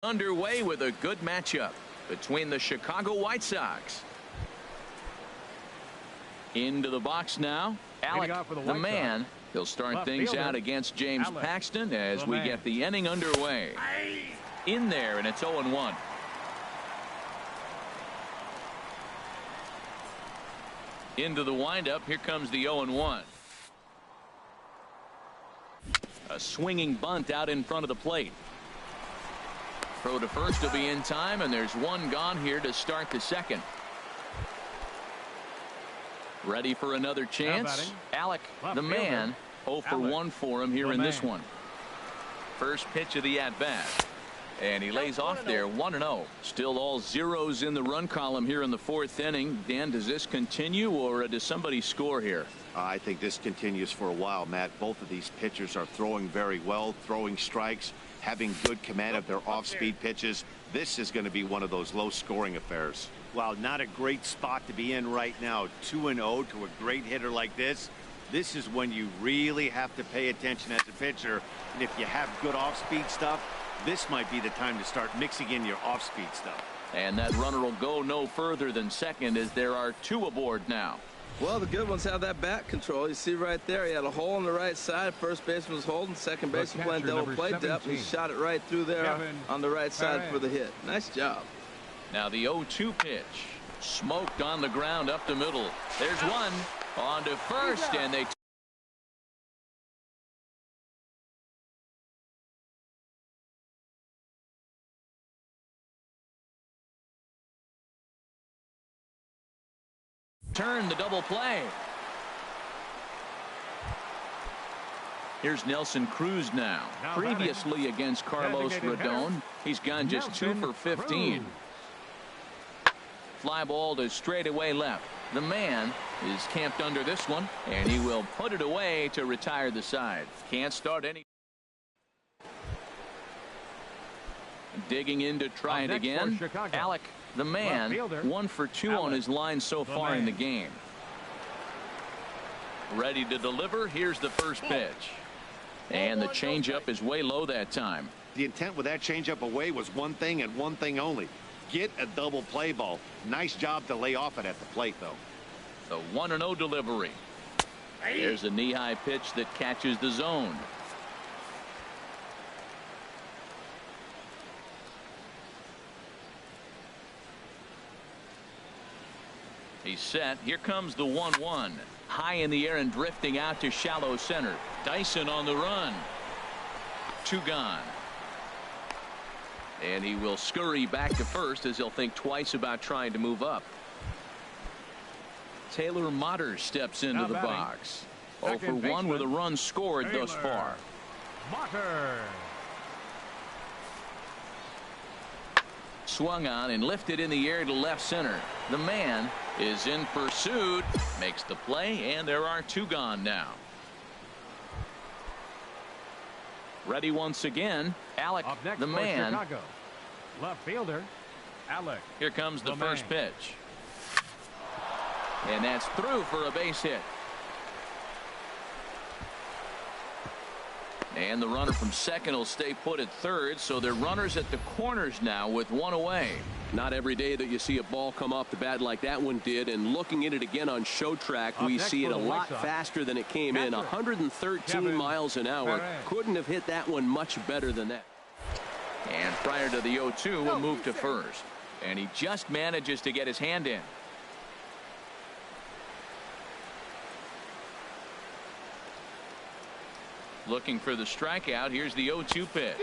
Underway with a good matchup between the Chicago White Sox. Into the box now, Alec, the man. He'll start things out against James Paxton as we get the inning underway. In there, and it's 0-1. Into the windup, here comes the 0-1. A swinging bunt out in front of the plate. Throw to first will be in time, and there's one gone here to start the second. Ready for another chance. Alec, the man, 0 for 1 for him here in this one. First pitch of the at-bat. And he lays off there 1-0. Still all zeros in the run column here in the fourth inning. Dan, does this continue, or does somebody score here? I think this continues for a while, Matt. Both of these pitchers are throwing very well, throwing strikes, having good command of their off-speed pitches. This is going to be one of those low-scoring affairs. Wow, not a great spot to be in right now. 2-0 to a great hitter like this. This is when you really have to pay attention as a pitcher. And if you have good off-speed stuff, this might be the time to start mixing in your off-speed stuff. And that runner will go no further than second as there are two aboard now. Well, the good ones have that bat control. You see right there, he had a hole on the right side. First baseman was holding. Second baseman playing double play depth. He shot it right through there on the right side for the hit. Nice job. Now the 0-2 pitch. Smoked on the ground up the middle. There's one. On to first, and they turn the double play. Here's Nelson Cruz now. Previously against Carlos Rodon, he's gone just 2 for 15. Fly ball to straightaway left. The man is camped under this one, and he will put it away to retire the side. Can't start any. Digging in to try it again. Alec, the man, 1 for 2 on his line so far in the game. Ready to deliver. Here's the first pitch. And the changeup is way low that time. The intent with that changeup away was one thing and one thing only. Get a double play ball. Nice job to lay off it at the plate, though. The 1-0 delivery. There's a knee-high pitch that catches the zone. He's set. Here comes the 1-1. High in the air and drifting out to shallow center. Dyson on the run. 2 gone. And he will scurry back to first as he'll think twice about trying to move up. Taylor Motter steps into the box. 0 for 1 with a run scored thus far. Motter. Swung on and lifted in the air to left center. The man is in pursuit, makes the play, and there are 2 gone now. Ready once again. Alec, the man. Chicago. Left fielder, Alec. Here comes the first pitch. And that's through for a base hit. And the runner from second will stay put at third, so they're runners at the corners now with 1 away. Not every day that you see a ball come off the bat like that one did, and looking at it again on show track, we see it a lot faster than it came in. 113 miles an hour. Couldn't have hit that one much better than that. And prior to the 0-2, we'll move to first. And he just manages to get his hand in. Looking for the strikeout. Here's the 0-2 pitch.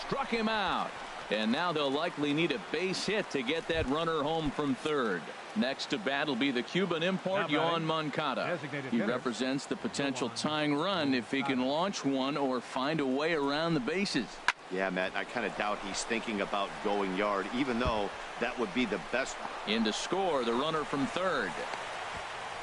Struck him out. And now they'll likely need a base hit to get that runner home from third. Next to bat will be the Cuban import, Yoan Moncada. He represents the potential tying run if he can launch one or find a way around the bases. Yeah, Matt, I kind of doubt he's thinking about going yard, even though that would be the best. In to score, the runner from third.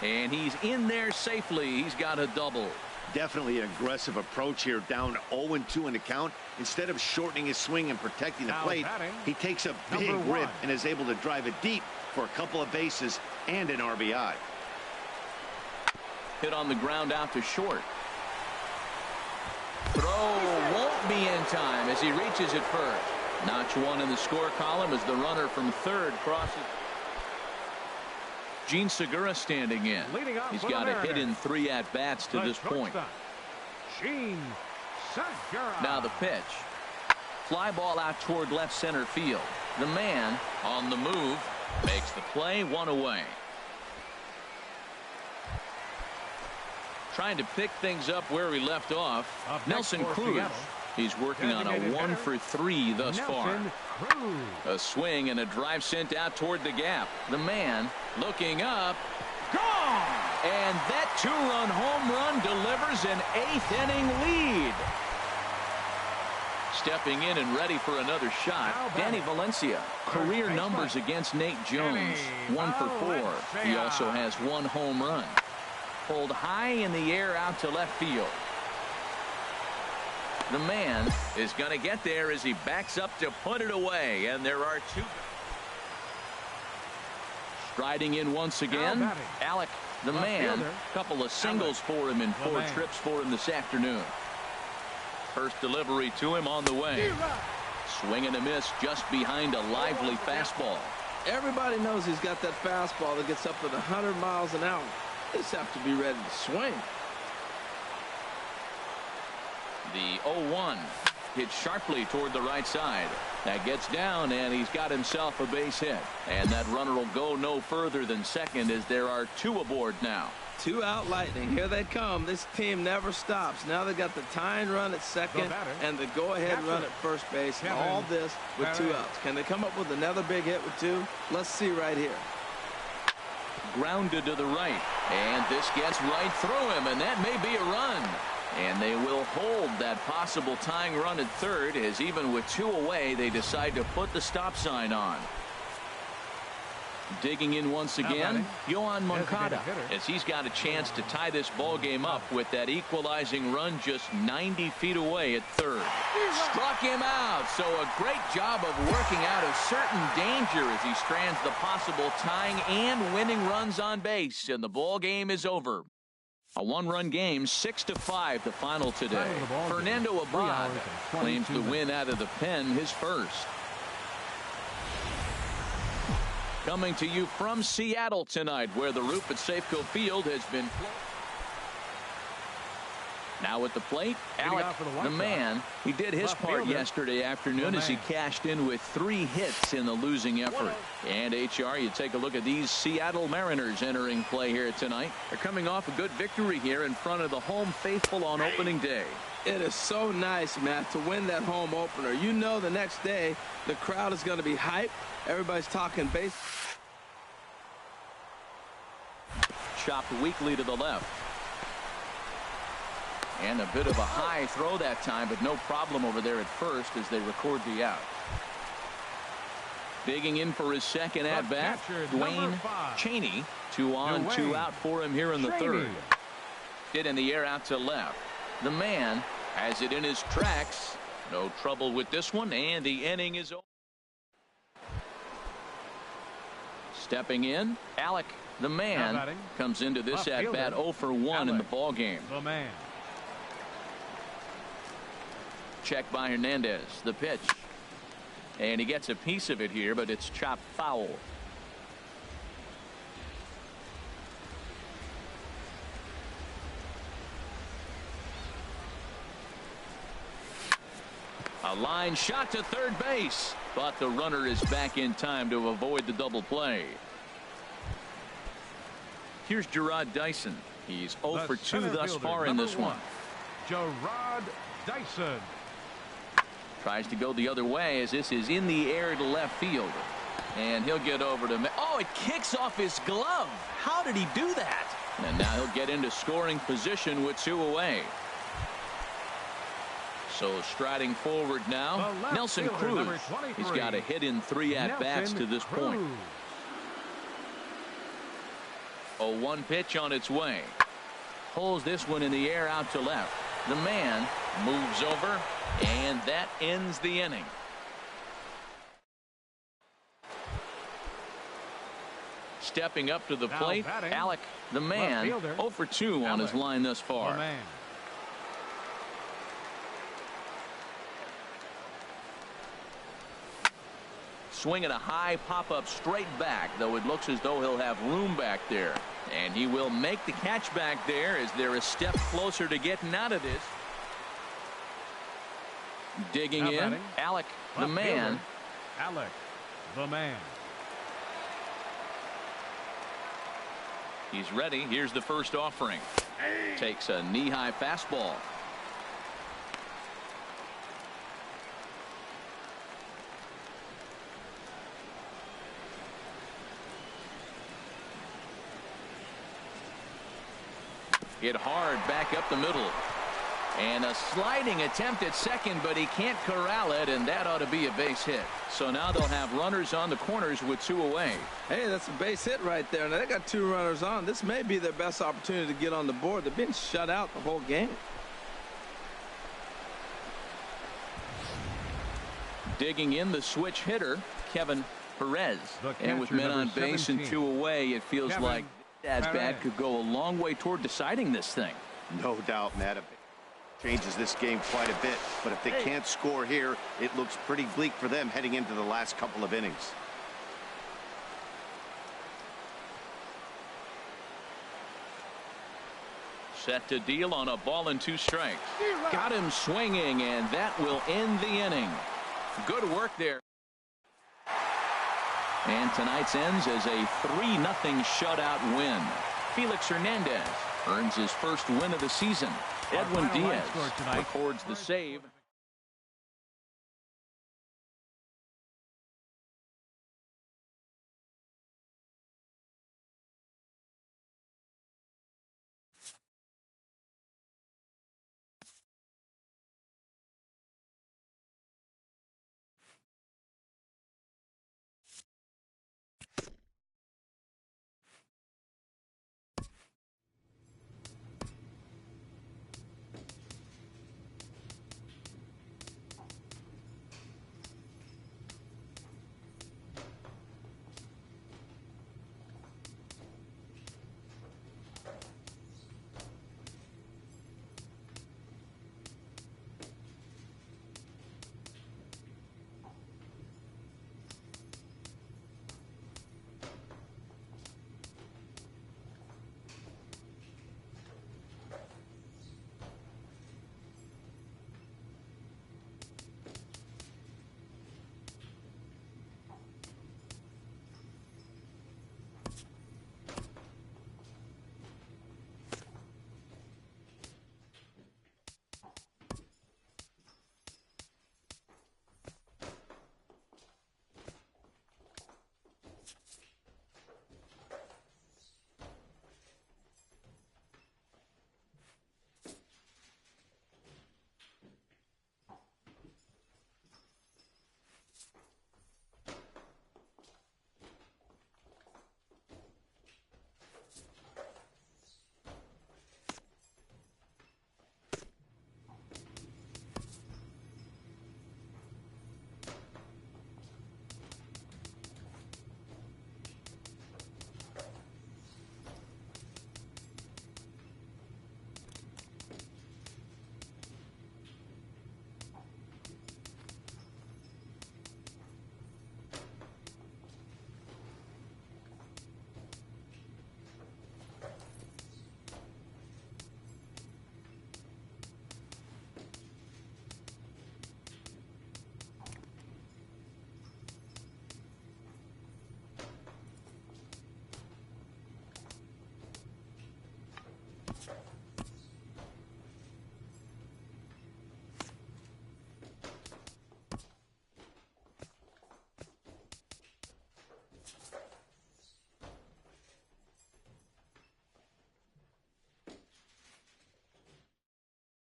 And he's in there safely. He's got a double. Definitely an aggressive approach here, down 0-2 in the count. Instead of shortening his swing and protecting the plate, he takes a big rip and is able to drive it deep for a couple of bases and an RBI. Hit on the ground out to short. Throw won't be in time as he reaches it first. Notch one in the score column as the runner from third crosses. Gene Segura standing in. He's got a hit in 3 at-bats to this point. Gene Segura. Now the pitch. Fly ball out toward left center field. The man on the move makes the play, 1 away. Trying to pick things up where we left off. Nelson Cruz. He's working on a 1 for 3 thus far. A swing and a drive sent out toward the gap. The man looking up. Gone! And that 2-run home run delivers an 8th inning lead. Stepping in and ready for another shot, Danny Valencia. Career numbers against Nate Jones. 1 for 4. He also has 1 home run. Pulled high in the air out to left field. The man is going to get there as he backs up to put it away, and there are 2. Striding in once again, Alec, the man. A couple of singles for him in 4 trips for him this afternoon. First delivery to him on the way. Swing and a miss just behind a lively fastball. Everybody knows he's got that fastball that gets up at 100 miles an hour. They just have to be ready to swing. The 0-1 hit sharply toward the right side. That gets down, and he's got himself a base hit. And that runner will go no further than second as there are 2 aboard now. 2 out Lightning. Here they come. This team never stops. Now they got the tying run at second and the go-ahead run at first base. And all this with 2 outs. Can they come up with another big hit with 2? Let's see right here. Grounded to the right. And this gets right through him, and that may be a run. And they will hold that possible tying run at third as even with 2 away, they decide to put the stop sign on. Digging in once again, Yohan Moncada, as he's got a chance to tie this ball game up with that equalizing run just 90 feet away at third. Struck him out, so a great job of working out a certain danger as he strands the possible tying and winning runs on base, and the ball game is over. A 1-run game, 6-5 the final today. Fernando Abad claims the win out of the pen, his first. Coming to you from Seattle tonight, where the roof at Safeco Field has been. Now at the plate, Alec, the man. He did his part yesterday afternoon as he cashed in with 3 hits in the losing effort. And HR, you take a look at these Seattle Mariners entering play here tonight. They're coming off a good victory here in front of the home faithful on opening day. It is so nice, Matt, to win that home opener. You know the next day the crowd is going to be hyped. Everybody's talking base. Chopped weakly to the left. And a bit of a high throw that time, but no problem over there at first as they record the out. Digging in for his second at-bat, Dwayne Cheney. 2 on, 2 out for him here in the third. Hit in the air out to left. The man has it in his tracks. No trouble with this one, and the inning is over. Stepping in, Alec, the man, comes into this at-bat 0 for 1 in the ball game. The man. Check by Hernandez. The pitch. And he gets a piece of it here, but it's chopped foul. A line shot to third base, but the runner is back in time to avoid the double play. Here's Gerard Dyson. He's 0 for 2 thus far in this one. Gerard Dyson. Tries to go the other way as this is in the air to left field. And he'll get over to. Oh, it kicks off his glove. How did he do that? And now he'll get into scoring position with 2 away. So striding forward now, Nelson Cruz. He's got a hit in 3 at-bats to this point. 0-1 pitch on its way. Pulls this one in the air out to left. The man moves over, and that ends the inning. Stepping up to the plate, Alec, the man, 0 for 2 on his line thus far. Swinging a high pop-up straight back, though it looks as though he'll have room back there. And he will make the catch back there as they're a step closer to getting out of this. Digging in, Alec, the man. Alec, the man. He's ready. Here's the first offering. Takes a knee-high fastball. Hit hard back up the middle. And a sliding attempt at second, but he can't corral it, and that ought to be a base hit. So now they'll have runners on the corners with 2 away. Hey, that's a base hit right there. Now they got 2 runners on. This may be their best opportunity to get on the board. They've been shut out the whole game. Digging in, the switch hitter, Kevin Perez. And with men on base and 2 away, it feels like that bat could go a long way toward deciding this thing. No doubt, Matt. Changes this game quite a bit, but if they can't score here, it looks pretty bleak for them heading into the last couple of innings. Set to deal on a ball and 2 strikes. Got him swinging, and that will end the inning. Good work there. And tonight's ends as a 3-0 shutout win. Felix Hernandez earns his first win of the season. Edwin Diaz records the save.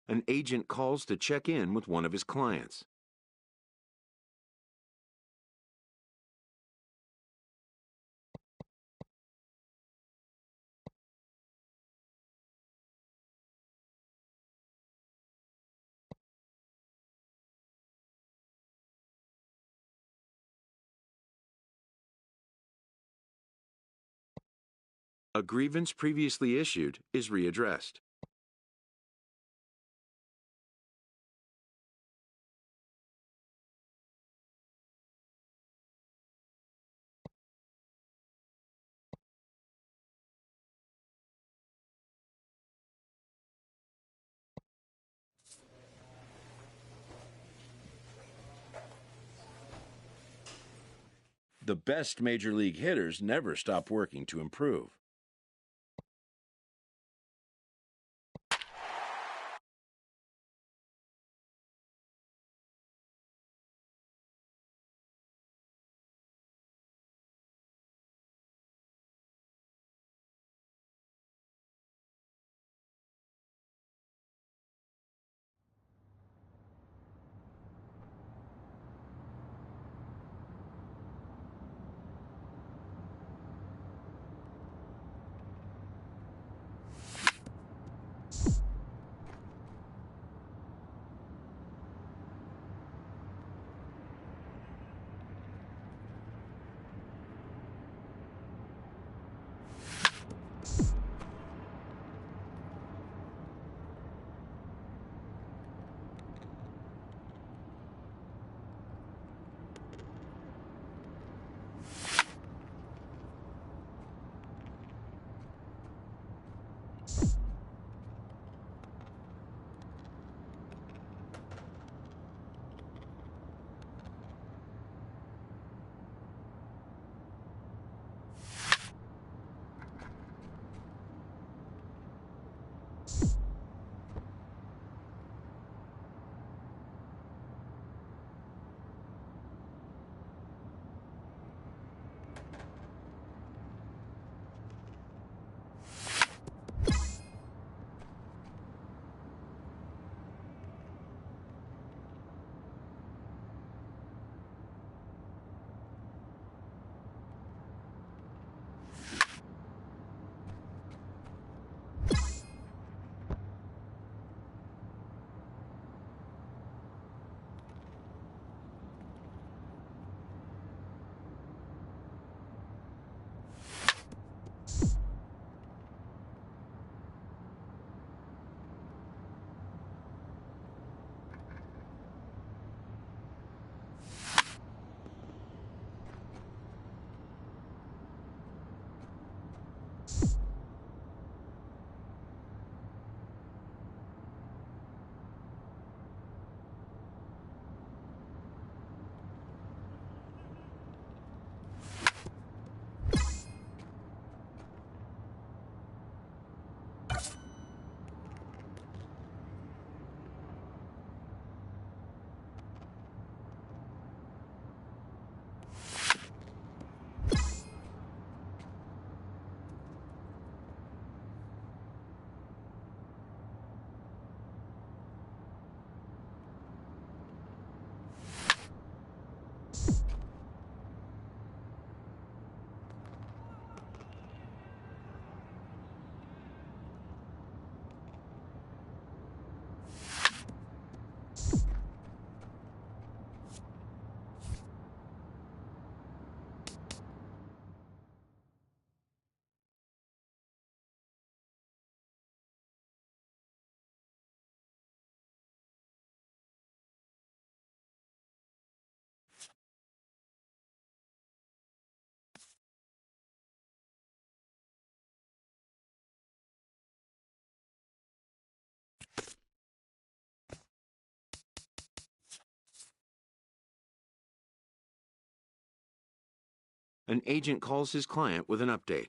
An agent calls to check in with one of his clients. A grievance previously issued is readdressed. The best major league hitters never stop working to improve. An agent calls his client with an update.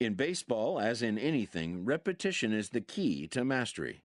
In baseball, as in anything, repetition is the key to mastery.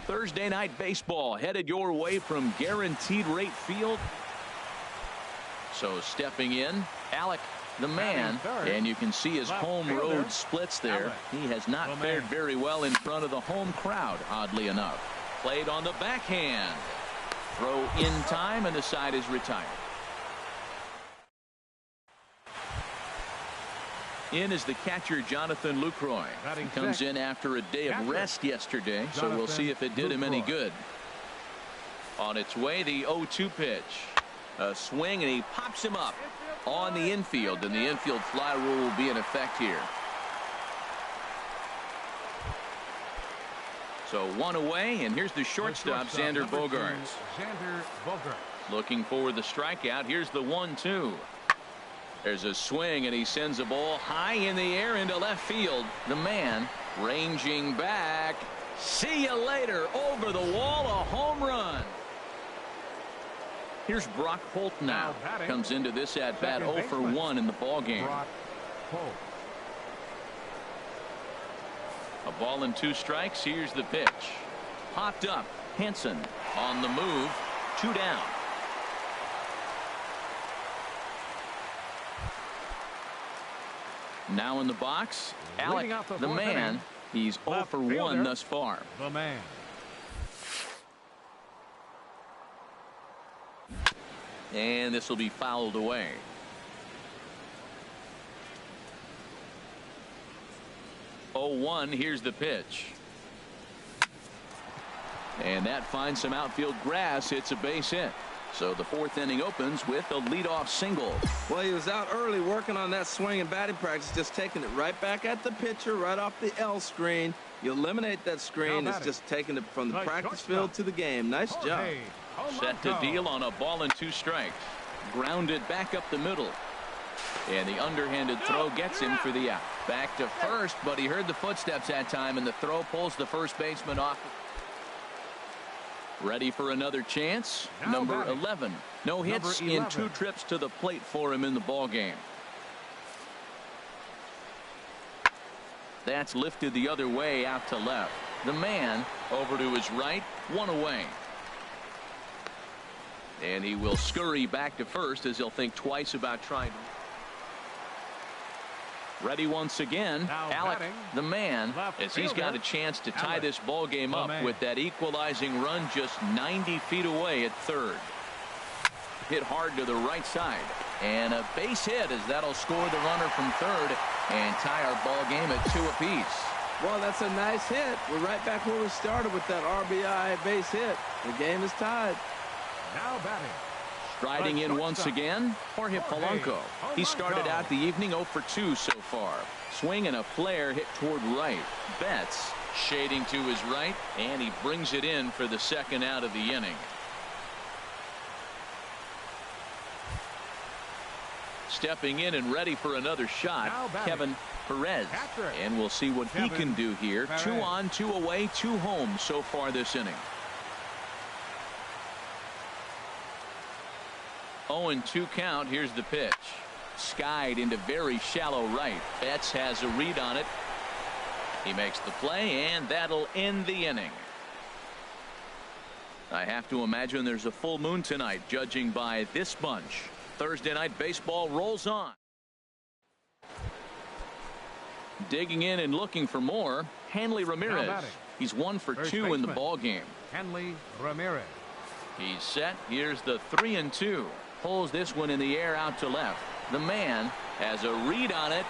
Thursday night baseball headed your way from Guaranteed Rate Field. So stepping in, Alec, the man, and you can see his home road splits there. He has not fared very well in front of the home crowd, oddly enough. Played on the backhand. Throw in time, and the side is retired. In is the catcher, Jonathan Lucroy. He comes in after a day of rest yesterday, so we'll see if it did him any good. On its way, the 0-2 pitch. A swing, and he pops him up on the infield, and the infield fly rule will be in effect here. So one away, and here's the shortstop, Xander Bogaerts. Looking for the strikeout. Here's the 1-2. There's a swing, and he sends a ball high in the air into left field. The man ranging back. See you later. Over the wall, a home run. Here's Brock Holt now. Comes into this at bat 0 for 1 in the ball game. A ball and 2 strikes. Here's the pitch. Popped up. Hanson on the move. 2 down. Now in the box, Alec, the man. He's 0 for 1 thus far. The man. And this will be fouled away. Oh, 1. Here's the pitch. And that finds some outfield grass. It's a base hit. So the 4th inning opens with a leadoff single. Well, he was out early working on that swing and batting practice, just taking it right back at the pitcher, right off the L screen. You eliminate that screen. It's just taking it from the practice field to the game. Nice job. Set to deal on a ball and 2 strikes. Grounded back up the middle. And the underhanded throw gets him for the out. Back to first, but he heard the footsteps that time, and the throw pulls the first baseman off. Ready for another chance. Number 11. No hits in 2 trips to the plate for him in the ball game. That's lifted the other way out to left. The man over to his right. 1 away. And he will scurry back to first as he'll think twice about trying to. Ready once again. Alec, the man, as he's got a chance to tie this ball game up with that equalizing run just 90 feet away at third. Hit hard to the right side. And a base hit as that'll score the runner from third and tie our ball game at 2 apiece. Well, that's a nice hit. We're right back where we started with that RBI base hit. The game is tied. Now batting. Striding in once again, Jorge Polanco. He started out the evening 0 for 2 so far. Swing and a flare hit toward right. Betts shading to his right, and he brings it in for the 2nd out of the inning. Stepping in and ready for another shot, Kevin Perez. And we'll see what he can do here. 2 on, 2 away, 2 home so far this inning. 0-2 count. Here's the pitch. Skied into very shallow right. Betts has a read on it. He makes the play, and that'll end the inning. I have to imagine there's a full moon tonight, judging by this bunch. Thursday night baseball rolls on. Digging in and looking for more, Hanley Ramirez. He's 1 for 2 in the ball game. Hanley Ramirez. He's set. Here's the 3-2. Pulls this one in the air out to left. The man has a read on it,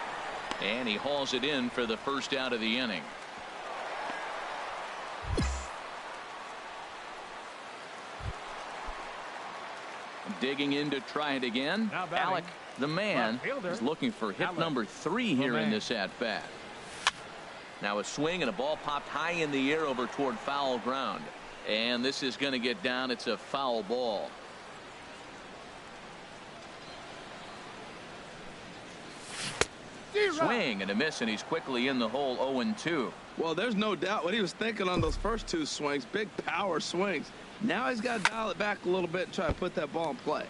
and he hauls it in for the 1st out of the inning. Digging in to try it again. Alec, the man, is looking for hit number 3 here in this at-bat. Now a swing and a ball popped high in the air over toward foul ground. And this is going to get down. It's a foul ball. Swing and a miss, and he's quickly in the hole. 0-2. Well, there's no doubt what he was thinking on those first 2 swings. Big power swings. Now he's got to dial it back a little bit and try to put that ball in play.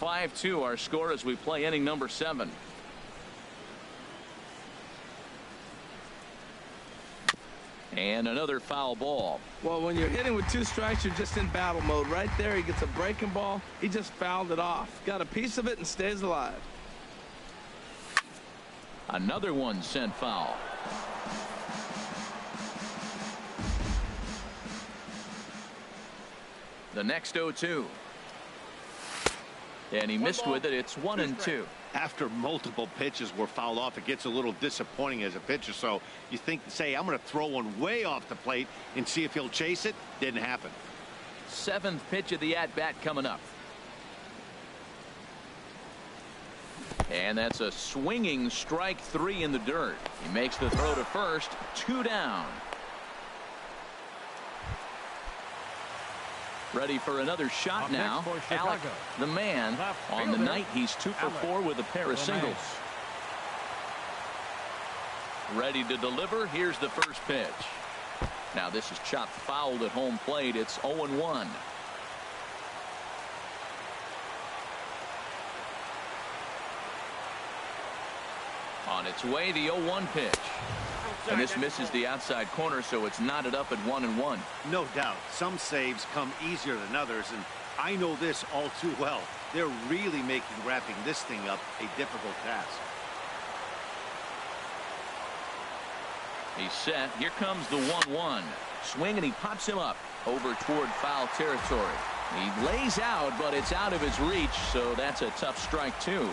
5-2 our score as we play inning number 7. And another foul ball. Well, when you're hitting with 2 strikes, you're just in battle mode. Right there, he gets a breaking ball. He just fouled it off. Got a piece of it and stays alive. Another one sent foul. The next 0-2. And he missed with it. It's 1-2. After multiple pitches were fouled off, it gets a little disappointing as a pitcher. So you think, say, I'm going to throw one way off the plate and see if he'll chase it. Didn't happen. 7th pitch of the at-bat coming up. And that's a swinging strike 3 in the dirt. He makes the throw to first. 2 down. Ready for another shot now. Alec, the man, on the night, he's 2 for 4 with a pair of singles. Ready to deliver. Here's the first pitch. Now this is chopped fouled at home plate. It's 0-1. On its way, the 0-1 pitch. And this misses the outside corner, so it's knotted up at 1-1. No doubt. Some saves come easier than others, and I know this all too well. They're really making wrapping this thing up a difficult task. He's set. Here comes the 1-1. Swing, and he pops him up over toward foul territory. He lays out, but it's out of his reach, so that's a tough strike, too.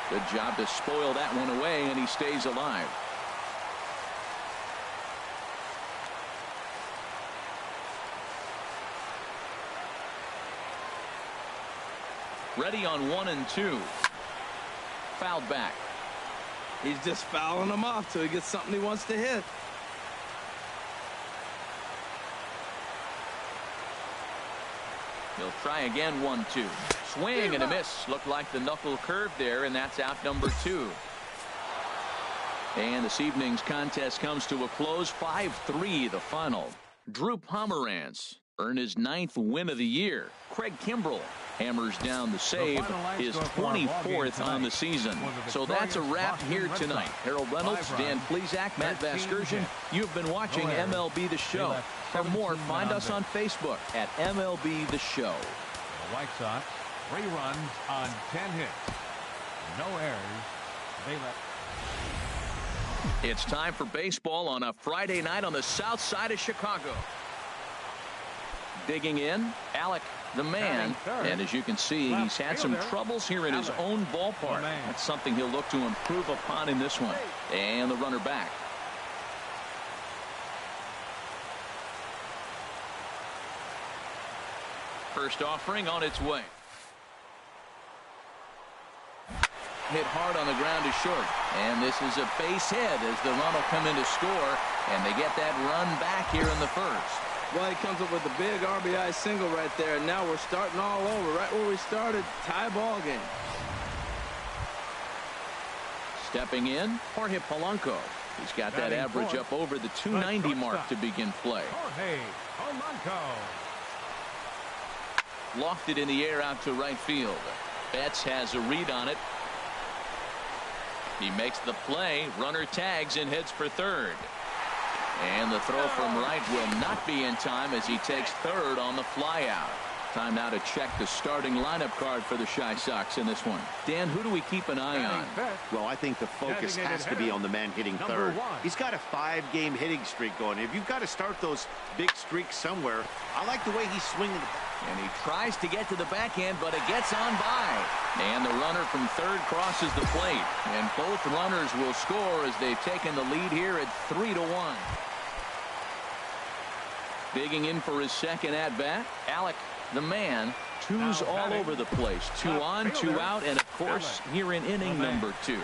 Good job to spoil that one away, and he stays alive. Ready on 1-2. Fouled back. He's just fouling them off till he gets something he wants to hit. He'll try again. 1-2. Swing and a miss. Looked like the knuckle curve there, and that's out number 2. And this evening's contest comes to a close. 5-3 the final. Drew Pomerantz earned his 9th win of the year. Craig Kimbrell hammers down the save, his 24th on the season. So that's a wrap here tonight. Harold Reynolds, Dan Plesac, Matt Vasgersian. You've been watching MLB The Show. For more, find us on Facebook at MLB The Show. The White Sox, 3 runs on 10 hits. No errors. They left. It's time for baseball on a Friday night on the south side of Chicago. Digging in, Alec, the man, and as you can see, he's had some troubles here in his own ballpark. That's something he'll look to improve upon in this one. And the runner back. First offering on its way. Hit hard on the ground to short. And this is a base hit as the run will come in to score. And they get that run back here in the first. Well, he comes up with a big RBI single right there. And now we're starting all over. Right where we started. Tie ball game. Stepping in, Jorge Polanco. He's got that average up over the 290 mark to begin play. Jorge Polanco. Lofted in the air out to right field. Betts has a read on it. He makes the play. Runner tags and heads for third. And the throw from right will not be in time as he takes third on the flyout. Time now to check the starting lineup card for the Chi Sox in this one. Dan, who do we keep an eye on? Well, I think the focus has to be on the man hitting third. He's got a 5-game hitting streak going. If you've got to start those big streaks somewhere, I like the way he's swinging. And he tries to get to the backhand, but it gets on by. And the runner from third crosses the plate. And both runners will score as they've taken the lead here at 3-1. Digging in for his second at-bat, Alec, the man, twos all over the place. 2 on, 2 out, and, of course, here in inning number 2.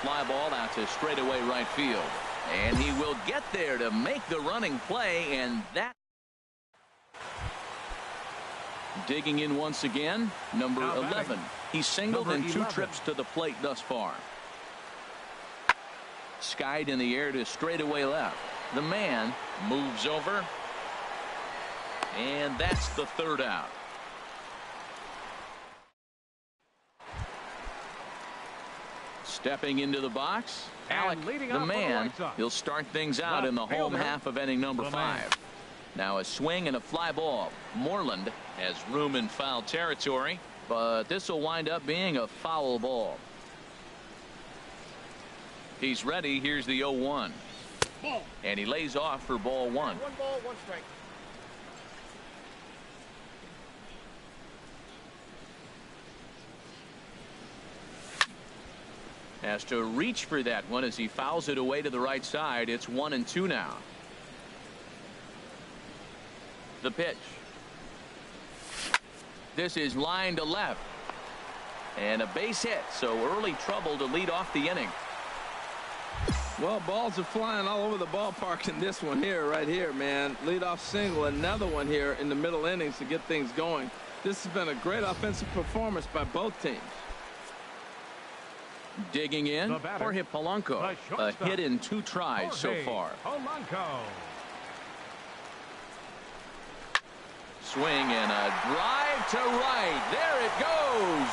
Fly ball out to straightaway right field. And he will get there to make the running play, and that. Digging in once again, number 11. He's singled in 2 trips to the plate thus far. Skied in the air to straightaway left. The man moves over. And that's the 3rd out. Stepping into the box, Alec, the man. He'll start things out in the home half of inning number 5. Now a swing and a fly ball. Moreland has room in foul territory, but this will wind up being a foul ball. He's ready. Here's the 0-1. And he lays off for ball 1. 1 ball, 1 strike. Has to reach for that one as he fouls it away to the right side. It's 1-2 now. The pitch. This is line to left. And a base hit, so early trouble to lead off the inning. Well, balls are flying all over the ballpark in this one here, right here, man. Leadoff single, another one here in the middle innings to get things going. This has been a great offensive performance by both teams. Digging in, Jorge Polanco. A hit in 2 tries so far. Swing and a drive to right. There it goes.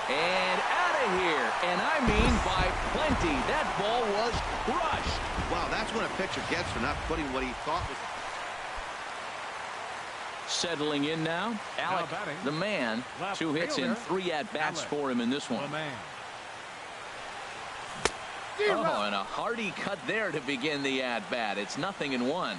And out of here. And I mean by plenty. That ball was crushed. Wow, that's what a pitcher gets for not putting what he thought was. Settling in now, Alec, the man. 2 hits and 3 at-bats for him in this one. Oh, and a hearty cut there to begin the at-bat. It's 0-1.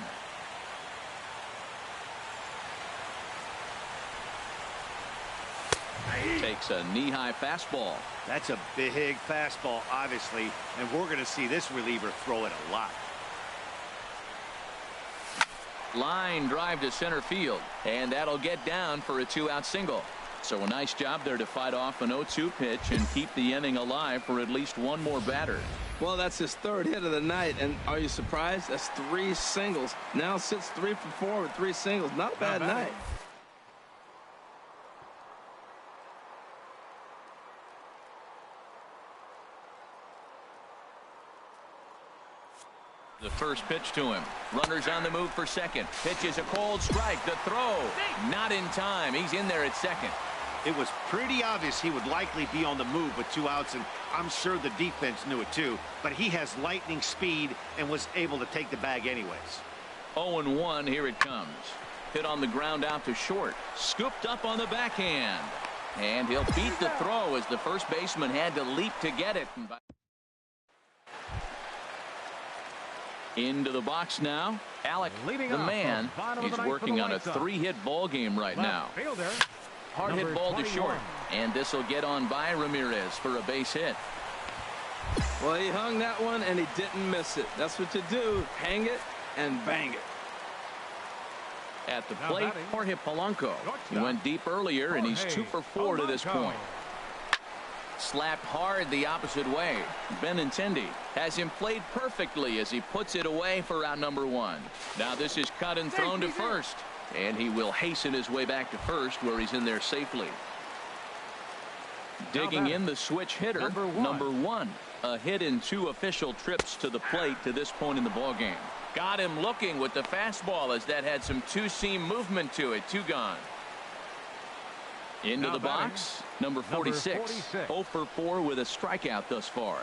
Takes a knee-high fastball. That's a big fastball, obviously, and we're going to see this reliever throw it a lot. Line drive to center field, and that'll get down for a 2-out single. So a nice job there to fight off an 0-2 pitch and keep the inning alive for at least one more batter. Well, that's his 3rd hit of the night, and are you surprised? That's 3 singles. Now sits 3 for 4 with 3 singles. Not a bad night. The first pitch to him. Runners on the move for second. Pitch is a cold strike. The throw not in time. He's in there at second. It was pretty obvious he would likely be on the move with 2 outs, and I'm sure the defense knew it too. But he has lightning speed and was able to take the bag anyways. 0-1. Here it comes. Hit on the ground out to short. Scooped up on the backhand. And he'll beat the throw as the first baseman had to leap to get it. Into the box now. Alec, the man, he's working on a 3-hit ball game right now. Hard hit ball to short. And this will get on by Ramirez for a base hit. Well, he hung that one and he didn't miss it. That's what you do. Hang it and bang it. At the plate, Jorge Polanco. He went deep earlier and he's 2 for 4 to this point. Slapped hard the opposite way. Benintendi has him played perfectly as he puts it away for out number 1. Now this is cut and thrown to first, and he will hasten his way back to first where he's in there safely. Digging in the switch hitter, number 1. A hit in 2 official trips to the plate to this point in the ball game. Got him looking with the fastball as that had some 2-seam movement to it. 2 gone. Into the box, number 46. 0 for 4 with a strikeout thus far.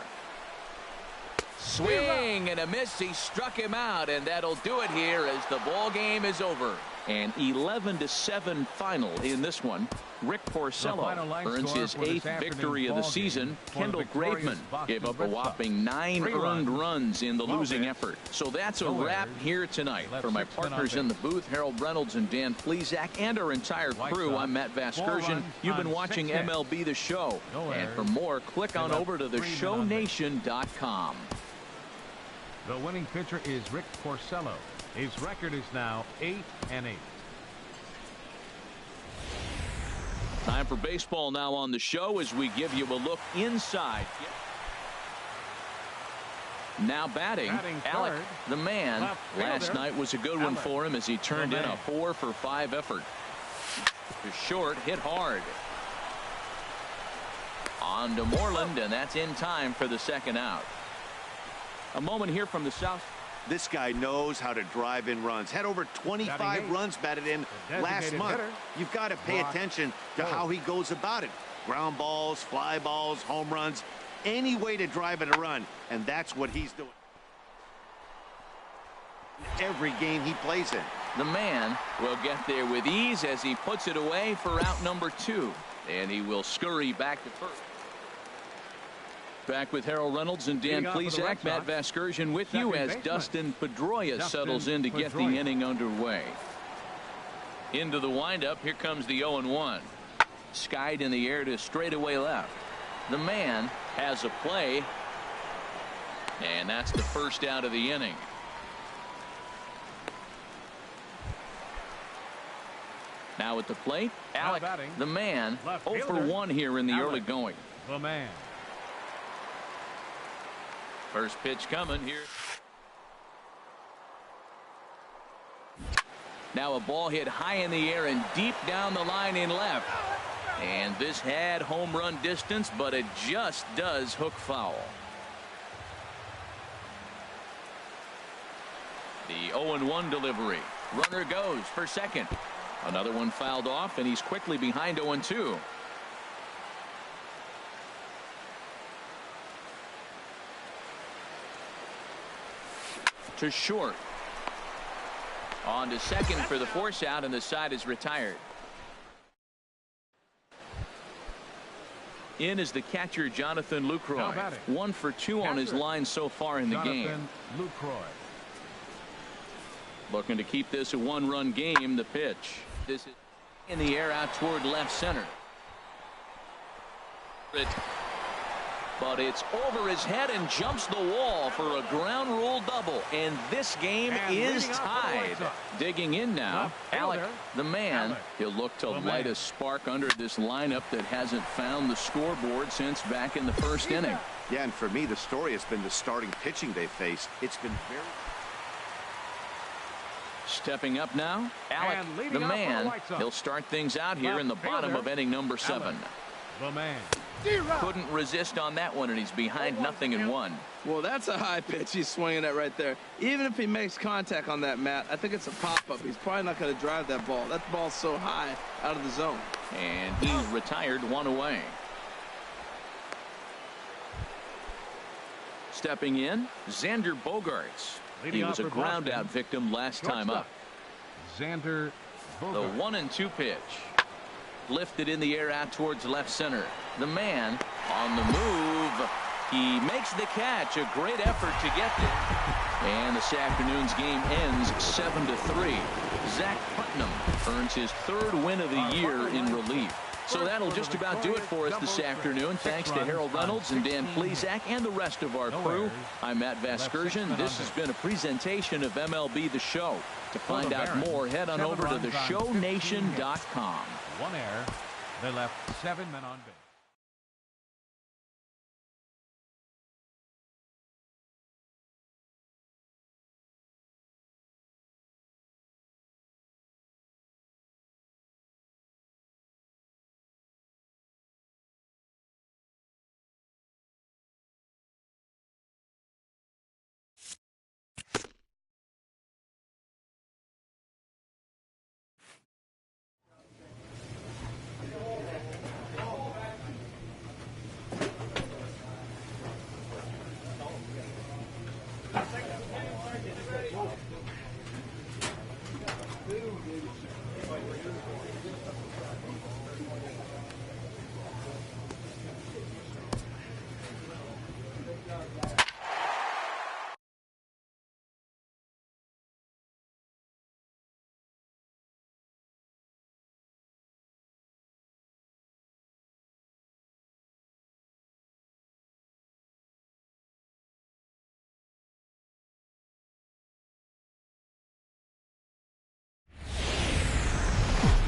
Swing and a miss. He struck him out, and that'll do it here as the ball game is over. An 11-7 final in this one. Rick Porcello earns his 8th victory of the season. Kendall Graveman gave up a whopping 9 earned runs in the losing effort. So that's a wrap here tonight. For my partners in the booth, Harold Reynolds and Dan Plesac, and our entire crew, I'm Matt Vasgersian. You've been watching MLB The Show. And for more, click on over to theshownation.com. The winning pitcher is Rick Porcello. His record is now 8-8. Time for baseball now on the show as we give you a look inside. Now batting Alec, the man. Last night was a good one for him as he turned in a 4-for-5 effort. To short, hit hard. On to Moreland, and that's in time for the second out. A moment here from the south. This guy knows how to drive in runs. Had over 25 runs batted in last month. You've got to pay attention to how he goes about it. Ground balls, fly balls, home runs, any way to drive in a run, and that's what he's doing every game he plays in. The man will get there with ease as he puts it away for out number 2, and he will scurry back to first. Back with Harold Reynolds and Dan Plesac. Matt Vasgersian with you as Dustin Pedroia settles in to get the inning underway. Into the windup. Here comes the 0-1. Skied in the air to straightaway left. The man has a play, and that's the first out of the inning. Now at the plate, Alec, the man, 0-for-1 here in the early going. The man. First pitch coming here. Now a ball hit high in the air and deep down the line in left. And this had home run distance, but it just does hook foul. The 0-1 delivery. Runner goes for second. Another one fouled off, and he's quickly behind 0-2. To short. On to second for the force out, and the side is retired. In is the catcher, Jonathan Lucroy. 1 for 2 on his line so far in the game. Lucroy. Looking to keep this a one-run game. The pitch. This is in the air out toward left center. But it's over his head and jumps the wall for a ground rule double. And this game is tied. Digging in now, Alec, the man. He'll look to light a spark under this lineup that hasn't found the scoreboard since back in the first inning. Yeah, and for me, the story has been the starting pitching they faced. It's been very... Stepping up now, Alec, the man. He'll start things out here in the bottom of inning number 7. The man. Couldn't resist on that one, and he's behind 0-1. Well, that's a high pitch he's swinging at right there. Even if he makes contact on that, Matt, I think it's a pop-up. He's probably not going to drive that ball. That ball's so high out of the zone. And he's retired, 1 away. Stepping in, Xander Bogaerts. He was a ground-out victim last time up. Xander Bogaerts. The 1-2 pitch. Lifted in the air out towards left center. The man on the move. He makes the catch. A great effort to get there. And this afternoon's game ends 7-3. Zach Putnam earns his 3rd win of the year in relief. So that'll just about do it for us this afternoon. Thanks to Harold Reynolds and Dan Plesac and the rest of our crew. I'm Matt Vasgersian. This has been a presentation of MLB The Show. To find out more, head on over to theshownation.com. 1 error. They left 7 men on base.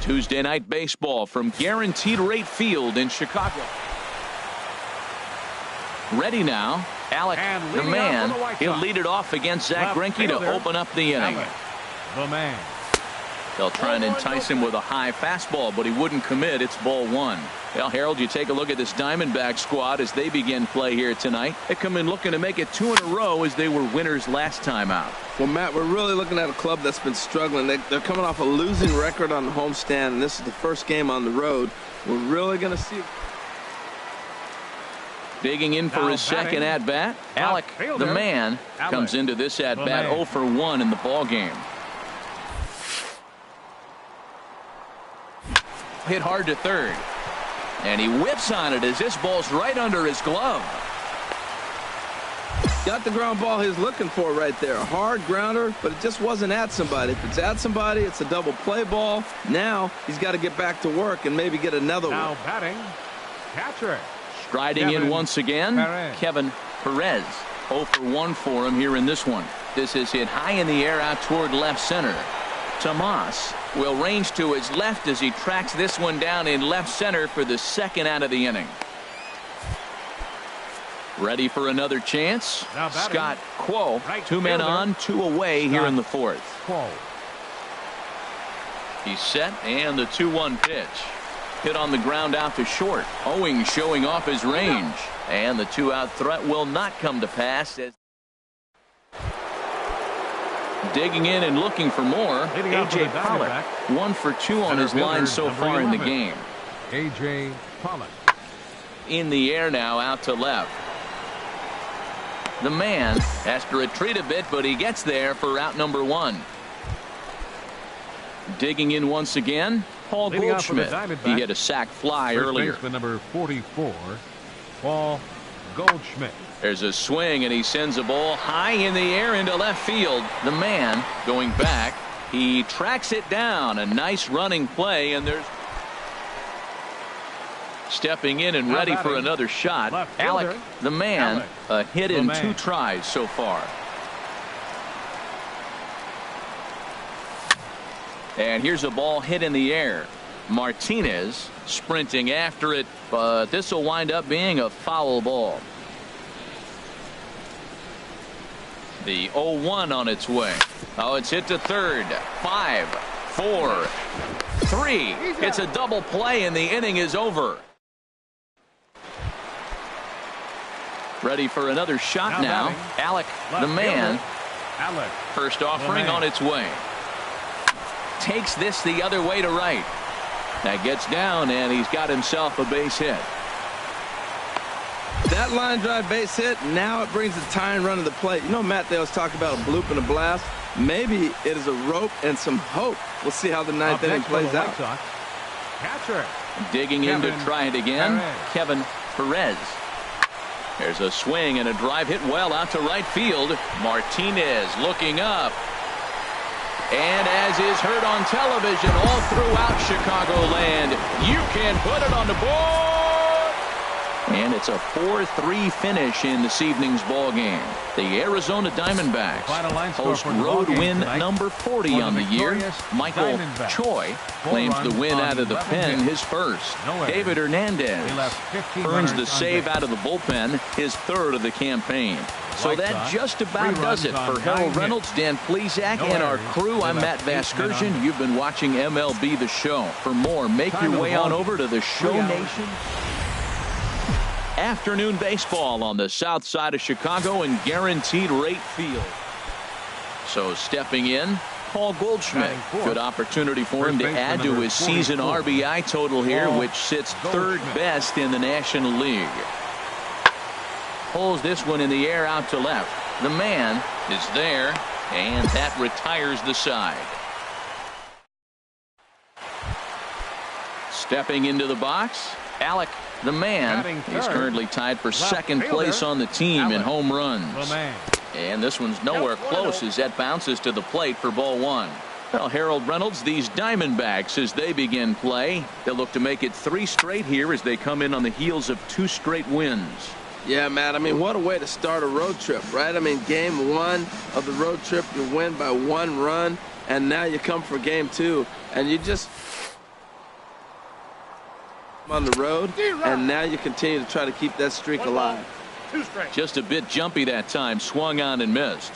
Tuesday night baseball from Guaranteed Rate Field in Chicago. Ready now. Alec, the man, he'll lead it off against Zach Greinke to open up the inning. The man. They'll try and entice him with a high fastball, but he wouldn't commit. It's ball one. Well, Harold, you take a look at this Diamondback squad as they begin play here tonight. They come in looking to make it 2 in a row as they were winners last time out. Well, Matt, we're really looking at a club that's been struggling. They're coming off a losing record on the homestand, and this is the first game on the road. We're really going to see. Digging in for his second at-bat, Alec, the man, comes into this at-bat 0 for 1 in the ball game. Hit hard to third. And he whips on it as this ball's right under his glove. Got the ground ball he's looking for right there. A hard grounder, but it just wasn't at somebody. If it's at somebody, it's a double play ball. Now he's got to get back to work and maybe get another one. Now batting, catcher. Striding in once again, Kevin Perez. 0 for 1 for him here in this one. This is hit high in the air out toward left center. Tomas will range to his left as he tracks this one down in left center for the second out of the inning. Ready for another chance. Scott Quo, 2 men on, 2 away here in the fourth. He's set, and the 2-1 pitch. Hit on the ground out to short. Owing showing off his range. And the 2-out threat will not come to pass. As digging in and looking for more, A.J. Pollock. 1 for 2 on his line so far in the game. A.J. Pollock. In the air now out to left. The man has to retreat a bit, but he gets there for out number 1. Digging in once again, Paul Goldschmidt. He hit a sac fly earlier. Baseman number 44, Paul Goldschmidt. There's a swing, and he sends a ball high in the air into left field. The man going back. He tracks it down. A nice running play, and there's stepping in and ready for another shot. Alec, the man, a hit in 2 tries so far. And here's a ball hit in the air. Martinez sprinting after it, but this will wind up being a foul ball. The 0-1 on its way. Oh, it's hit to third. 5, 4, 3. It's a double play, and the inning is over. Ready for another shot now. Alec, the man. First offering on its way. Takes this the other way to right. That gets down, and he's got himself a base hit. That line drive base hit, now it brings the tying run to the plate. You know, Matt, they always talk about a bloop and a blast. Maybe it is a rope and some hope. We'll see how the ninth inning plays out. Catcher. Digging in to try it again, Kevin Perez. There's a swing and a drive hit well out to right field. Martinez looking up. And as is heard on television all throughout Chicagoland, you can put it on the board. And it's a 4-3 finish in this evening's ball game. The Arizona Diamondbacks host road win number 40 on the year. Michael Choi claims the win out of the pen, his first. David Hernandez earns the save out of the bullpen, his third of the campaign. So that just about does it for Harold Reynolds, Dan Plesac, and our crew. I'm Matt Vasgersian. You've been watching MLB The Show. For more, make your way on over to the Show Nation afternoon baseball on the south side of Chicago and Guaranteed Rate Field. So stepping in, Paul Goldschmidt. Good opportunity for him to add to his season RBI total here, which sits third best in the National League. Pulls this one in the air out to left. The man is there, and that retires the side. Stepping into the box, Alec, the man, is currently tied for second place on the team in home runs. And this one's nowhere close as that bounces to the plate for ball 1. Well, Harold Reynolds, these Diamondbacks, as they begin play, they'll look to make it 3 straight here as they come in on the heels of 2 straight wins. Yeah, Matt, I mean, what a way to start a road trip, right? I mean, game 1 of the road trip, you win by 1 run, and now you come for game 2, and you just On the road, and now you continue to try to keep that streak alive. Just a bit jumpy that time. Swung on and missed.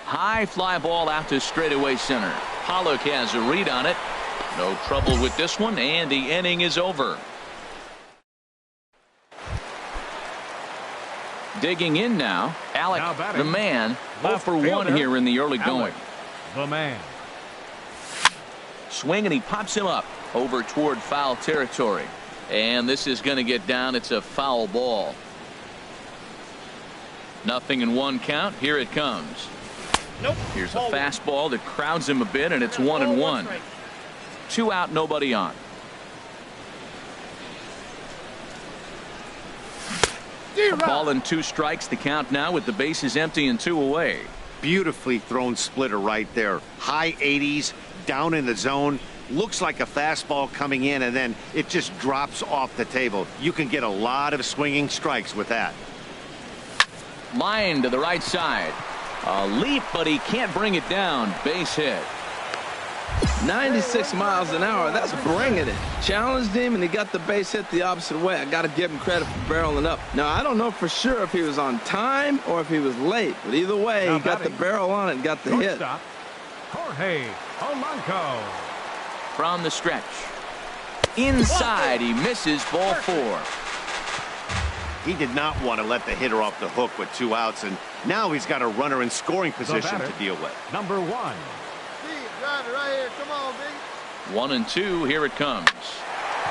High fly ball out to straightaway center. Pollock has a read on it. No trouble with this one, and the inning is over. Digging in now, Alec, the man, 0 for 1 here in the early going. The man. Swing, and he pops him up over toward foul territory. And this is going to get down. It's a foul ball. 0-1 count. Here it comes. Nope. Here's a fastball that crowds him a bit, and it's 1-1. 2 out, nobody on. A ball and 2 strikes to count now with the bases empty and 2 away. Beautifully thrown splitter right there. High 80s, down in the zone. Looks like a fastball coming in, and then it just drops off the table. You can get a lot of swinging strikes with that. Line to the right side. A leap, but he can't bring it down. Base hit. 96 miles an hour. That's bringing it. Challenged him, and he got the base hit the opposite way. I got to give him credit for barreling up. Now, I don't know for sure if he was on time or if he was late, but either way, he got the barrel on it and got the hit. Jorge Polanco. From the stretch. Inside, he misses. Ball 4. He did not want to let the hitter off the hook with 2 outs, and now he's got a runner in scoring position to deal with. Number 1. Drive it right here. Come on, big. 1-2. Here it comes.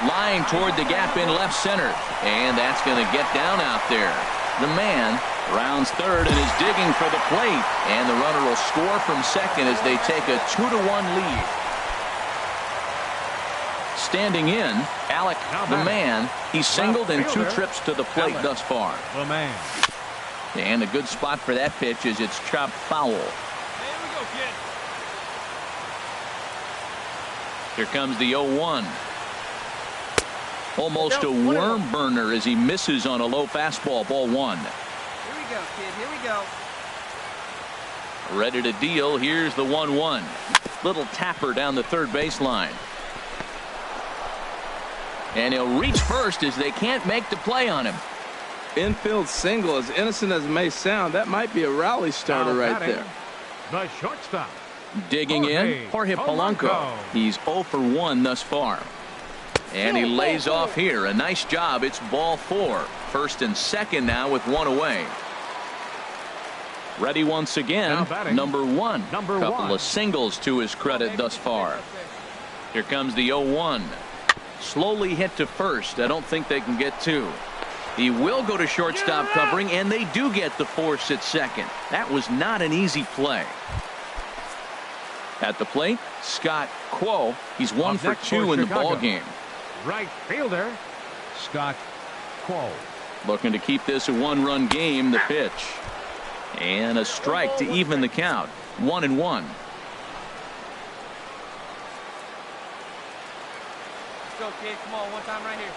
Line toward the gap in left center, and that's going to get down out there. The man rounds third and is digging for the plate, and the runner will score from second as they take a 2-1 lead. Standing in, Alec, the man. He's singled in 2 trips to the plate thus far. The man. And a good spot for that pitch is it's chopped foul. There we go, kid. Here comes the 0-1. Almost a worm burner as he misses on a low fastball. Ball 1. Here we go, kid. Here we go. Ready to deal. Here's the 1-1. Little tapper down the third baseline. And he'll reach first as they can't make the play on him. Infield single, as innocent as it may sound, that might be a rally starter right there. The shortstop. Digging in, Jorge Polanco. He's 0 for 1 thus far. And he lays off here. A nice job. It's ball 4. First and second now with 1 away. Ready once again, number 1. Couple of singles to his credit thus far. Here comes the 0-1. Slowly hit to first. I don't think they can get 2. He will go to shortstop covering, and they do get the force at second. That was not an easy play. At the plate, Scott Quo. He's 1 for 2 in the ball game. Right fielder, Scott Quo. Looking to keep this a 1-run game. The pitch. And a strike to even the count. 1-1. Go, kid. Come on, one time right here.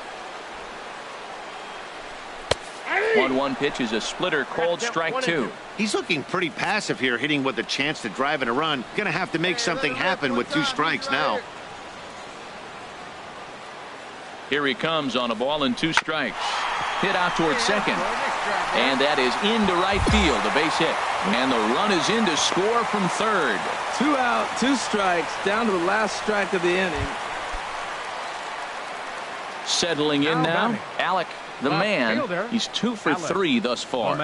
1-1 pitch is a splitter, called strike 2. He's looking pretty passive here, hitting with a chance to drive in a run. Gonna have to make something happen with 2 strikes now. Here he comes on a ball and 2 strikes. Hit out toward second. And that is into right field, a base hit. And the run is in to score from third. 2 out, 2 strikes, down to the last strike of the inning. Settling in now, Alec, the man. He's 2 for 3 thus far.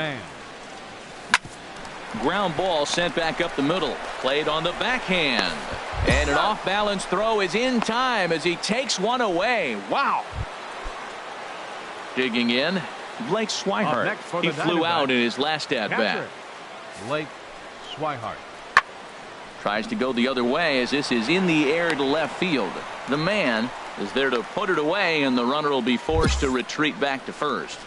Ground ball sent back up the middle. Played on the backhand. And an off-balance throw is in time as he takes one away. Wow. Digging in, Blake Swihart. He flew out in his last at-bat. Blake Swihart. Tries to go the other way as this is in the air to left field. The man is there to put it away, and the runner will be forced to retreat back to first.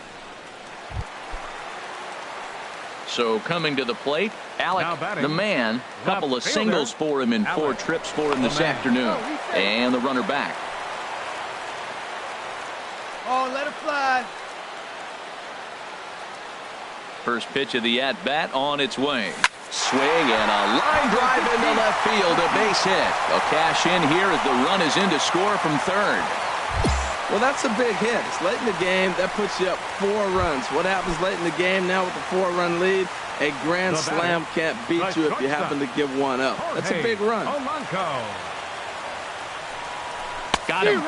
So coming to the plate, Alec, the man. Couple of singles for him in 4 trips for him this afternoon. And the runner back. Oh, let it fly. First pitch of the at-bat on its way. Swing and a line drive into left field, a base hit. They'll cash in here as the run is in to score from third. Well, that's a big hit. It's late in the game. That puts you up 4 runs. What happens late in the game now with the 4-run lead? A grand slam can't beat you if you happen to give one up. That's a big run. Got him.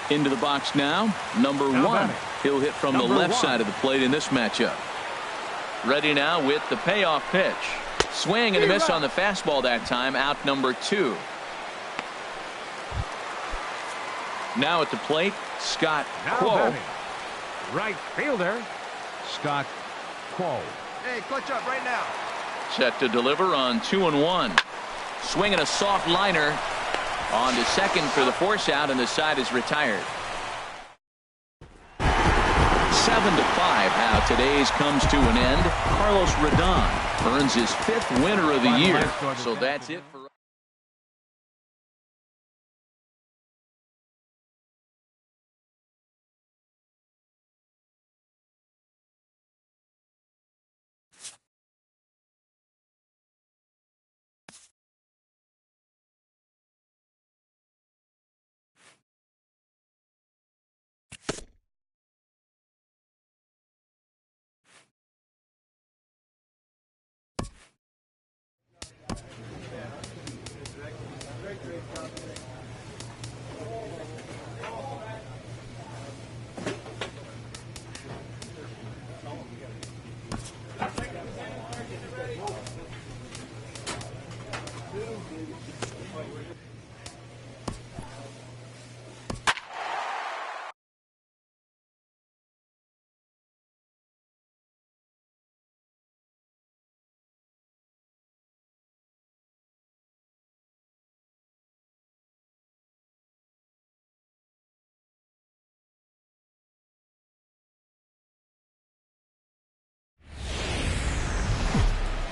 Into the box now, number 1. He'll hit from the left side of the plate in this matchup. Ready now with the payoff pitch. Swing and a miss on the fastball that time, out number 2. Now at the plate, Scott Quo. Right fielder, Scott Quo. Hey, clutch up right now. Set to deliver on 2-1. Swinging a soft liner on to second for the force out, and the side is retired. 7-5. How today's comes to an end. Carlos Rodon earns his 5th winner of the year. So that's it for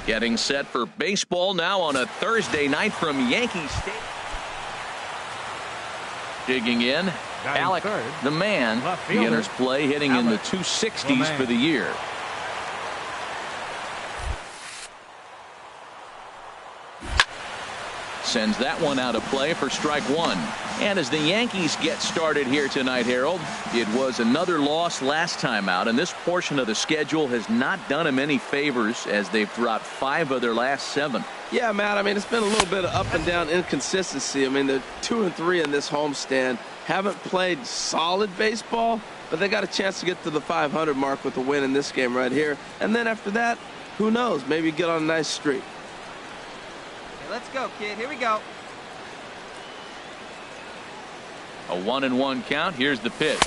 getting set for baseball now on a Thursday night from Yankee Stadium. Digging in, Alec, the man, he enters play hitting in the 260s for the year. Sends that one out of play for strike 1. And as the Yankees get started here tonight, Harold, it was another loss last time out, and this portion of the schedule has not done them any favors as they've dropped 5 of their last 7. Yeah, Matt, I mean, it's been a little bit of up and down inconsistency. I mean, they're 2-3 in this homestand. Haven't played solid baseball, but they got a chance to get to the 500 mark with a win in this game right here. And then after that, who knows? Maybe get on a nice streak. Let's go, kid. Here we go. A 1-1 count. Here's the pitch.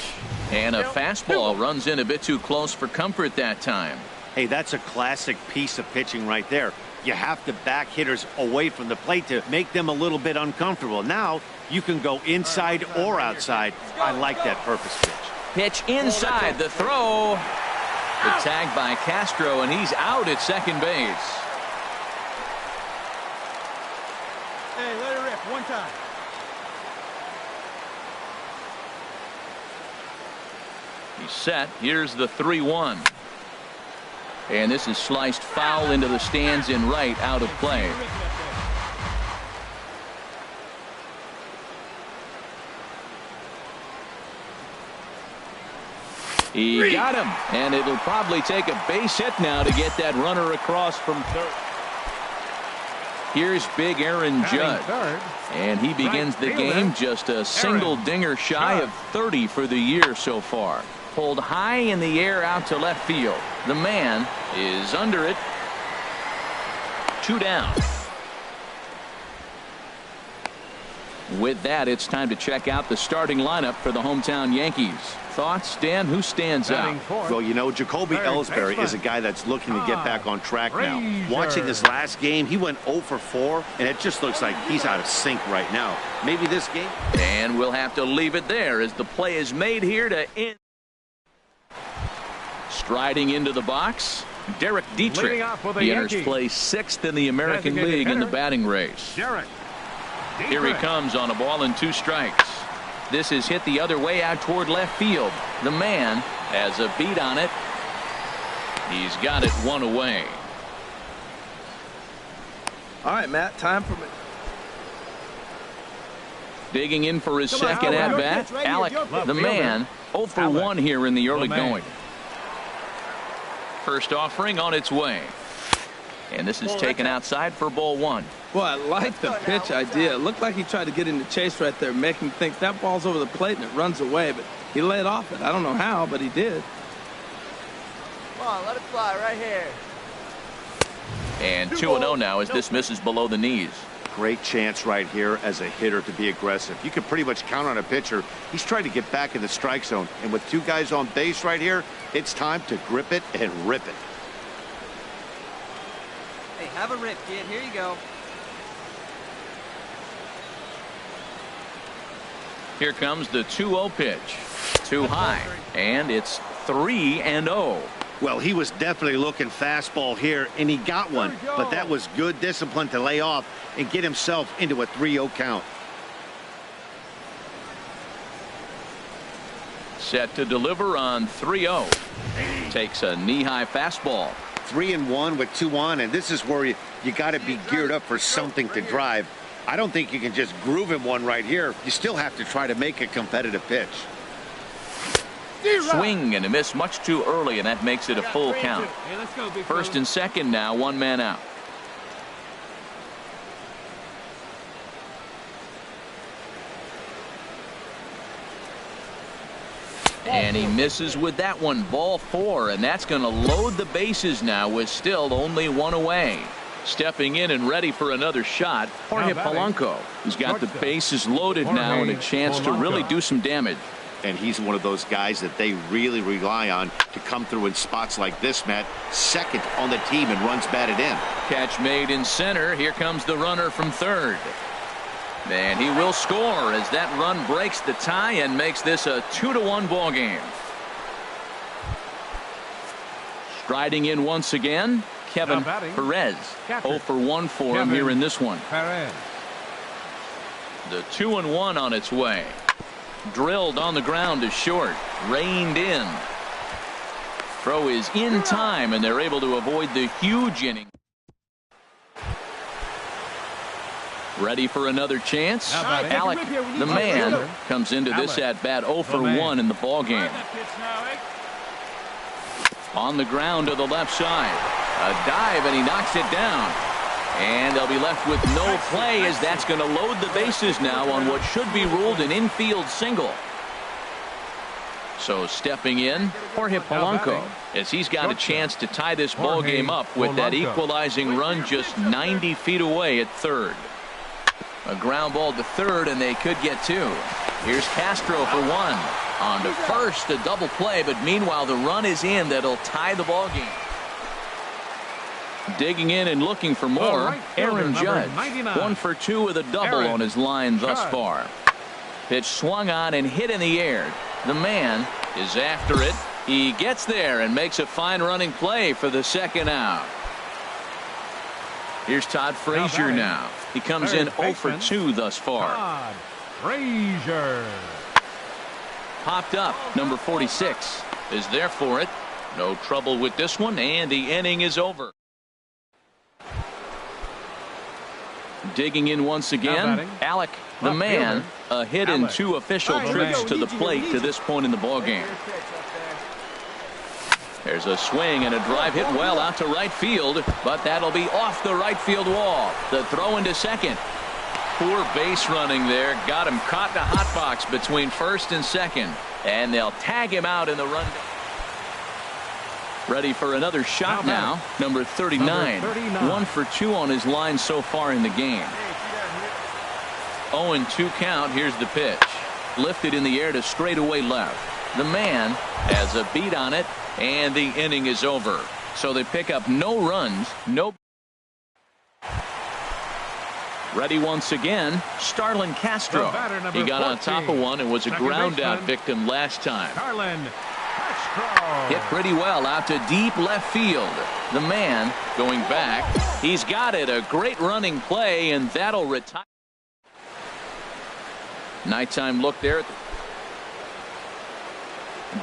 And a fastball runs in a bit too close for comfort that time. Hey, that's a classic piece of pitching right there. You have to back hitters away from the plate to make them a little bit uncomfortable. Now you can go inside or outside. I like that purpose pitch. Pitch inside. The throw. The tag by Castro, and he's out at second base. Hey, let it rip one time. He's set. Here's the 3-1. And this is sliced foul into the stands in right, out of play. He got him, and it'll probably take a base hit now to get that runner across from third. Here's big Aaron Judge, and he begins the game just a single dinger shy of 30 for the year so far. Pulled high in the air out to left field. The man is under it. 2 down. With that, it's time to check out the starting lineup for the hometown Yankees. Thoughts, Dan? Who stands out? Well, you know, Jacoby Ellsbury is a guy that's looking to get back on track now. Watching his last game, he went 0 for 4, and it just looks like he's out of sync right now. Maybe this game. And we'll have to leave it there as the play is made here to end. Striding into the box, Derek Dietrich. He enters play 6th in the American League in the batting race. Here he comes on a ball and 2 strikes. This is hit the other way out toward left field. The man has a beat on it. He's got it one away. All right, Matt, time for me. Digging in for his second at-bat, Alec, the man, 0 for 1 here in the early going. First offering on its way. And this is taken outside for ball 1. Well, I like the pitch idea. It looked like he tried to get in the chase right there, making him think that ball's over the plate and it runs away, but he laid off it. I don't know how, but he did. Come on, let it fly right here. And 2-0 now as this misses below the knees. Great chance right here as a hitter to be aggressive. You can pretty much count on a pitcher. He's trying to get back in the strike zone. And with 2 guys on base right here, it's time to grip it and rip it. Hey, have a rip, kid. Here you go. Here comes the 2-0 pitch. Too high. And it's 3-0. Well, he was definitely looking fastball here, and he got one. But that was good discipline to lay off and get himself into a 3-0 count. Set to deliver on 3-0. Takes a knee-high fastball. 3-1 with 2 on, and this is where you got to be geared up for something to drive. I don't think you can just groove him one right here. You still have to try to make a competitive pitch. Swing and a miss much too early, and that makes it a full count. First and second now, 1 man out. And he misses with that one. Ball 4, and that's going to load the bases now with still only 1 away. Stepping in and ready for another shot, Jorge Polanco, who's got the bases loaded now and a chance to really do some damage. And he's one of those guys that they really rely on to come through in spots like this, Matt. Second on the team and runs batted in. Catch made in center. Here comes the runner from third. And he will score as that run breaks the tie and makes this a 2-1 ball game. Striding in once again, Kevin Perez. 0 for 1 for him here in this one. The 2-1 on its way. Drilled on the ground to short. Reined in. Throw is in time, and they're able to avoid the huge inning. Ready for another chance. Alec, the man, comes into this at-bat 0 for 1 in the ball game. On the ground to the left side. A dive, and he knocks it down. And they'll be left with no play as that's going to load the bases now on what should be ruled an infield single. So stepping in, Jorge Polanco, as he's got a chance to tie this ball game up with that equalizing run just 90 feet away at third. A ground ball to third, and they could get 2. Here's Castro for 1. On to first, a double play, but meanwhile the run is in that'll tie the ball game. Digging in and looking for more, Aaron Judge. 1 for 2 with a double on his line thus far. Pitch swung on and hit in the air. The man is after it. He gets there and makes a fine running play for the second out. Here's Todd Frazier now. He comes in 0 for 2 thus far. Todd Frazier. Popped up, number 46 is there for it. No trouble with this one, and the inning is over. Digging in once again, Alec, the man, a hit in 2 official trips to the plate to this point in the ballgame. There's a swing and a drive hit well out to right field, but that'll be off the right field wall. The throw into second. Poor base running there. Got him caught in a hot box between first and second, and they'll tag him out in the run. Ready for another shot now. Number 39. 1 for 2 on his line so far in the game. 0-2 count. Here's the pitch. Lifted in the air to straightaway left. The man has a beat on it, and the inning is over. So they pick up no runs. No. Ready once again, Starlin Castro. He got on top of one and was a ground out victim last time. Hit pretty well out to deep left field. The man going back. He's got it. A great running play, and that'll retire. Nighttime look there.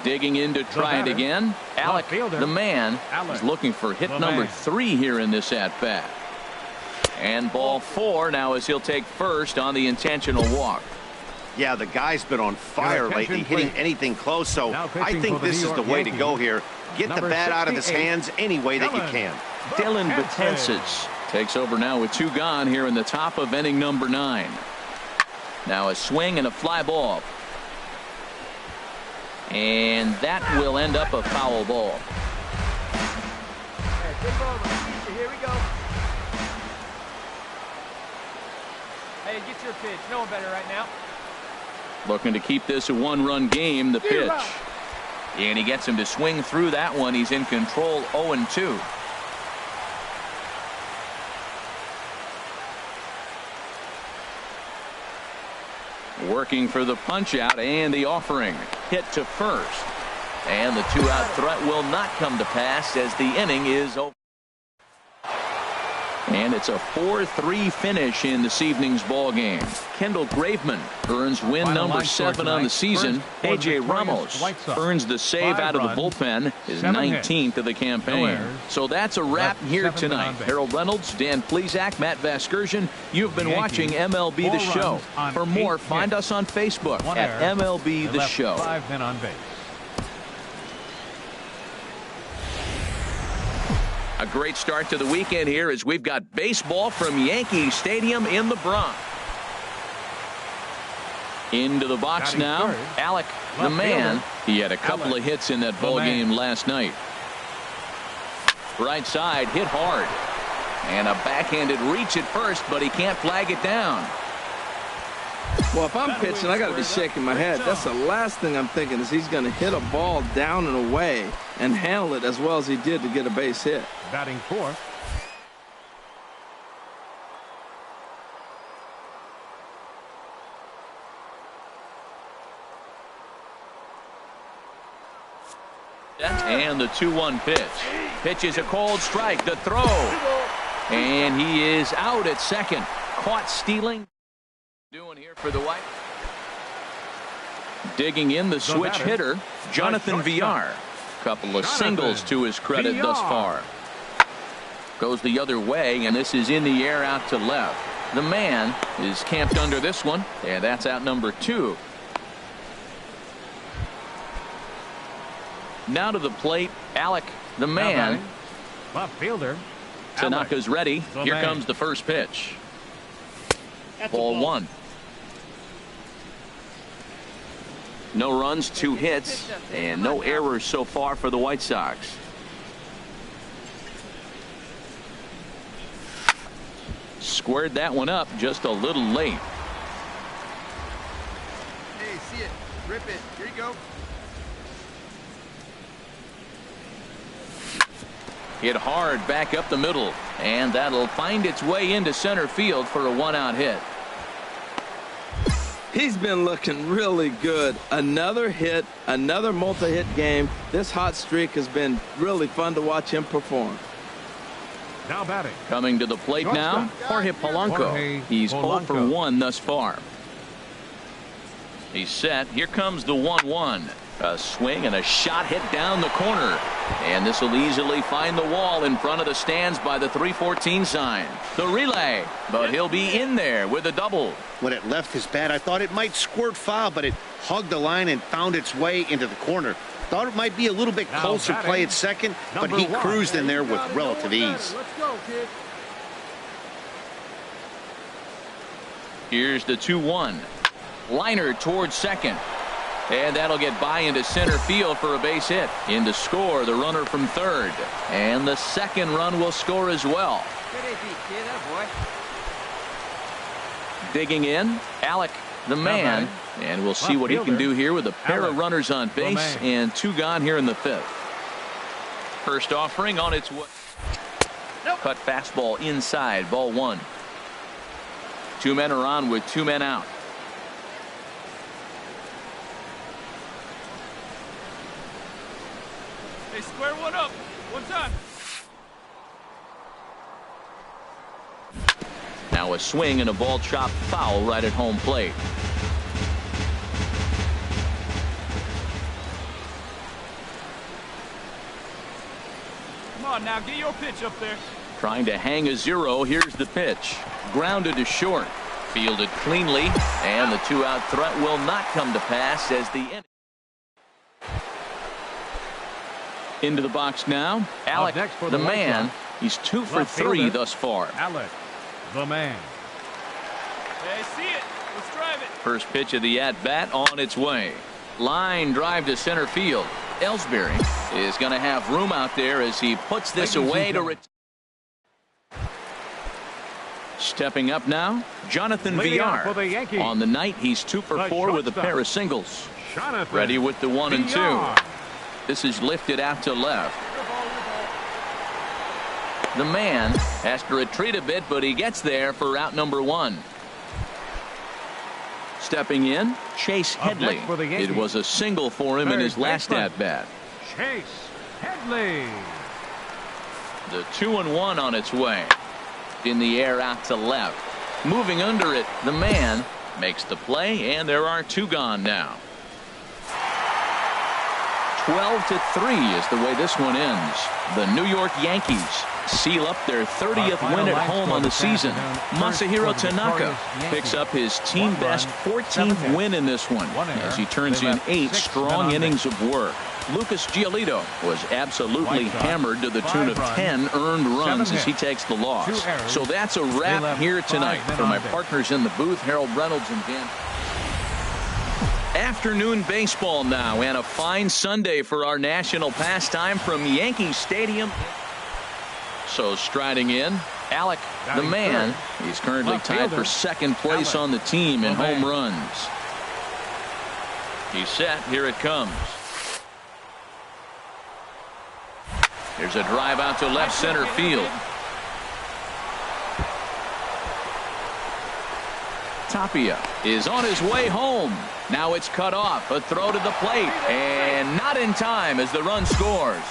Digging in to try it again. Alec, the man, is looking for hit number 3 here in this at-bat. And ball 4 now as he'll take first on the intentional walk. Yeah, the guy's been on fire lately, hitting anything close, so I think this is the way to go here. Get the bat out of his hands any way that you can. Dylan Betances takes over now with 2 gone here in the top of inning number 9. Now a swing and a fly ball. And that will end up a foul ball. Here we go. Hey, get your pitch. No one better right now. Looking to keep this a 1-run game. The pitch. And he gets him to swing through that one. He's in control 0-2. Working for the punch out and the offering. Hit to first. And the 2-out threat will not come to pass as the inning is over. And it's a 4-3 finish in this evening's ball game. Kendall Graveman earns win number 7 on the season. A.J. Ramos earns the save out of the bullpen, his 19th of the campaign. So that's a wrap here tonight. Harold Reynolds, Dan Plesac, Matt Vasgersian. You've been watching MLB The Show. For more, find us on Facebook at MLB The Show. 5 men on base. A great start to the weekend here as we've got baseball from Yankee Stadium in the Bronx. Into the box now. Alec, the man. He had a couple of hits in that ball game last night. Right side, hit hard. And a backhanded reach at first, but he can't flag it down. Well, if I'm pitching, I got to be shaking my head. That's the last thing I'm thinking is he's going to hit a ball down and away and handle it as well as he did to get a base hit. Batting fourth. And the 2-1 pitch. Pitch is a cold strike. The throw. And he is out at second. Caught stealing. Doing here for the White. Digging in the switch hitter, Jonathan Villar. Couple of singles to his credit thus far. Goes the other way, and this is in the air out to left. The man is camped under this one, and that's out number 2. Now to the plate, Alec, the man. Left fielder. Tanaka's ready. Here comes the first pitch. Ball 1. No runs, 2 hits, and no errors so far for the White Sox. Squared that one up just a little late. Hey, see it. Rip it. Here you go. Hit hard back up the middle, and that'll find its way into center field for a 1-out hit. He's been looking really good. Another hit, another multi-hit game. This hot streak has been really fun to watch him perform. Now batting. Coming to the plate now, Jorge Polanco. He's 0 for 1 thus far. He's set. Here comes the 1-1. A swing and a shot hit down the corner. And this will easily find the wall in front of the stands by the 314 sign. The relay, but he'll be in there with a double. When it left his bat, I thought it might squirt foul, but it hugged the line and found its way into the corner. Thought it might be a little bit closer play at second, but he cruised in there with relative ease. Let's go, kid. Here's the 2-1. Liner towards second. And that'll get by into center field for a base hit. In to score, the runner from third. And the second run will score as well. Good AP, kid. That boy. Digging in, Alec, the man. And we'll see what he can do here with a pair of runners on base and 2 gone here in the 5th. First offering on its way. Cut fastball inside, ball 1. 2 men are on with 2 men out. They square one up. One time. Now a swing and a ball chopped foul right at home plate. Come on now, get your pitch up there. Trying to hang a 0. Here's the pitch. Grounded to short. Fielded cleanly, and the 2-out threat will not come to pass as the inning. Into the box now. Alec, the man. He's 2 for 3 thus far. Alec, the man. Hey, see it. Let's drive it. First pitch of the at-bat on its way. Line drive to center field. Ellsbury is going to have room out there as he puts this away to retire. Stepping up now, Jonathan Villar. On the night, he's 2 for 4 with a pair of singles. Ready with the 1 and 2. This is lifted out to left. The man has to retreat a bit, but he gets there for out number 1. Stepping in, Chase Headley. It was a single for him in his last at-bat. Chase Headley. The 2-1 on its way. In the air out to left. Moving under it, the man makes the play, and there are 2 gone now. 12-3 is the way this one ends. The New York Yankees seal up their 30th win at home on the season. Masahiro Tanaka picks up his team best 14th win in this one as he turns in 8 strong innings of work. Lucas Giolito was absolutely hammered to the tune of 10 earned runs as he takes the loss. So that's a wrap here tonight. For my partners in the booth, Harold Reynolds and Dan. Afternoon baseball now, and a fine Sunday for our national pastime from Yankee Stadium. So striding in, Alec, the man. He's currently tied for second place on the team in home runs. He's set. Here it comes. There's a drive out to left center field. Tapia is on his way home. Now it's cut off. A throw to the plate, and not in time as the run scores.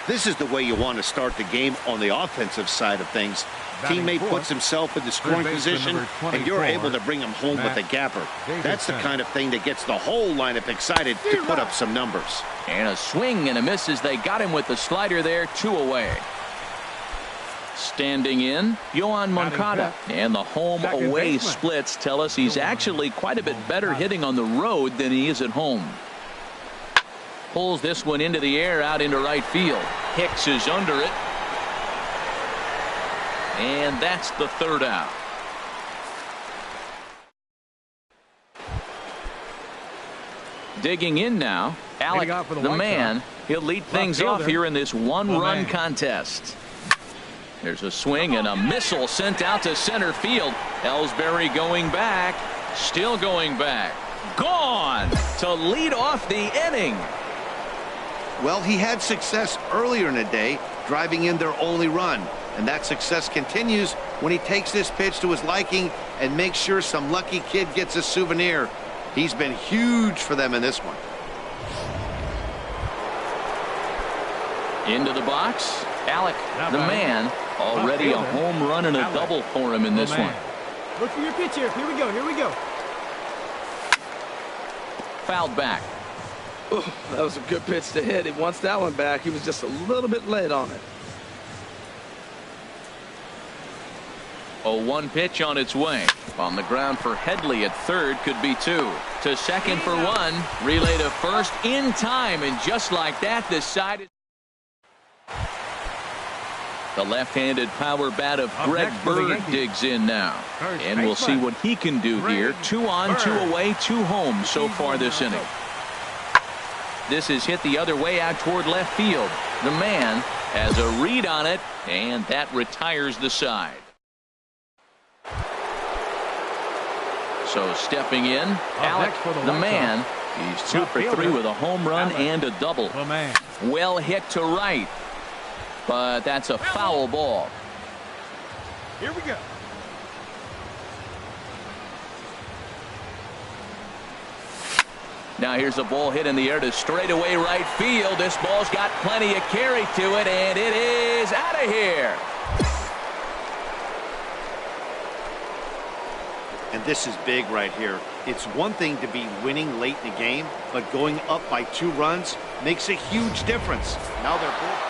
This is the way you want to start the game on the offensive side of things. Teammate puts himself in the scoring position, and you're able to bring him home with a gapper. That's the kind of thing that gets the whole lineup excited to put up some numbers. And a swing and a miss as they got him with the slider there, 2 away. Standing in, Yohan Moncada. And the home-away splits tell us he's actually quite a bit better hitting on the road than he is at home. Pulls this one into the air out into right field. Hicks is under it. And that's the 3rd out. Digging in now, Alec, the man. He'll lead things off here in this 1-run contest. There's a swing and a missile sent out to center field. Ellsbury going back. Still going back. Gone to lead off the inning. Well, he had success earlier in the day, driving in their only run. And that success continues when he takes this pitch to his liking and makes sure some lucky kid gets a souvenir. He's been huge for them in this one. Into the box, Alec, the man. Already a home run and a double for him in this one. Look for your pitch here. Here we go. Here we go. Fouled back. Ooh, that was a good pitch to hit. He wants that one back. He was just a little bit late on it. A 1 pitch on its way. On the ground for Headley at third, could be 2. To second for 1. Relay to first in time, and just like that, this side is. The left-handed power bat of Greg Bird digs in now. And we'll see what he can do here. 2 on, 2 away, 2 home so far this inning. This is hit the other way out toward left field. The man has a read on it, and that retires the side. So stepping in, Alec, the man. He's 2 for 3 with a home run and a double. Well hit to right. But that's a foul ball. Here we go. Now here's a ball hit in the air to straightaway right field. This ball's got plenty of carry to it, and it is out of here. And this is big right here. It's one thing to be winning late in the game, but going up by 2 runs makes a huge difference. Now they're both.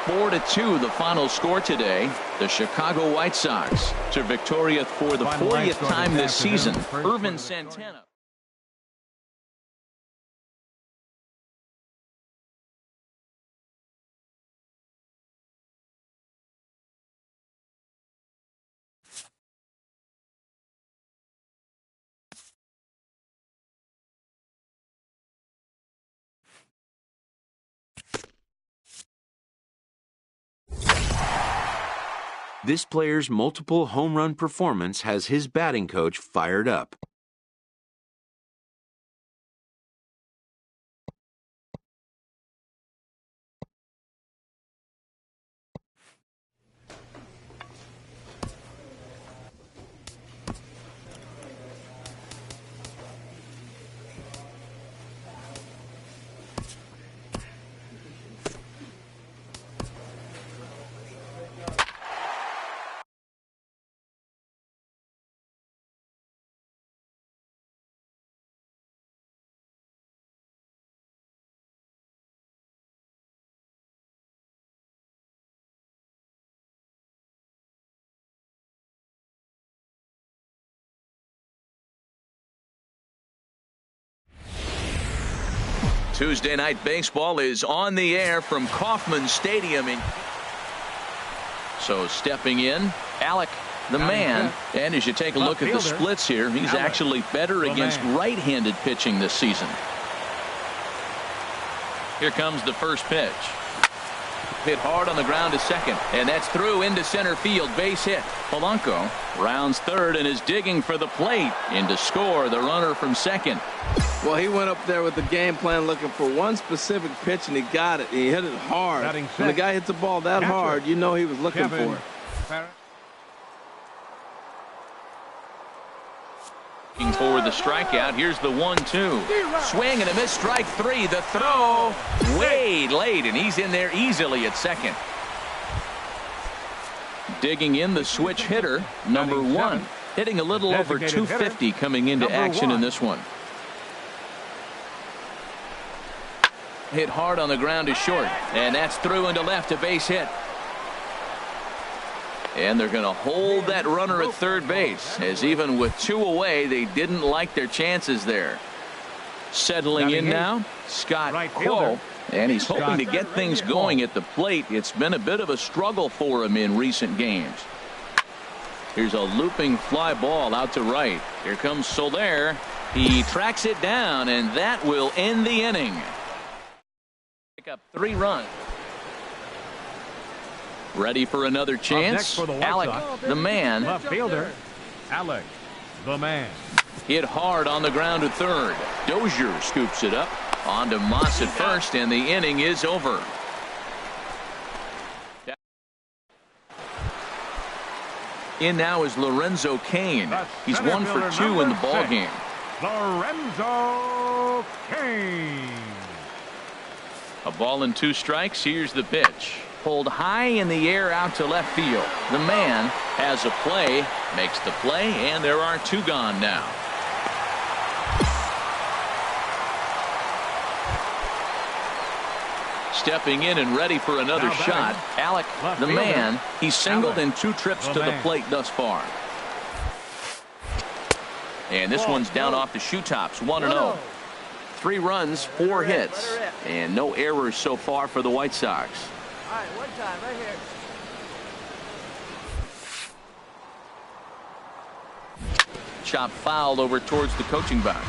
4-2 the final score today. The Chicago White Sox to victorious for the 40th time this season. Irvin Santana. This player's multiple home run performance has his batting coach fired up. Tuesday night baseball is on the air from Kauffman Stadium. So stepping in, Alec, the man. And as you take a look at the splits here, he's actually better against right-handed pitching this season. Here comes the first pitch. Hit hard on the ground to second, and that's through into center field. Base hit. Polanco rounds third and is digging for the plate. In to score the runner from second. Well, he went up there with the game plan looking for one specific pitch, and he got it. He hit it hard. When the guy hits the ball that hard, you know he was looking for it. Looking for the strikeout. Here's the 1-2. Swing and a miss. Strike three. The throw way late, and he's in there easily at second. Digging in the switch hitter, number 1. Hitting a little over 250 coming into action in this one. Hit hard on the ground is short, and that's through into left, a base hit. And they're going to hold that runner at third base, as even with 2 away, they didn't like their chances there. Settling in now, Scott Quo, and he's hoping to get things going at the plate. It's been a bit of a struggle for him in recent games. Here's a looping fly ball out to right. Here comes Soler. He tracks it down, and that will end the inning. Pick up 3 runs. Ready for another chance. Alec, the man. Left fielder, Alec, the man. Hit hard on the ground to third. Dozier scoops it up. On to Moss at first, and the inning is over. In now is Lorenzo Cain. He's 1 for 2 in the ball game. Lorenzo Cain. A ball and 2 strikes. Here's the pitch. Pulled high in the air out to left field. The man has a play, makes the play, and there are 2 gone now. Stepping in and ready for another shot. Alec, the man, he's singled in 2 trips to the plate thus far. And this one's down off the shoe tops, 1-0. 3 runs, 4 hits, and no errors so far for the White Sox. All right, one time, right here. Chop fouled over towards the coaching box.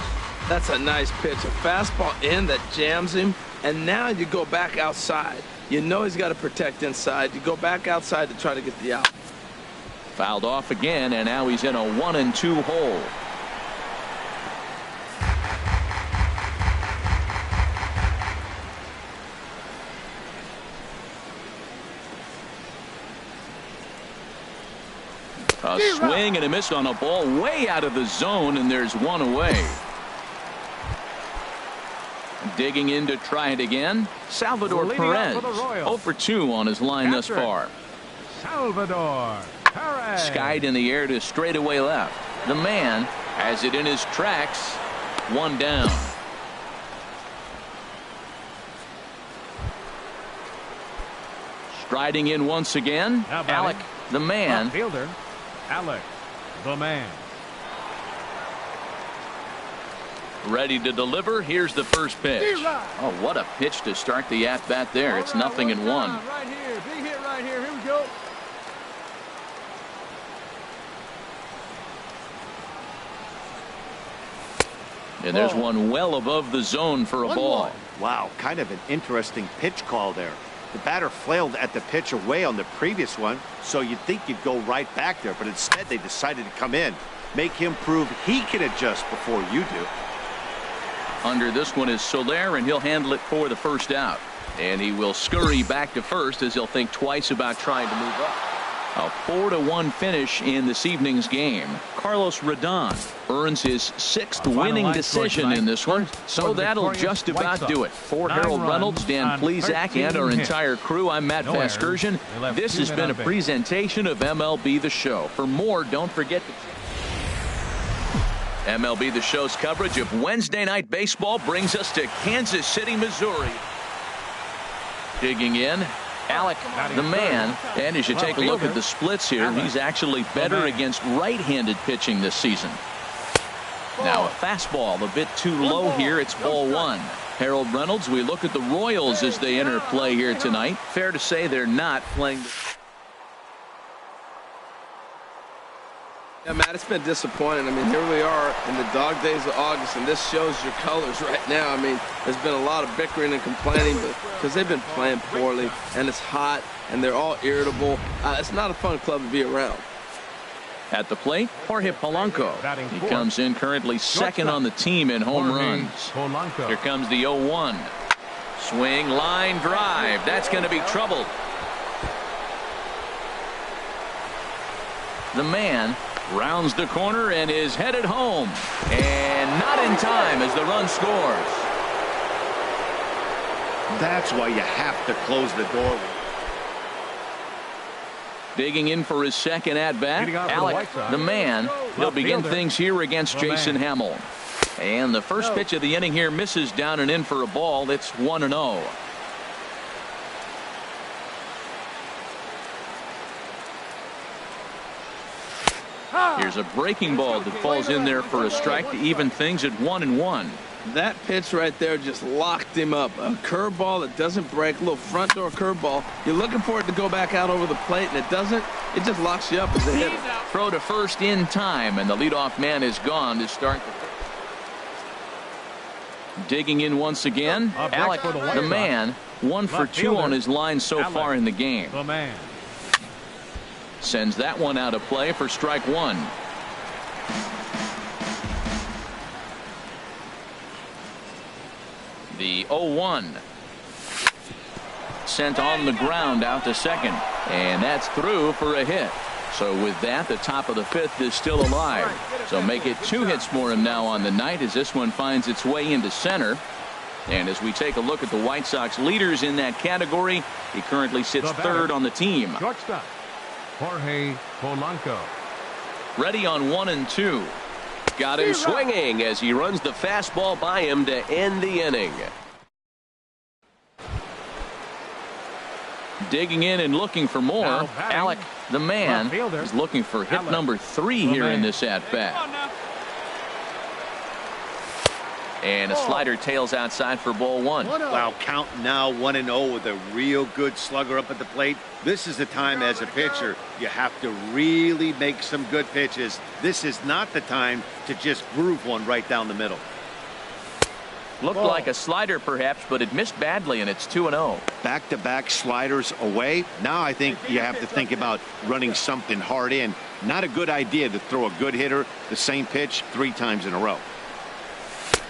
That's a nice pitch. A fastball in that jams him, and now you go back outside. You know he's got to protect inside. You go back outside to try to get the out. Fouled off again, and now he's in a 1-2 hole. A swing and a miss on a ball way out of the zone, and there's 1 away. Digging in to try it again. Salvador Perez, 0 for 2 on his line thus far. Salvador Perez. Skied in the air to straightaway left. The man has it in his tracks. 1 down. Striding in once again, Alec, the man. Fielder, Alec, the man. Ready to deliver. Here's the first pitch. Oh, what a pitch to start the at-bat there. It's 0-1. Right here. Big hit right here. Here we go. And there's one well above the zone for a ball. Wow, kind of an interesting pitch call there. The batter flailed at the pitch away on the previous one, so you'd think you'd go right back there, but instead they decided to come in. Make him prove he can adjust before you do. Under this one is Soler, and he'll handle it for the first out. And he will scurry back to first as he'll think twice about trying to move up. A 4-1 finish in this evening's game. Carlos Rodon earns his 6th winning decision in this one, so that'll just about do it. For Harold Reynolds, Dan Plesac, and our entire crew, I'm Matt Vasgersian. This has been a presentation of MLB The Show. For more, don't forget to MLB The Show's coverage of Wednesday Night Baseball brings us to Kansas City, Missouri. Digging in, Alec, the man. And as you take a look at the splits here, he's actually better against right-handed pitching this season. Now a fastball a bit too low here. It's ball one. Harold Reynolds, we look at the Royals as they enter play here tonight. Fair to say they're not playing. Yeah, Matt, it's been disappointing. I mean, here we are in the dog days of August, and this shows your colors right now. I mean, there's been a lot of bickering and complaining because they've been playing poorly, and it's hot, and they're all irritable. It's not a fun club to be around. At the plate, Jorge Polanco. He comes in currently second on the team in home runs. Here comes the 0-1. Swing, line drive. That's going to be trouble. The man rounds the corner and is headed home. And not in time as the run scores. That's why you have to close the door. Digging in for his second at-bat, Alec, the man. He'll begin things here against Jason Hamill. And the first pitch of the inning here misses down and in for a ball. It's 1-0. Here's a breaking ball that falls in there for a strike to even things at 1-1. That pitch right there just locked him up. A curveball that doesn't break, a little front door curveball. You're looking for it to go back out over the plate, and it doesn't. It just locks you up as a hitter. Throw to first in time, and the leadoff man is gone to start. Digging in once again, Alec, the man, 1 for 2 on his line so far in the game. The man. Sends that one out of play for strike one. The 0-1. Sent on the ground out to second. And that's through for a hit. So with that, the top of the 5th is still alive. So make it 2 hits for him now on the night as this one finds its way into center. And as we take a look at the White Sox leaders in that category, he currently sits 3rd on the team. Shortstop, Jorge Polanco. Ready on 1 and 2. Got him swinging as he runs the fastball by him to end the inning. Digging in and looking for more. Alec, the man, is looking for hit number 3 here in this at-bat. And a slider tails outside for ball 1. Wow, count now 1-0 with a real good slugger up at the plate. This is the time as a pitcher you have to really make some good pitches. This is not the time to just groove one right down the middle. Looked like a slider perhaps, but it missed badly, and it's 2-0. Back-to-back sliders away. Now I think you have to think about running something hard in. Not a good idea to throw a good hitter the same pitch 3 times in a row.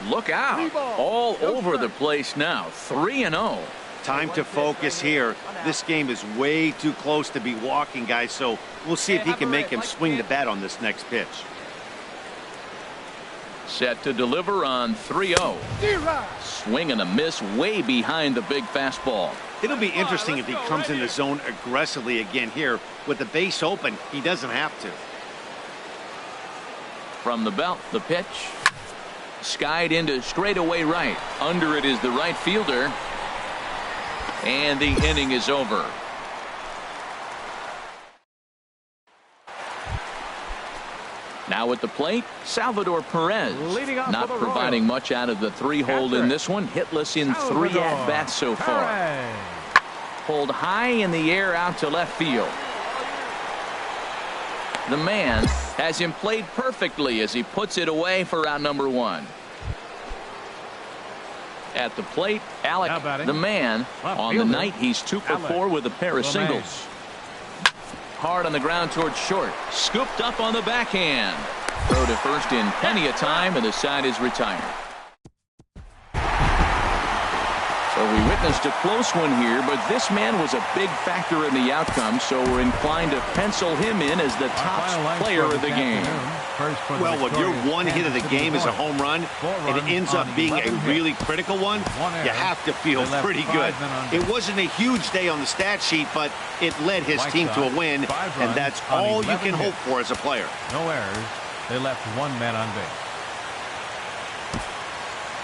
Look out. All over the place now. 3-0. Time to focus here. This game is way too close to be walking, guys, so we'll see if he can make him swing the bat on this next pitch. Set to deliver on 3-0. Swing and a miss way behind the big fastball. It'll be interesting if he comes in the zone aggressively again here. With the base open, he doesn't have to. From the belt, the pitch. Skied into straightaway right. Under it is the right fielder. And the inning is over. Now at the plate, Salvador Perez. Not providing much out of the 3-hole in this one. Hitless in 3 at-bats so far. Pulled high in the air out to left field. The man has him played perfectly as he puts it away for out number 1. At the plate, Alec, the man. On the night, he's 2 for 4 with a pair of singles. Hard on the ground towards short. Scooped up on the backhand. Throw to first in plenty of time, and the side is retired. So we witnessed a close one here, but this man was a big factor in the outcome, so we're inclined to pencil him in as the top player of the game. Well, when your one hit of the game is a home run, and it ends up being a really critical one, you have to feel pretty good. It wasn't a huge day on the stat sheet, but it led his team to a win, and that's all you can hope for as a player. No errors. They left 1 man on base.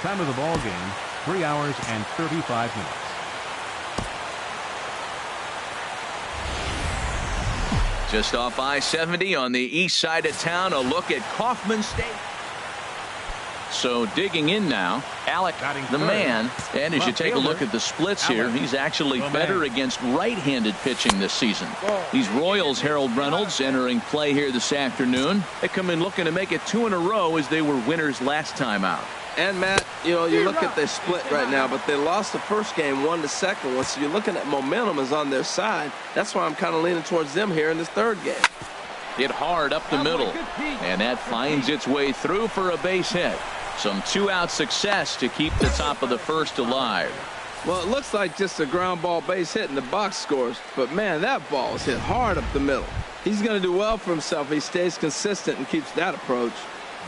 Time of the ball game, 3 hours and 35 minutes. Just off I-70 on the east side of town, a look at Kauffman Stadium. So digging in now, Alec, the man. And as you take a look at the splits here, he's actually better against right-handed pitching this season. These Royals, Harold Reynolds, entering play here this afternoon. They come in looking to make it 2 in a row as they were winners last time out. And Matt, you know, you look at their split right now, but they lost the first game, won the second one. So you're looking at momentum is on their side. That's why I'm kind of leaning towards them here in this third game. Hit hard up the middle, and that finds its way through for a base hit. Some 2-out success to keep the top of the first alive. Well, it looks like just a ground ball base hit in the box scores, but man, that ball is hit hard up the middle. He's going to do well for himself if he stays consistent and keeps that approach.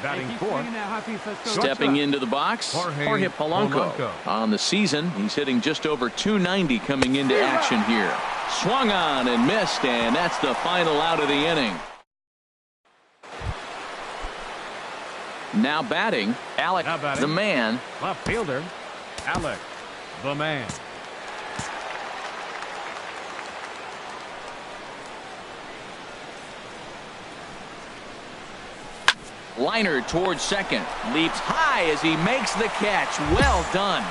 Batting 4. Stepping into the box, Jorge Polanco. On the season, he's hitting just over 290 coming into action here. Swung on and missed, and that's the final out of the inning. Now batting, Alec, the man. Left fielder, Alec, the man. Liner towards second. Leaps high as he makes the catch. Well done.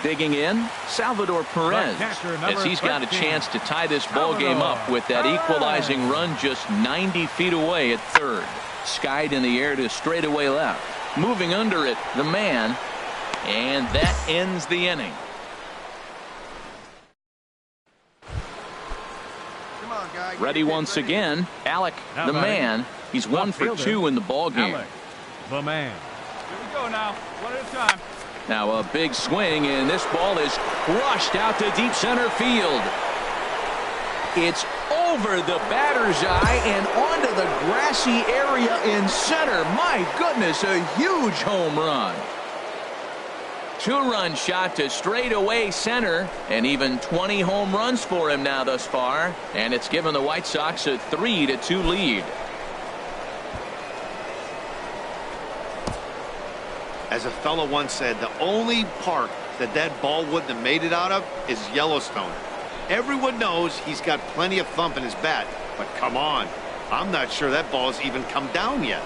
Digging in, Salvador Perez, as he's got a chance to tie this ball game up with that equalizing run just 90 feet away at third. Skied in the air to straightaway left. Moving under it, the man, and that ends the inning. Ready once again, Alec, the man. He's 1 for 2 in the ball game. Alec, the man. Here we go now, 1 at a time. Now a big swing, and this ball is crushed out to deep center field. It's over the batter's eye and onto the grassy area in center. My goodness, a huge home run. 2-run shot to straightaway center, and even 20 home runs for him now thus far, and it's given the White Sox a 3-2 lead. As a fellow once said, the only park that ball wouldn't have made it out of is Yellowstone. Everyone knows he's got plenty of thump in his bat, but come on, I'm not sure that ball's even come down yet.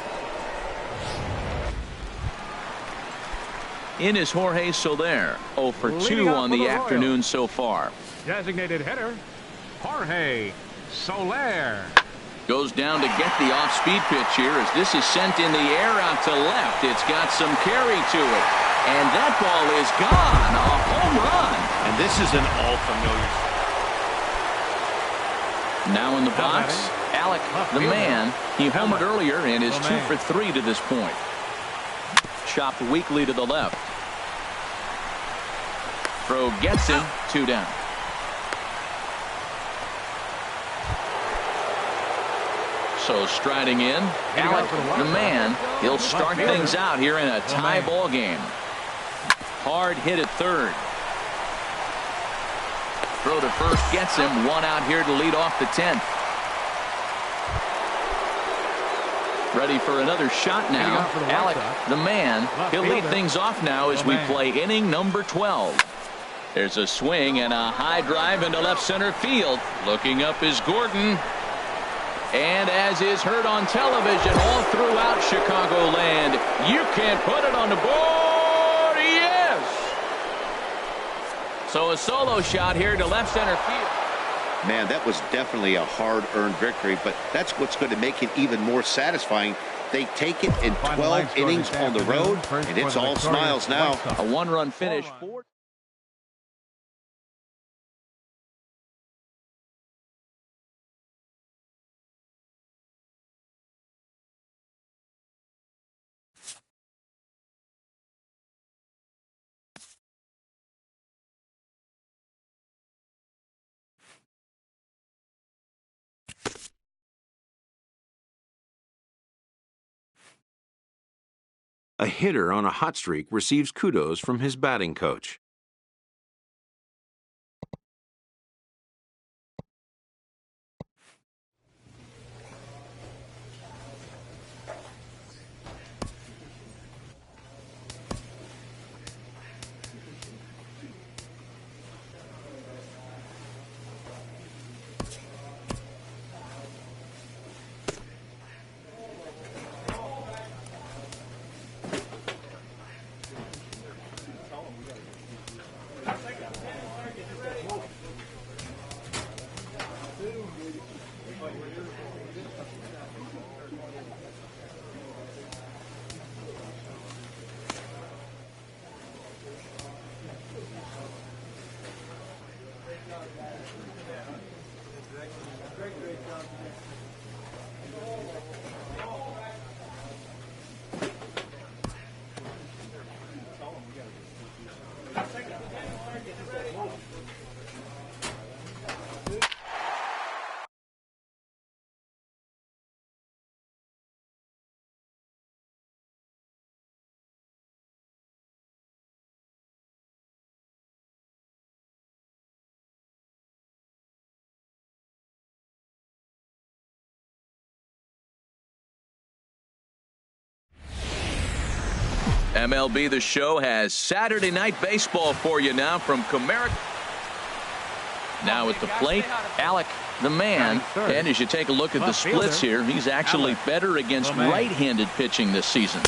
In is Jorge Soler, 0 for 2 on the afternoon so far. Designated hitter, Jorge Soler. Goes down to get the off-speed pitch here as this is sent in the air out to left. It's got some carry to it. And that ball is gone. A home run. And this is an all-familiar. Now in the box, Alec, the man. He homered earlier and is 2 for 3 to this point. Chopped weakly to the left. Throw gets him. 2 down. So striding in, Alec, the man. He'll start things out here in a tie ball game. Hard hit at third. Throw to first gets him. 1 out here to lead off the 10th. Ready for another shot now. Alec, the man. He'll lead things off now as we play inning number 12. There's a swing and a high drive into left center field. Looking up is Gordon. And as is heard on television all throughout Chicagoland, you can't put it on the board. Yes! So a solo shot here to left center field. Man, that was definitely a hard-earned victory, but that's what's going to make it even more satisfying. They take it in 12 innings on the road, and it's all smiles now. A one-run finish. A hitter on a hot streak receives kudos from his batting coach. MLB The Show has Saturday Night Baseball for you now from Comerica. Now at the plate, Alec, the man. And as you take a look at the splits here, he's actually better against right-handed pitching this season.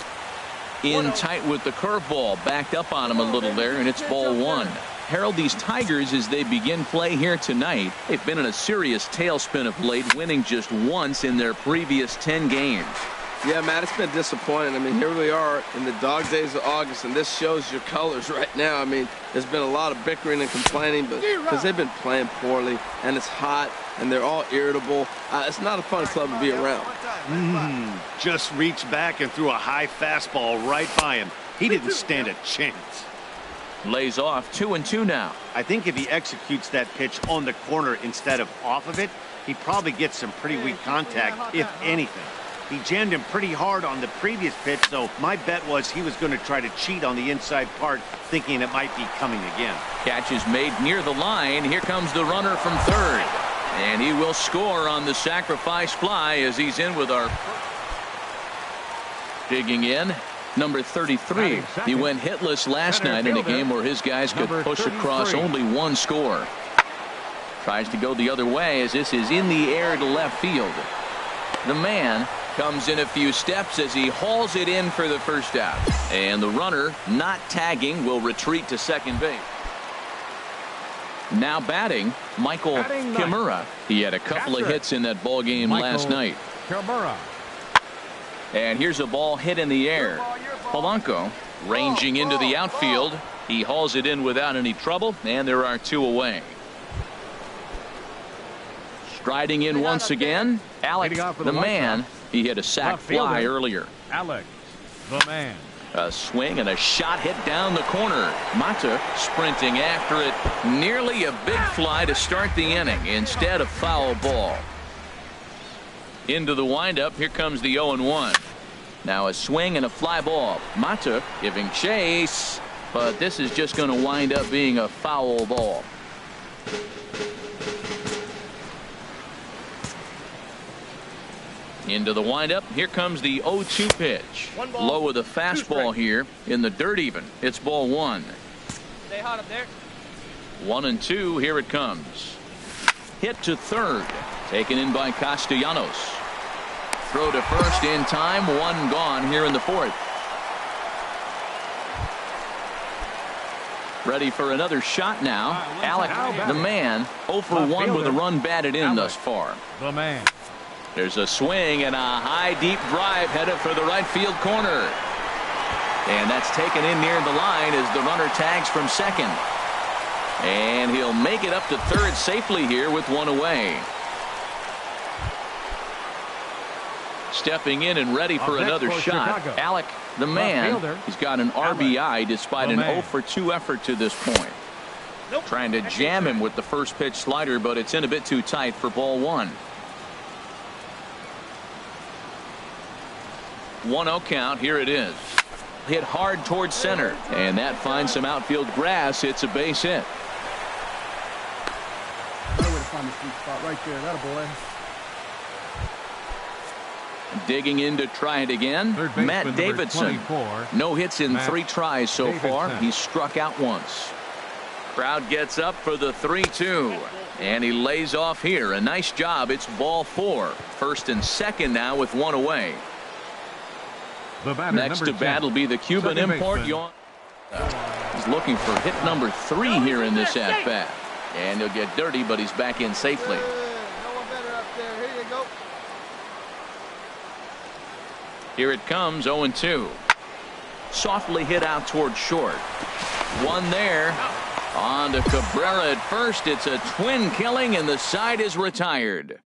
In tight with the curveball, backed up on him a little there, and it's ball one. Harold, these Tigers, as they begin play here tonight, they've been in a serious tailspin of late, winning just once in their previous 10 games. Yeah, Matt, it's been disappointing. I mean, here we are in the dog days of August, and this shows your colors right now. I mean, there's been a lot of bickering and complaining, but because they've been playing poorly, and it's hot, and they're all irritable. It's not a fun club to be around. Just reached back and threw a high fastball right by him. He didn't stand a chance. Lays off 2-2 now. I think if he executes that pitch on the corner instead of off of it, he probably gets some pretty weak contact, if anything. He jammed him pretty hard on the previous pitch, so my bet was he was going to try to cheat on the inside part, thinking it might be coming again. Catch is made near the line. Here comes the runner from third. And he will score on the sacrifice fly as he's in with our... Digging in, number 33. He went hitless last night in a game where his guys could push across only one score. Tries to go the other way as this is in the air to left field. The man comes in a few steps as he hauls it in for the first out. And the runner, not tagging, will retreat to second base. Now batting, Michael Kimura. He had a couple of hits in that ball game last night. Kimura. And here's a ball hit in the air. Polanco ranging into the outfield. He hauls it in without any trouble, and there are two away. Striding in once again, Alex, the man. He hit a sac fly earlier. Alex, the man. A swing and a shot hit down the corner. Mata sprinting after it. Nearly a big fly to start the inning. Instead, a foul ball. Into the windup. Here comes the 0-1. Now a swing and a fly ball. Mata giving chase. But this is just going to wind up being a foul ball. Into the windup. Here comes the 0-2 pitch. Low with a fastball here in the dirt even. It's ball one. Stay hot up there. 1-2. Here it comes. Hit to third. Taken in by Castellanos. Throw to first in time. One gone here in the fourth. Ready for another shot now. Alec, the man, 0 for 1 with a run batted in thus far. The man. There's a swing and a high deep drive headed for the right field corner. And that's taken in near the line as the runner tags from second. And he'll make it up to third safely here with one away. Stepping in and ready for another shot. Chicago. Alec, the man, he's got an RBI despite an 0 for 2 effort to this point. Trying to jam him with the first pitch slider, but it's in a bit too tight for ball one. 1-0 count. Here it is. Hit hard towards center, and that finds some outfield grass. It's a base hit. Better way to find the sweet spot right there. That a boy. Digging in to try it again. Matt Davidson. No hits in 3 tries so far. He's struck out once. Crowd gets up for the 3-2. And he lays off here. A nice job. It's ball 4. First and second now with one away. Next to bat will be the Cuban import. He's looking for hit number 3 here in this at-bat. And he'll get dirty, but he's back in safely. Here it comes, 0-2. Softly hit out toward short. One there. On to Cabrera at first. It's a twin killing, and the side is retired.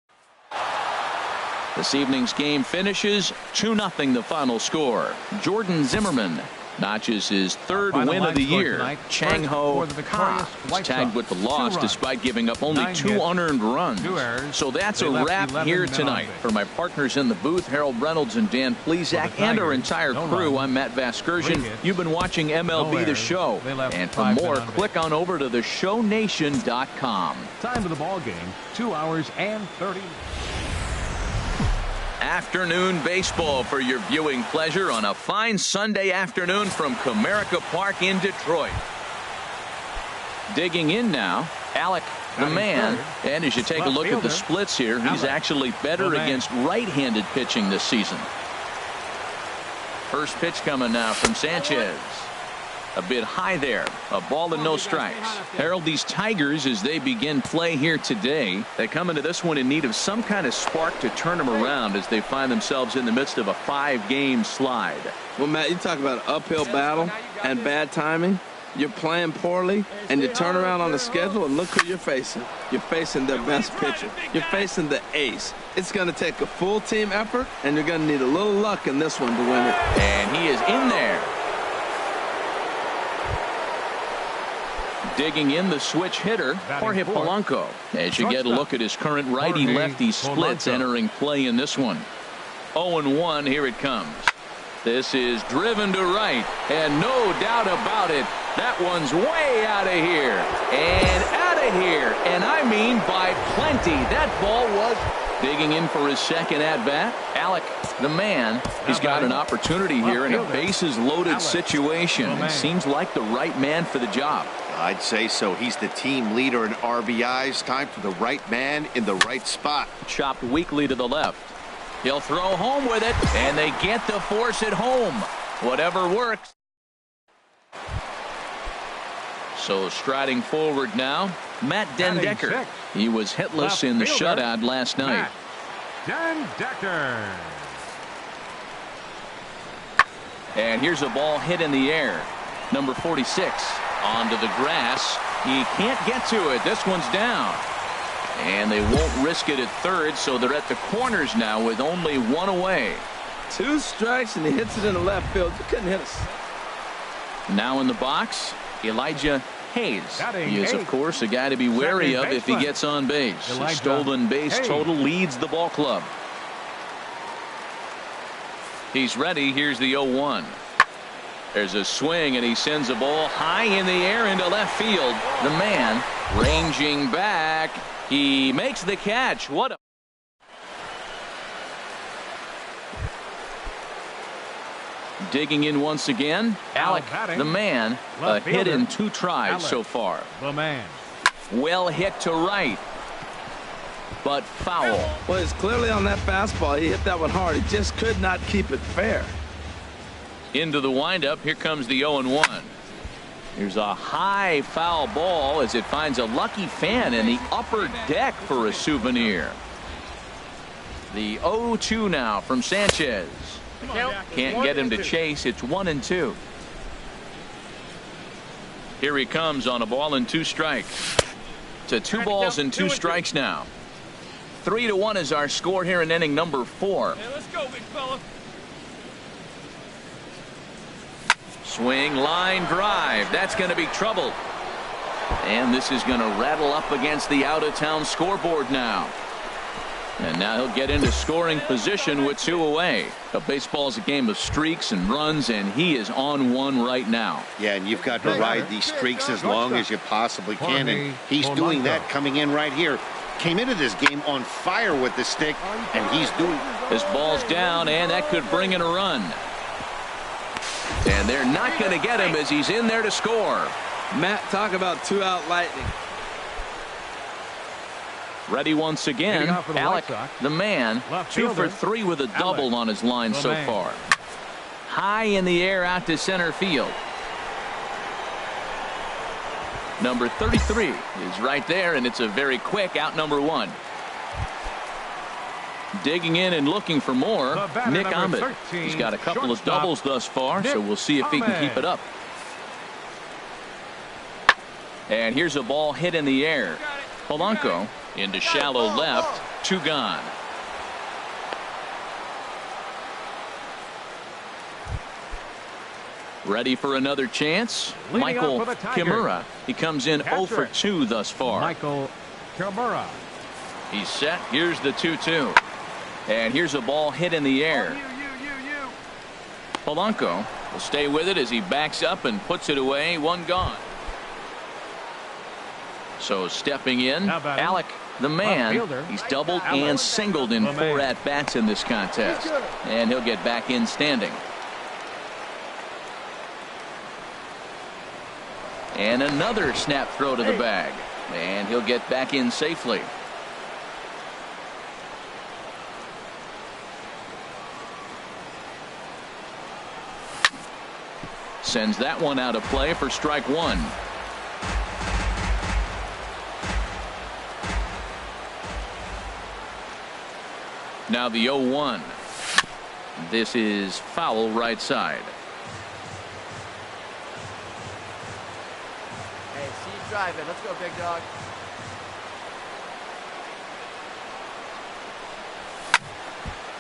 This evening's game finishes 2-0 the final score. Jordan Zimmerman notches his 3rd win of the year. Chang Ho Ha is tagged with the loss despite giving up only 2 unearned runs. So that's a wrap here tonight. For my partners in the booth, Harold Reynolds and Dan Plesac, and our entire crew, I'm Matt Vasgersian. You've been watching MLB The Show. And for more, click on over to theshownation.com. Time of the ball game, 2 hours and 30 minutes. Afternoon baseball for your viewing pleasure on a fine Sunday afternoon from Comerica Park in Detroit. Digging in now, Alec, the man. And as you take a look at the splits here, he's actually better against right-handed pitching this season. First pitch coming now from Sanchez. A bit high there. A ball and no strikes. Harold, these Tigers, as they begin play here today, they come into this one in need of some kind of spark to turn them around as they find themselves in the midst of a 5-game slide. Well, Matt, you talk about an uphill battle and bad timing. You're playing poorly, and you turn around on the schedule, and look who you're facing. You're facing their best pitcher. You're facing the ace. It's going to take a full team effort, and you're going to need a little luck in this one to win it. And he is in there. Digging in, the switch hitter, Jorge Polanco. As you get a look at his current righty-lefty splits entering play in this one. 0-1, here it comes. This is driven to right, and no doubt about it, that one's way out of here. And out of here, and I mean by plenty. That ball was digging in for his second at-bat. Alec, the man, he's got an opportunity here in a bases-loaded situation. It seems like the right man for the job. I'd say so. He's the team leader in RBIs. Time for the right man in the right spot. Chopped weakly to the left. He'll throw home with it, and they get the force at home. Whatever works. So striding forward now, Matt Den Decker. He was hitless in the shutout last night. Den Decker. And here's a ball hit in the air. Number 46 onto the grass. He can't get to it. This one's down. And they won't risk it at third, so they're at the corners now with only one away. 2 strikes, and he hits it in the left field. You couldn't hit us. Now in the box, Elijah Hayes. He is, of course, a guy to be wary of if he gets on base. A stolen base total leads the ball club. He's ready. Here's the 0-1. There's a swing, and he sends a ball high in the air into left field. The man ranging back. He makes the catch. What a... Digging in once again, Alec, the man, a hit in 2 tries so far. The man. Well hit to right. but foul. Well, it's clearly on that fastball. He hit that one hard. He just could not keep it fair. Into the windup. Here comes the 0-1. Here's a high foul ball as it finds a lucky fan in the upper deck for a souvenir. The 0-2 now from Sanchez. Can't get him to chase. It's 1-2. Here he comes on a ball and 2 strikes. To 2 balls and 2 strikes now. 3-1 is our score here in inning number 4. Hey, let's go, big fella. Swing, line drive. That's going to be trouble. And this is going to rattle up against the out-of-town scoreboard now. And now he'll get into scoring position with 2 away. A baseball's a game of streaks and runs, and he is on one right now. Yeah, and you've got to ride these streaks as long as you possibly can. And he's doing that coming in right here. Came into this game on fire with the stick, and he's doing. This ball's down, and that could bring in a run. And they're not going to get him as he's in there to score. Matt, talk about 2-out lightning. Ready once again. Alec, the man, 2 for 3 with a double on his line so far. High in the air out to center field. Number 33 is right there, and it's a very quick out number 1. Digging in and looking for more, Nick Ahmed. He's got a couple of doubles thus far, so we'll see if he can keep it up. And here's a ball hit in the air. Polanco into shallow left, 2 gone. Ready for another chance? Michael Kimura. He comes in 0 for 2 thus far. Michael Kimura. He's set. Here's the 2-2. And here's a ball hit in the air. Polanco will stay with it as he backs up and puts it away. 1 gone. So stepping in, Alec, the man. He's doubled and singled in 4 at-bats in this contest. And he'll get back in standing. And another snap throw to the bag. And he'll get back in safely. Sends that one out of play for strike 1. Now the 0-1. This is foul right side. Hey, see you driving. Let's go, big dog.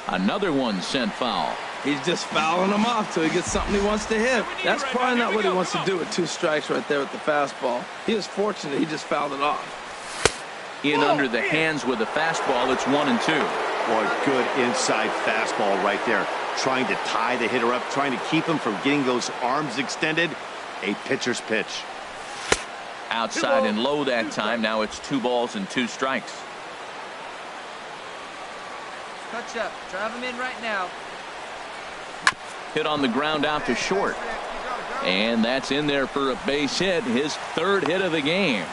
Another one sent foul. He's just fouling him off till he gets something he wants to hit. That's probably not what he wants to do with 2 strikes right there with the fastball. He was fortunate he just fouled it off. In under the hands with a fastball. It's 1-2. Boy, good inside fastball right there. Trying to tie the hitter up, trying to keep him from getting those arms extended. A pitcher's pitch. Outside and low that time. Now it's 2 balls and 2 strikes. Touch up. Drive him in right now. Hit on the ground out to short. And that's in there for a base hit. His 3rd hit of the game.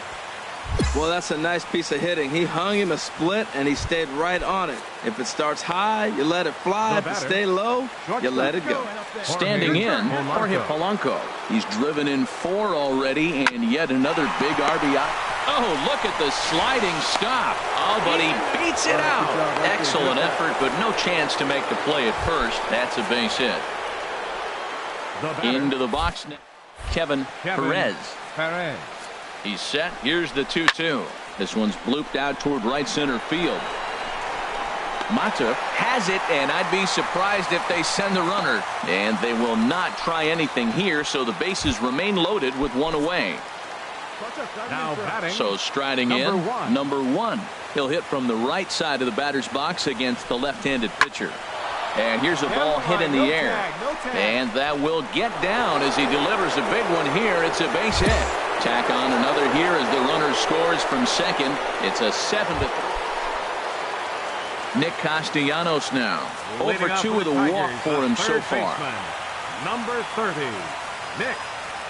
Well, that's a nice piece of hitting. He hung him a split, and he stayed right on it. If it starts high, you let it fly. If it stays low, you let it go. Standing in, Jorge Polanco. He's driven in 4 already, and yet another big RBI. Oh, look at the sliding stop. Oh, but he beats it out. Excellent effort, but no chance to make the play at first. That's a base hit. Into the box now, Kevin Perez. He's set. Here's the 2-2. This one's blooped out toward right center field. Mata has it, and I'd be surprised if they send the runner. And they will not try anything here, so the bases remain loaded with 1 away. Now batting, so striding number one. He'll hit from the right side of the batter's box against the left-handed pitcher. And here's a ball hit in the air. And that will get down as he delivers a big one here. It's a base hit. Tack on another here as the runner scores from second. It's a 7-3. Nick Castellanos now. 0 for 2 with a walk for him so far. Number 30, Nick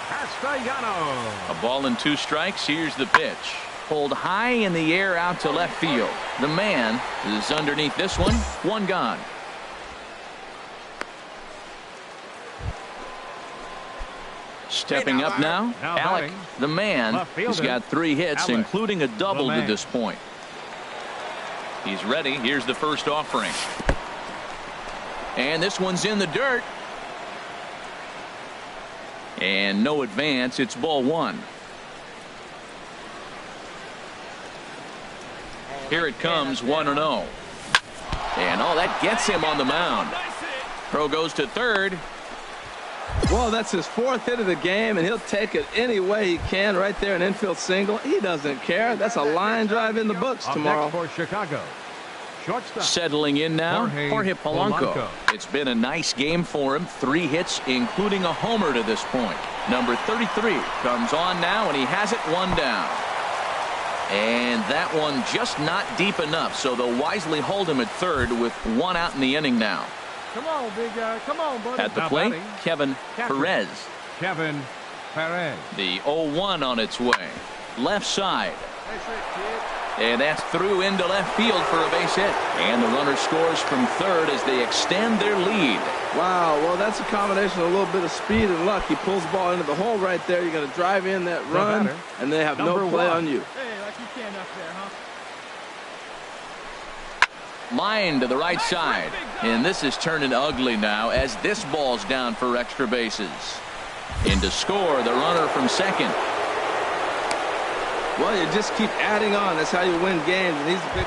Castellanos. A ball and 2 strikes. Here's the pitch. Pulled high in the air out to left field. The man is underneath this one. One gone. Stepping up now, Alec, the man, has got 3 hits, including a double to this point. He's ready. Here's the first offering. And this one's in the dirt. And no advance. It's ball 1. Here it comes, 1-0. And that gets him on the mound. Throw goes to third. Well, that's his 4th hit of the game, and he'll take it any way he can. Right there, an infield single. He doesn't care. That's a line drive in the books tomorrow. For Chicago. Shortstop. Settling in now, Jorge Polanco. It's been a nice game for him. 3 hits, including a homer to this point. Number 33 comes on now, and he has it 1 down. And that one just not deep enough, so they'll wisely hold him at third with 1 out in the inning now. Come on, big guy. Come on, buddy. At the plate, Kevin Perez. Kevin Perez. The 0-1 on its way. Left side. And that's through into left field for a base hit. And the runner scores from third as they extend their lead. Wow, well, that's a combination of a little bit of speed and luck. He pulls the ball into the hole right there. You're going to drive in that run, and they have no play on you. Hey, like you can up there, huh? Line to the right side. And this is turning ugly now as this ball's down for extra bases. In to score, the runner from second. Well, you just keep adding on. That's how you win games. And he's a big.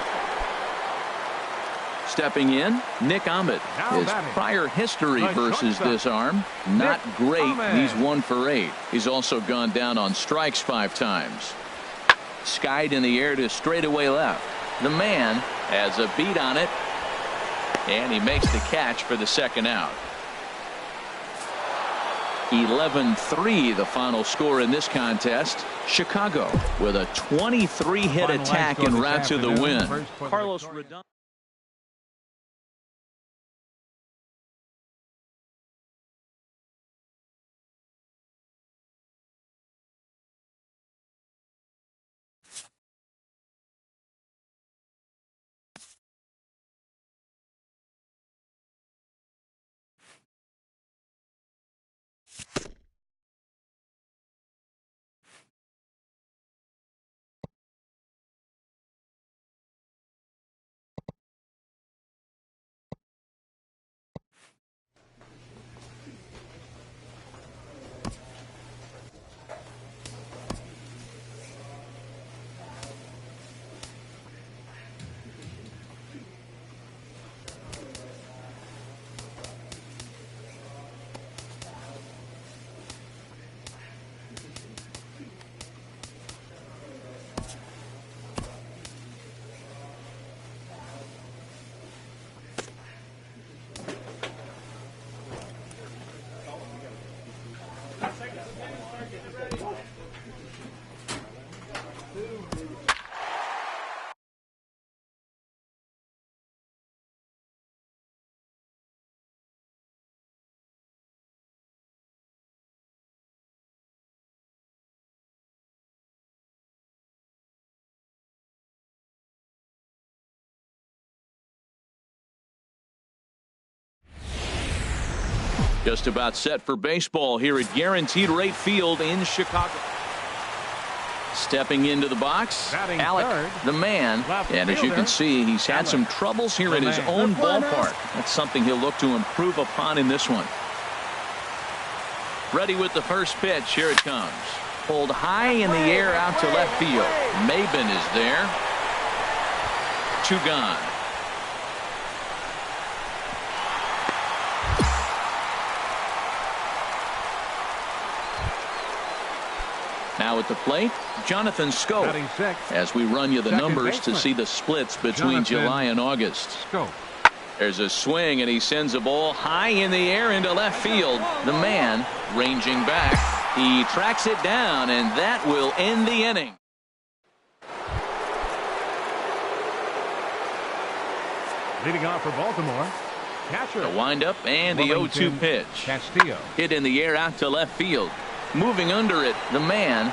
Stepping in, Nick Ahmed. His prior history versus this arm, not great. He's 1 for 8. He's also gone down on strikes 5 times. Skied in the air to straightaway left. The man has a beat on it, and he makes the catch for the second out. 11-3 the final score in this contest. Chicago with a 23-hit attack en route to the win. Carlos Rodon. Just about set for baseball here at Guaranteed Rate Field in Chicago. Stepping into the box, Alec, the man. And as you can see, he's had some troubles here in his own ballpark. That's something he'll look to improve upon in this one. Ready with the first pitch. Here it comes. Pulled high in the air out to left field. Maben is there. 2 gone. Now at the plate, Jonathan Scope. As we run you the numbers to see the splits between July and August. There's a swing, and he sends a ball high in the air into left field. The man ranging back. He tracks it down, and that will end the inning. Leading off for Baltimore, catcher. The windup and the 0-2 pitch. Castillo. Hit in the air out to left field. Moving under it, the man.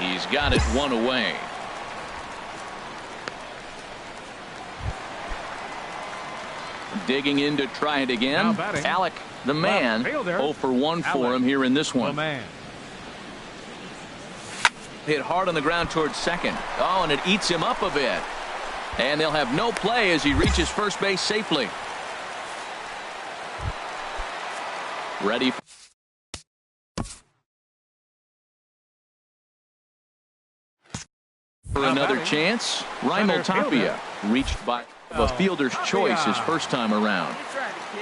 He's got it 1 away. Digging in to try it again. Alec, the man, 0 for 1 for him here in this one. Hit hard on the ground towards second. Oh, and it eats him up a bit. And they'll have no play as he reaches first base safely. Ready for another chance. Raimel Tapia reached by a fielder's choice his first time around.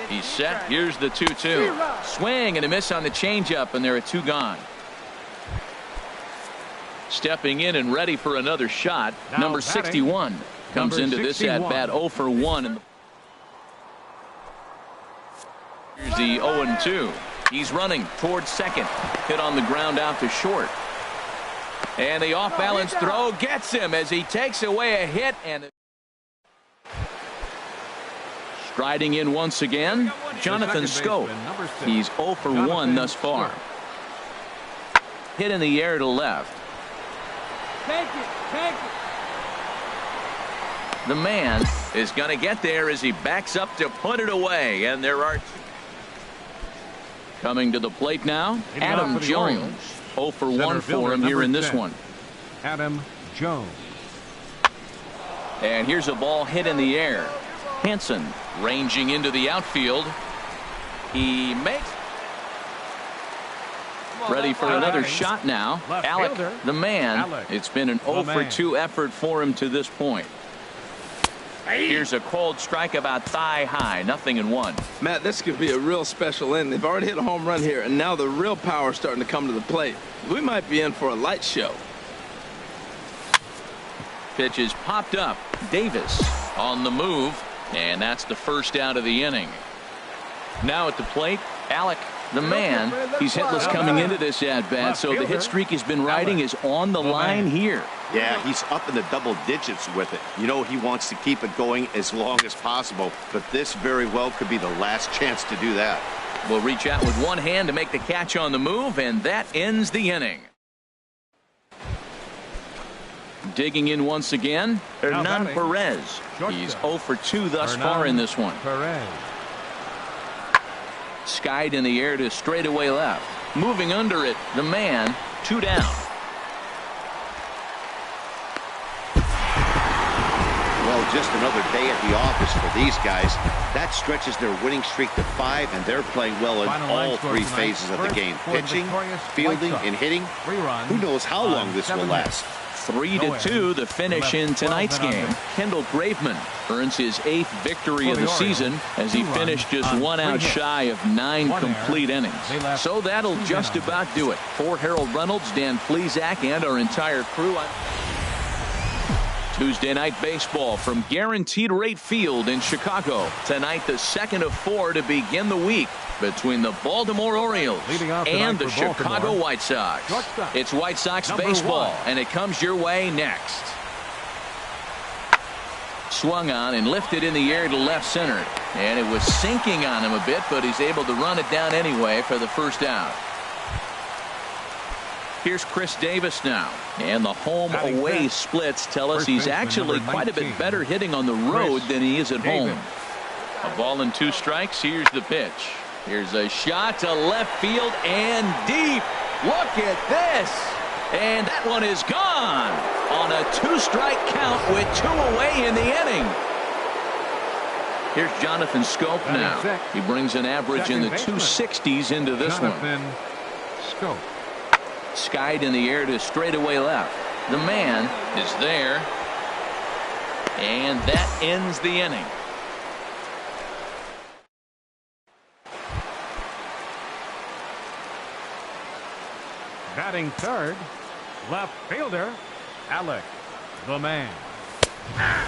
He's set. Here's the 2-2. Swing and a miss on the changeup, and there are 2 gone. Stepping in and ready for another shot. Number 61 comes into this at bat 0 for 1. Here's the 0-2. He's running towards second. Hit on the ground out to short. And the off-balance throw gets him as he takes away a hit. And striding in once again, Jonathan Schoop. He's 0 for 1 thus far. Hit in the air to left. Take it. The man is going to get there as he backs up to put it away. And there are coming to the plate now, Adam Jones. 0 for 1 for him here in this one. Adam Jones. And here's a ball hit in the air. Hanson ranging into the outfield. He makes ready for another shot now. Alec, the man. It's been an 0 for 2 effort for him to this point. Here's a cold strike about thigh high. 0-1. Matt, this could be a real special inning. They've already hit a home run here, and now the real power is starting to come to the plate. We might be in for a light show. Pitch is popped up. Davis on the move, and that's the first out of the inning. Now at the plate, Alec, the man. He's hitless coming into this at bat, so the hit streak he's been riding is on the line here. Yeah, he's up in the double digits with it. You know, he wants to keep it going as long as possible, but this very well could be the last chance to do that. Will reach out with one hand to make the catch on the move, and that ends the inning. Digging in once again, Hernan Perez. He's 0 for 2 thus far in this one. Skied in the air to straightaway left. Moving under it, the man, 2 down. Well, just another day at the office for these guys. That stretches their winning streak to 5, and they're playing well in all 3 phases of the game. Pitching, fielding, and hitting. Who knows how long this will last. 3-2 the finish in tonight's game. Kendall Graveman earns his 8th victory of the season as he finished just 1 out shy of 9 complete innings. So that'll just about do it. For Harold Reynolds, Dan Plesac, and our entire crew. Tuesday night baseball from Guaranteed Rate Field in Chicago. Tonight, the second of 4 to begin the week between the Baltimore Orioles and the Chicago White Sox. It's White Sox baseball, and it comes your way next. Swung on and lifted in the air to left center, and it was sinking on him a bit, but he's able to run it down anyway for the first out. Here's Chris Davis now, and the home-away splits tell us he's actually quite a bit better hitting on the road than he is at home. A ball and 2 strikes. Here's the pitch. Here's a shot to left field and deep. Look at this. And that one is gone on a 2-strike count with 2 away in the inning. Here's Jonathan Schoop now. He brings an average in the 260s into this one. Schoop. Skied in the air to straightaway left. The man is there. And that ends the inning. Batting third, left fielder, Alec, the man.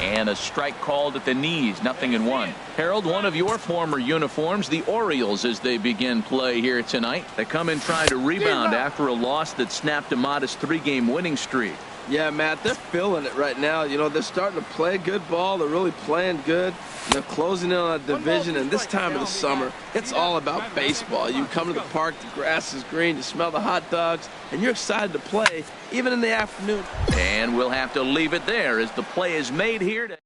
And a strike called at the knees. 0-1. Harold, one of your former uniforms, the Orioles, as they begin play here tonight. They come in trying to rebound after a loss that snapped a modest 3-game winning streak. Yeah, Matt, they're feeling it right now. You know, they're starting to play good ball. They're really playing good. They're closing in on a division, and this time of the summer, it's all about baseball. You come to the park, the grass is green, you smell the hot dogs, and you're excited to play, even in the afternoon. And we'll have to leave it there as the play is made here.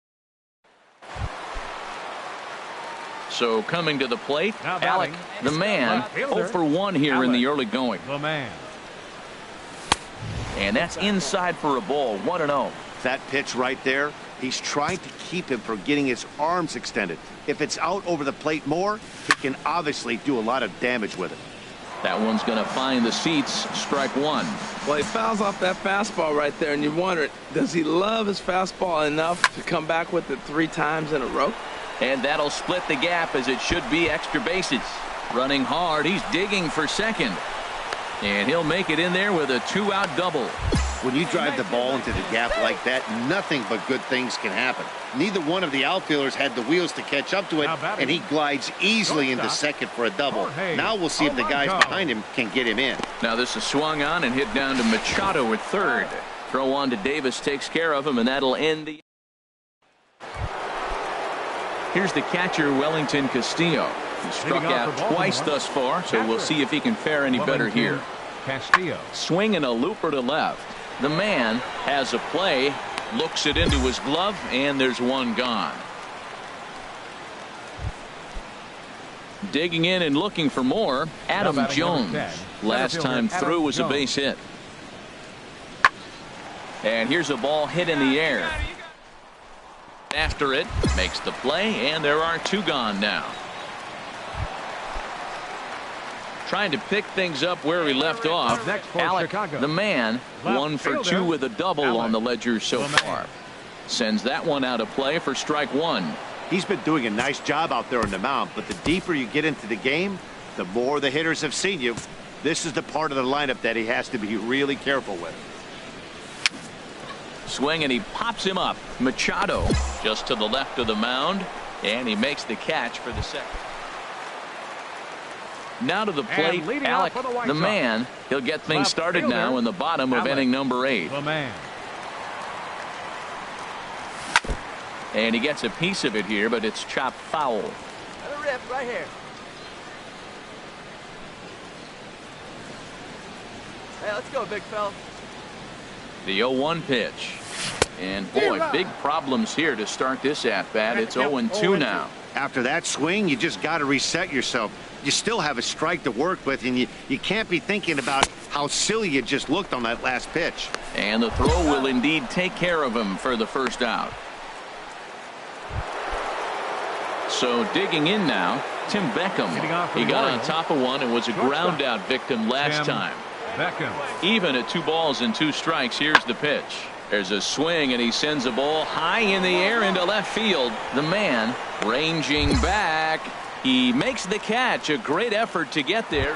So coming to the plate, Now Alec, the man, 0 for 1 here in the early going. The man. And that's inside for a ball, 1-0. That pitch right there, he's trying to keep him from getting his arms extended. If it's out over the plate more, he can obviously do a lot of damage with it. That one's going to find the seats. Strike one. Well, he fouls off that fastball right there, and you wonder, does he love his fastball enough to come back with it 3 times in a row? And that'll split the gap, as it should be extra bases. Running hard, he's digging for second. And he'll make it in there with a 2-out double. When you drive the ball into the gap like that, nothing but good things can happen. Neither one of the outfielders had the wheels to catch up to it, and he glides easily into second for a double. Now we'll see if the guys behind him can get him in. Now this is swung on and hit down to Machado at third. Throw on to Davis, takes care of him, and that'll end the... Here's the catcher, Wellington Castillo. He struck out twice thus far, so we'll see if he can fare any better here. Castillo. Swinging a looper to left. The man has a play, looks it into his glove, and there's one gone. Digging in and looking for more, Adam Jones. Last time through was a base hit. And here's a ball hit in the air. After it, makes the play, and there are 2 gone now. Trying to pick things up where he left off. Alec, the man, 1 for 2 with a double on the ledger so far. Sends that one out of play for strike one. He's been doing a nice job out there on the mound, but the deeper you get into the game, the more the hitters have seen you. This is the part of the lineup that he has to be really careful with. Swing, and he pops him up. Machado just to the left of the mound, and he makes the catch for the second. Now to the plate, Alec, the man. He'll get things started now in the bottom of inning number 8. The man. And he gets a piece of it here, but it's chopped foul. Let it rip right here. Hey, let's go, big fella. The 0-1 pitch. And boy, big problems here to start this at-bat. It's 0-2 now. After that swing, you just got to reset yourself. You still have a strike to work with, and you can't be thinking about how silly you just looked on that last pitch. And the throw will indeed take care of him for the first out. So digging in now, Tim Beckham. He got on top of one and was a ground out victim last time. Beckham. Even at 2 balls and 2 strikes, here's the pitch. There's a swing, and he sends a ball high in the air into left field. The man ranging back. He makes the catch. A great effort to get there.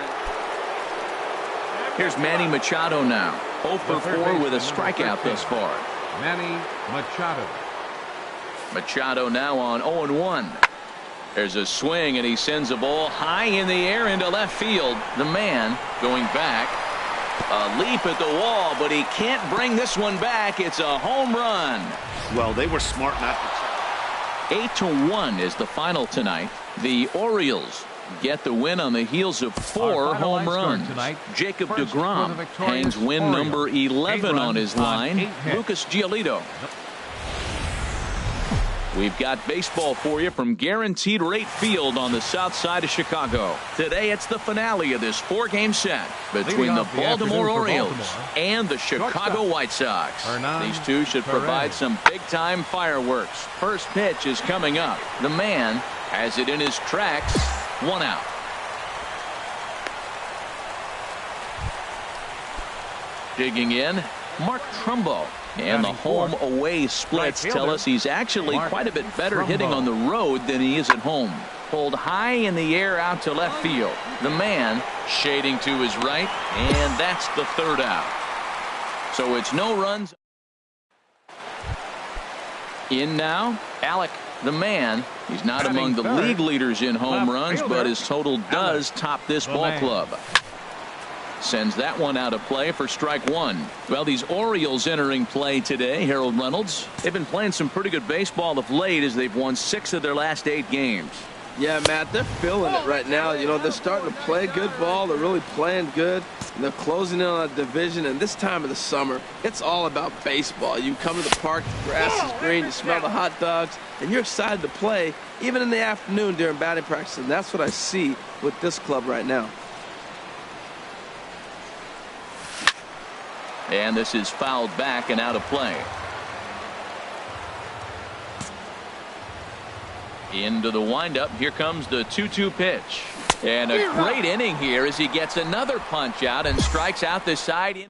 Here's Manny Machado now. 0 for 4 with a strikeout thus far. Manny Machado. Machado now on 0-1. There's a swing, and he sends a ball high in the air into left field. The man going back. A leap at the wall, but he can't bring this one back. It's a home run. Well, they were smart not to. 8-1 is the final tonight. The Orioles get the win on the heels of 4 home runs. Jacob deGrom hangs win number 11 on his line. Lucas Giolito. We've got baseball for you from Guaranteed Rate Field on the south side of Chicago. Today it's the finale of this 4-game set between the Baltimore Orioles and the Chicago White Sox. These two should provide some big-time fireworks. First pitch is coming up. The man has it in his tracks. 1 out. Digging in, Mark Trumbo. And the home-away splits tell us he's actually quite a bit better hitting on the road than he is at home. Pulled high in the air out to left field. The man shading to his right, and that's the 3rd out. So it's no runs. In now, Alec, the man. He's not among the league leaders in home runs, but his total does top this ball club. Sends that one out of play for strike one. Well, these Orioles entering play today, Harold Reynolds. They've been playing some pretty good baseball of late as they've won 6 of their last 8 games. Yeah, Matt, they're feeling it right now. You know, they're starting to play good ball. They're really playing good. And they're closing in on a division. And this time of the summer, it's all about baseball. You come to the park, the grass is green, you smell the hot dogs, and you're excited to play, even in the afternoon during batting practice. And that's what I see with this club right now. And this is fouled back and out of play. Into the windup. Here comes the 2-2 pitch. And a great inning here as he gets another punch out and strikes out the side.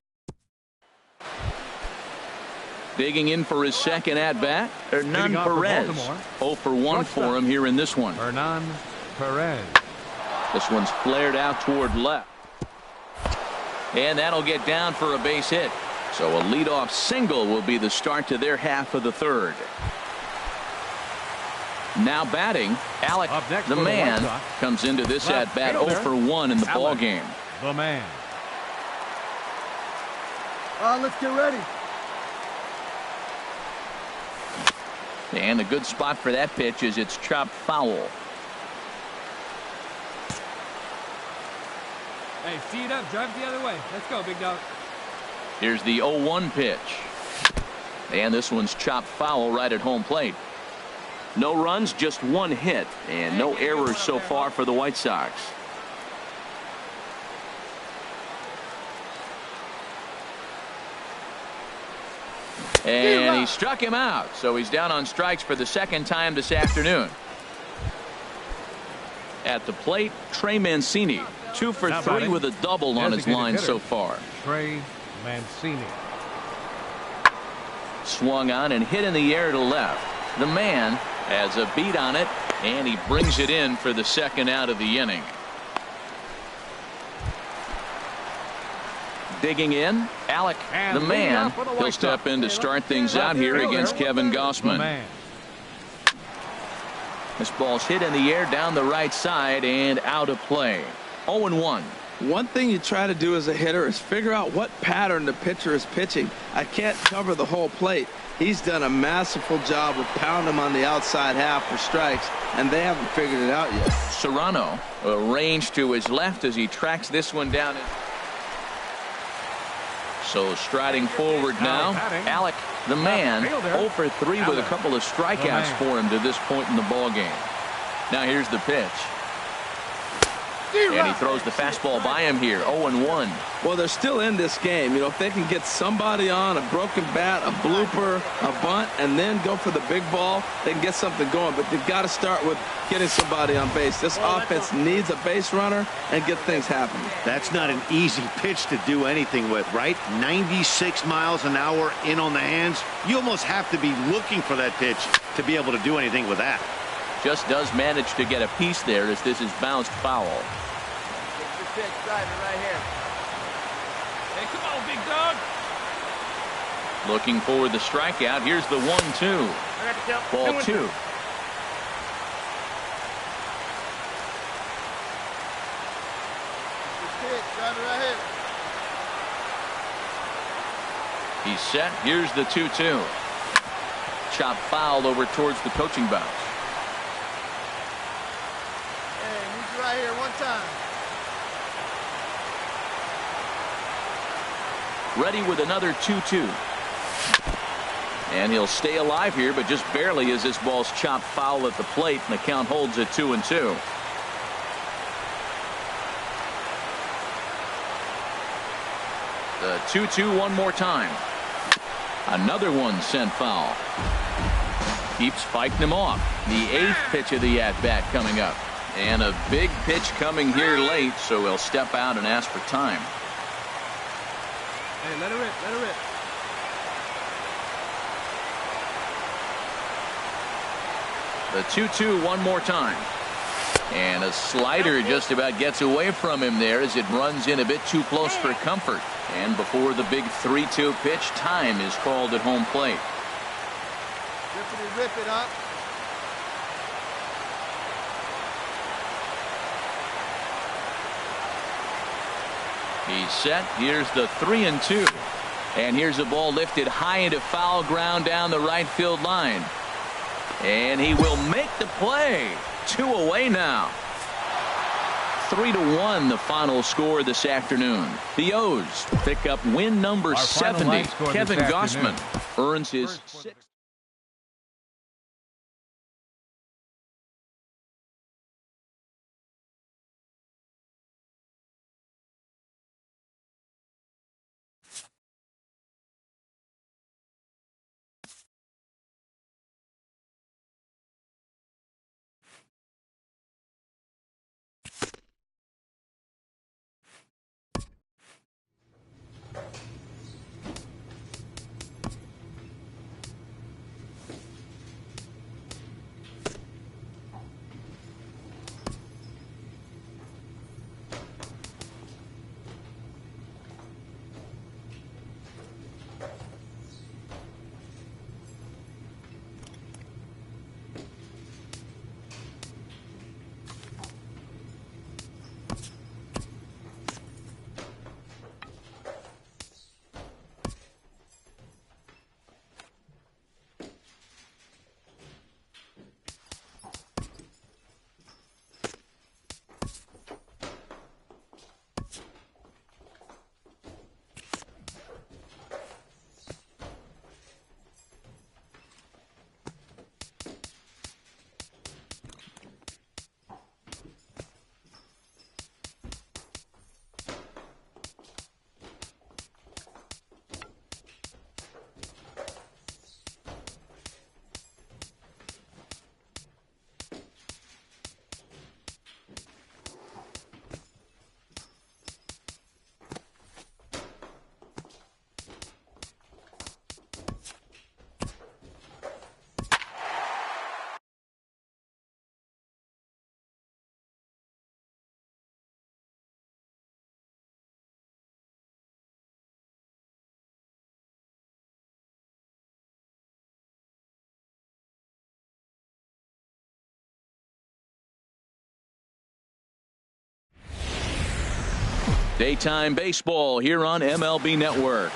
Digging in for his second at-bat, Hernan Perez. 0 for 1 for him here in this one. Hernan Perez. This one's flared out toward left. And that'll get down for a base hit. So a leadoff single will be the start to their half of the third. Now batting, Alec, the man, comes into this at-bat 0 for 1 in the ball game. The man. Let's get ready. And a good spot for that pitch is it's chopped foul. Hey, see it up, drive it the other way. Let's go, big dog. Here's the 0-1 pitch. And this one's chopped foul right at home plate. No runs, just one hit, and no errors so far for the White Sox. And he struck him out, so he's down on strikes for the second time this afternoon. At the plate, Trey Mancini, 2 for 3 with a double on his line so far. Trey Mancini. Swung on and hit in the air to left. The man has a beat on it, and he brings it in for the second out of the inning. Digging in, Alec, the man. He'll step in to start things out here against Kevin Gossman. This ball's hit in the air down the right side and out of play. 0-1. One thing you try to do as a hitter is figure out what pattern the pitcher is pitching. I can't cover the whole plate. He's done a masterful job of pounding him on the outside half for strikes, and they haven't figured it out yet. Serrano arranged to his left as he tracks this one down. So striding forward now, Alec, the man, 0 for 3 with a couple of strikeouts for him to this point in the ball game. Now here's the pitch. And he throws the fastball by him here, 0-1. Well, they're still in this game. You know, if they can get somebody on, a broken bat, a blooper, a bunt, and then go for the big ball, they can get something going. But they've got to start with getting somebody on base. This offense needs a base runner and get things happening. That's not an easy pitch to do anything with, right? 96 miles an hour in on the hands. You almost have to be looking for that pitch to be able to do anything with that. Just does manage to get a piece there as this is bounced foul. Pitch, drive it right here. Hey, come on, big dog. Looking for the strikeout. Here's the 1-2. Ball 2. Pitch, drive it right here. He's set. Here's the 2-2. Chop foul over towards the coaching box. Hey, need you right here one time. Ready with another 2-2. And he'll stay alive here, but just barely as this ball's chopped foul at the plate, and the count holds at 2-2. The 2-2 one more time. Another one sent foul. Keeps fighting him off. The 8th pitch of the at-bat coming up. And a big pitch coming here late, so he'll step out and ask for time. Hey, let it rip, let it rip. The 2-2 one more time. And a slider just about gets away from him there as it runs in a bit too close for comfort. And before the big 3-2 pitch, time is called at home plate. Rip it up. He's set. Here's the 3-2. And here's the ball lifted high into foul ground down the right field line. And he will make the play. 2 away now. 3-1 the final score this afternoon. The O's pick up win number 70. Kevin Gossman earns his 6th. Daytime baseball here on MLB Network.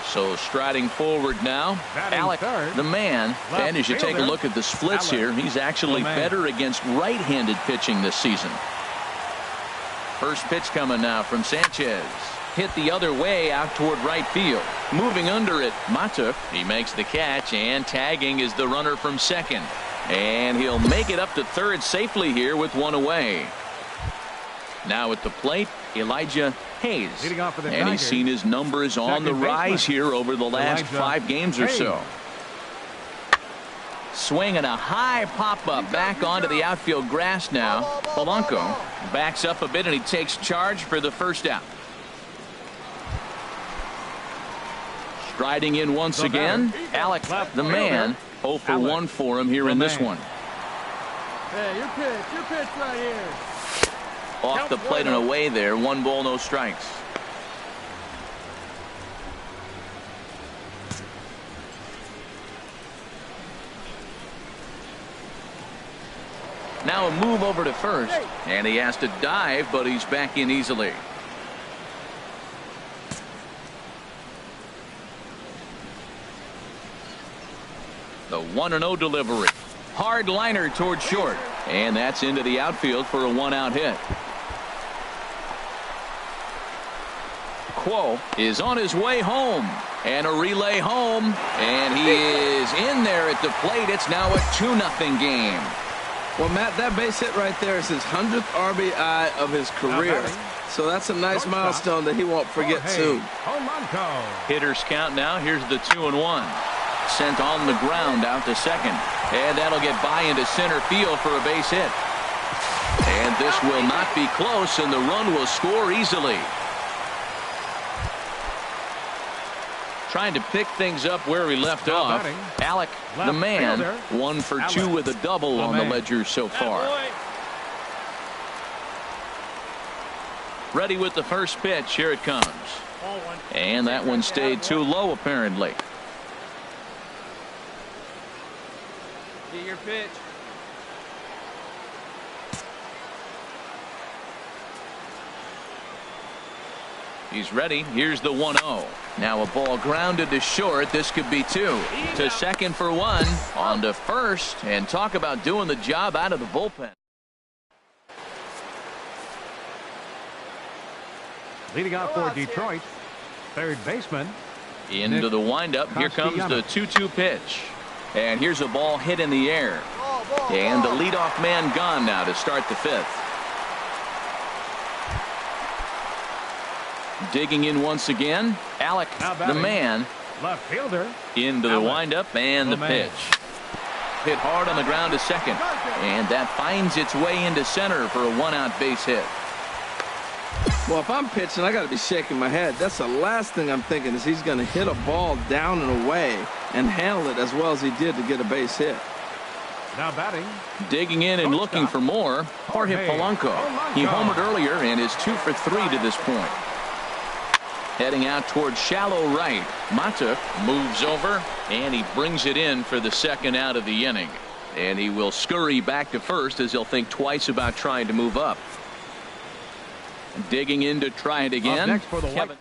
So striding forward now, Alec, the man. And as you take a look at the splits here, he's actually better against right-handed pitching this season. First pitch coming now from Sanchez. Hit the other way out toward right field. Moving under it, Matuk. He makes the catch, and tagging is the runner from second. And he'll make it up to third safely here with 1 away. Now at the plate, Elijah Hayes. And he's seen his numbers on the rise here over the last 5 games or so. Swinging a high pop-up back onto the outfield grass now. Polanco backs up a bit, and he takes charge for the first out. Striding in once again, Alec, the man. 0 for 1 for him here in this one. Hey, your pitch right here. Off the plate and away there. 1 ball, no strikes. Now a move over to first, and he has to dive, but he's back in easily. The 1-0 delivery. Hard liner toward short, and that's into the outfield for a 1-out hit. Quo is on his way home, and a relay home, and he is in there at the plate. It's now a 2-0 game. Well, Matt, that base hit right there is his 100th RBI of his career. So that's a nice milestone that he won't forget soon. Hitters count now. Here's the 2-1. Sent on the ground out to second, and that'll get by into center field for a base hit. And this will not be close, and the run will score easily. Trying to pick things up where he left off. Alec, the man, 1 for 2 with a double on the ledger so far. Ready with the first pitch. Here it comes. And that one stayed too low, apparently. Get your pitch. He's ready. Here's the 1-0. Now a ball grounded to short. This could be 2. To second for 1. On to first. And talk about doing the job out of the bullpen. Leading out for Detroit, third baseman. Into the windup. Here comes the 2-2 pitch. And here's a ball hit in the air. And the leadoff man gone now to start the 5th. Digging in once again, Alec, the man. Left fielder. Into the windup and the pitch. Hit hard on the ground to second. And that finds its way into center for a 1-out base hit. Well, if I'm pitching, I got to be shaking my head. That's the last thing I'm thinking is he's going to hit a ball down and away and handle it as well as he did to get a base hit. Now batting. Digging in and looking for more, Jorge Polanco. He homered earlier and is 2 for 3 to this point. Heading out towards shallow right. Matuk moves over and he brings it in for the 2nd out of the inning. And he will scurry back to first as he'll think twice about trying to move up. Digging in to try it again. Up next for the Kevin.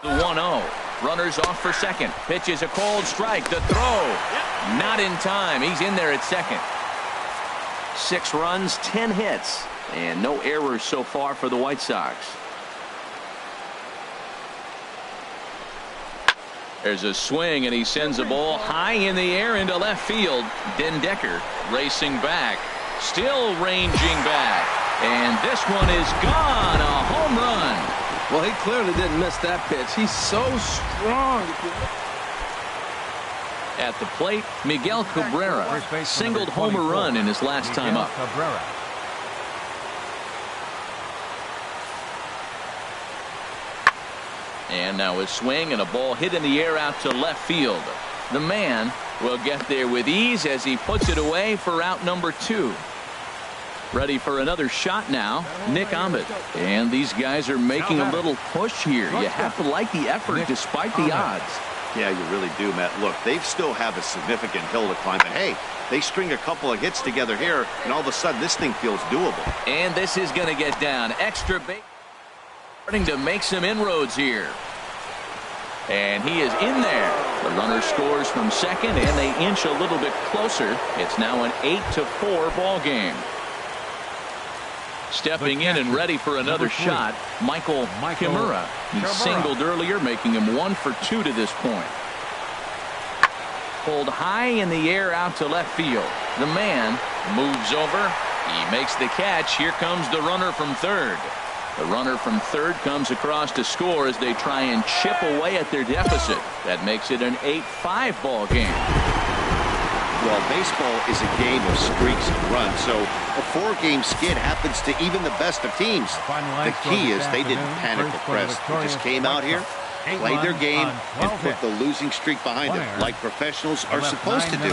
The 1-0. Runners off for second. Pitch is a cold strike. The throw. Not in time. He's in there at second. 6 runs, 10 hits. And no errors so far for the White Sox. There's a swing and he sends a ball high in the air into left field. Den Decker racing back. Still ranging back. And this one is gone. A home run. Well, he clearly didn't miss that pitch. He's so strong. At the plate, Miguel Cabrera singled home a run in his last time up. And now a swing and a ball hit in the air out to left field. The man will get there with ease as he puts it away for out number 2. Ready for another shot now, Nick Ahmed. And these guys are making a little push here. You have to like the effort despite the odds. Yeah, you really do, Matt. Look, they still have a significant hill to climb. But hey, they string a couple of hits together here, and all of a sudden this thing feels doable. And this is going to get down. Extra base. Starting to make some inroads here. And he is in there. The runner scores from second, and they inch a little bit closer. It's now an 8-4 ball game. Stepping in and ready for another shot, Michael Kimura. He singled earlier, making him 1 for 2 to this point. Pulled high in the air out to left field. The man moves over. He makes the catch. Here comes the runner from third. The runner from third comes across to score as they try and chip away at their deficit. That makes it an 8-5 ball game. Well, baseball is a game of streaks and runs, so a 4-game skid happens to even the best of teams. The key is they didn't panic or press. They just came out here, played their game, and put the losing streak behind them, like professionals are supposed to do.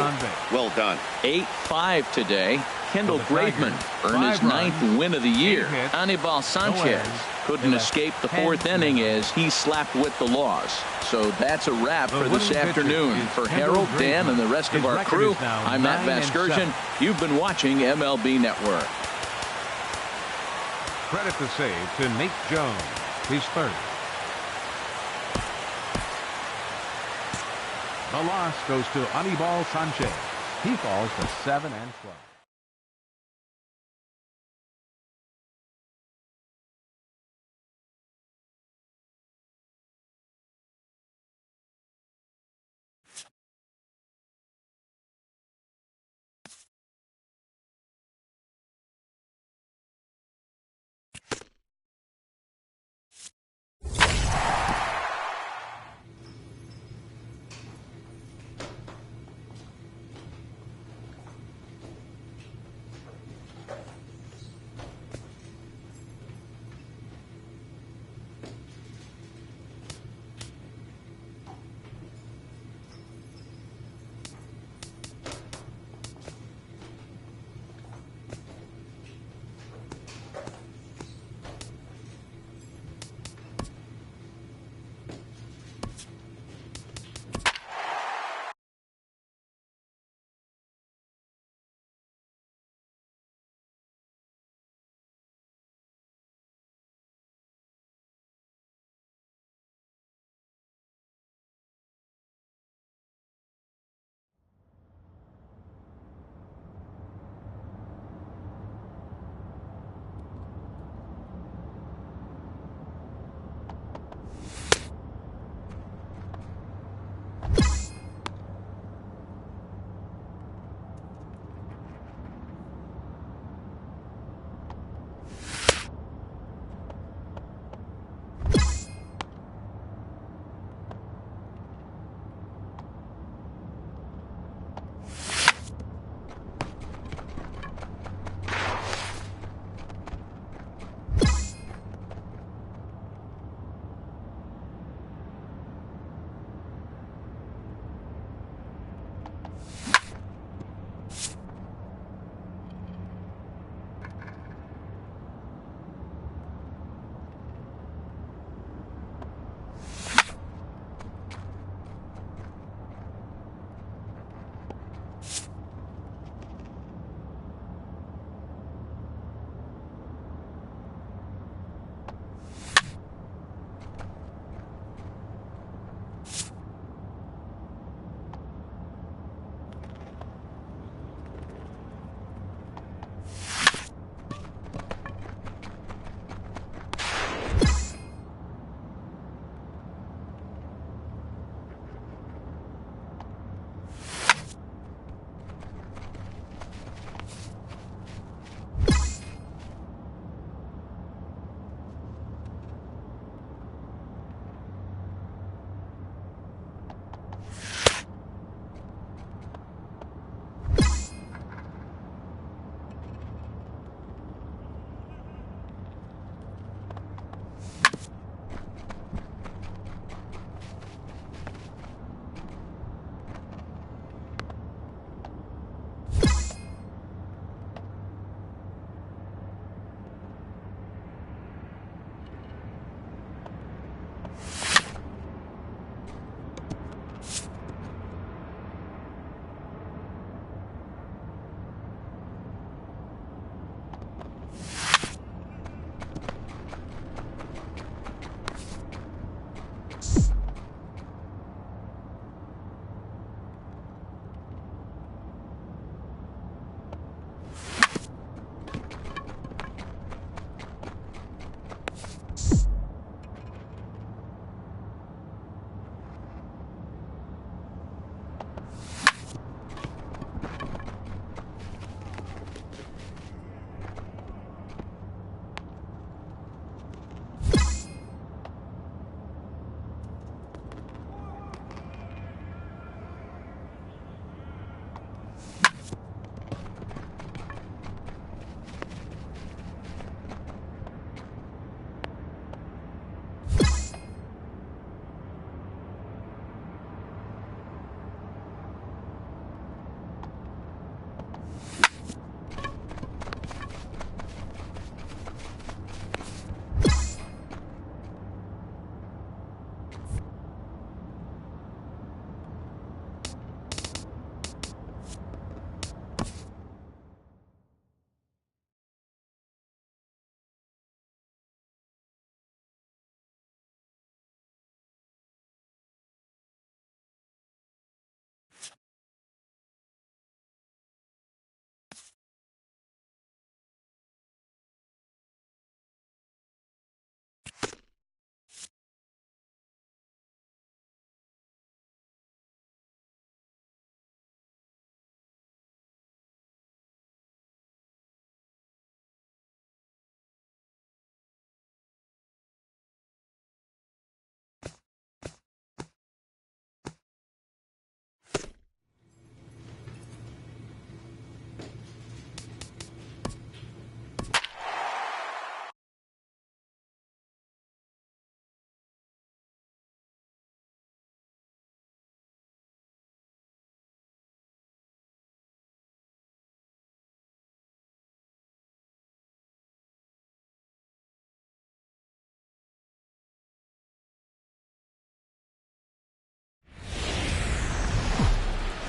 Well done. 8-5 today. Kendall Graveman earned his 9th win of the year. Anibal Sanchez couldn't escape the 4th inning as he slapped with the loss. So that's a wrap for this afternoon. For Harold, Dan, and the rest of our crew, I'm Matt Vasgersian. You've been watching MLB Network. Credit the save to Nate Jones. He's third. The loss goes to Anibal Sanchez. He falls to 7 and 12.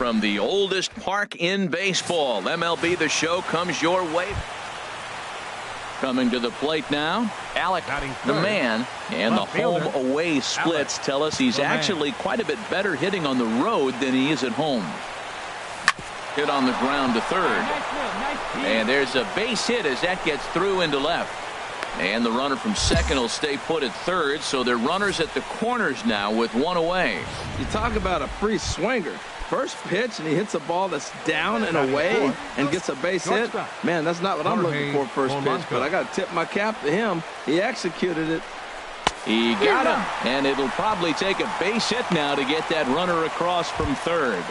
from the oldest park in baseball. MLB The Show comes your way. Coming to the plate now, Alec, the man, and the home-away splits tell us he's actually quite a bit better hitting on the road than he is at home. Hit on the ground to third. And there's a base hit as that gets through into left. And the runner from second will stay put at third, so they're runners at the corners now with one away. You talk about a free swinger. First pitch, and he hits a ball that's down and away and gets a base hit. Man, that's not what I'm looking for first pitch, but I got to tip my cap to him. He executed it. He got him, and it'll probably take a base hit now to get that runner across from third.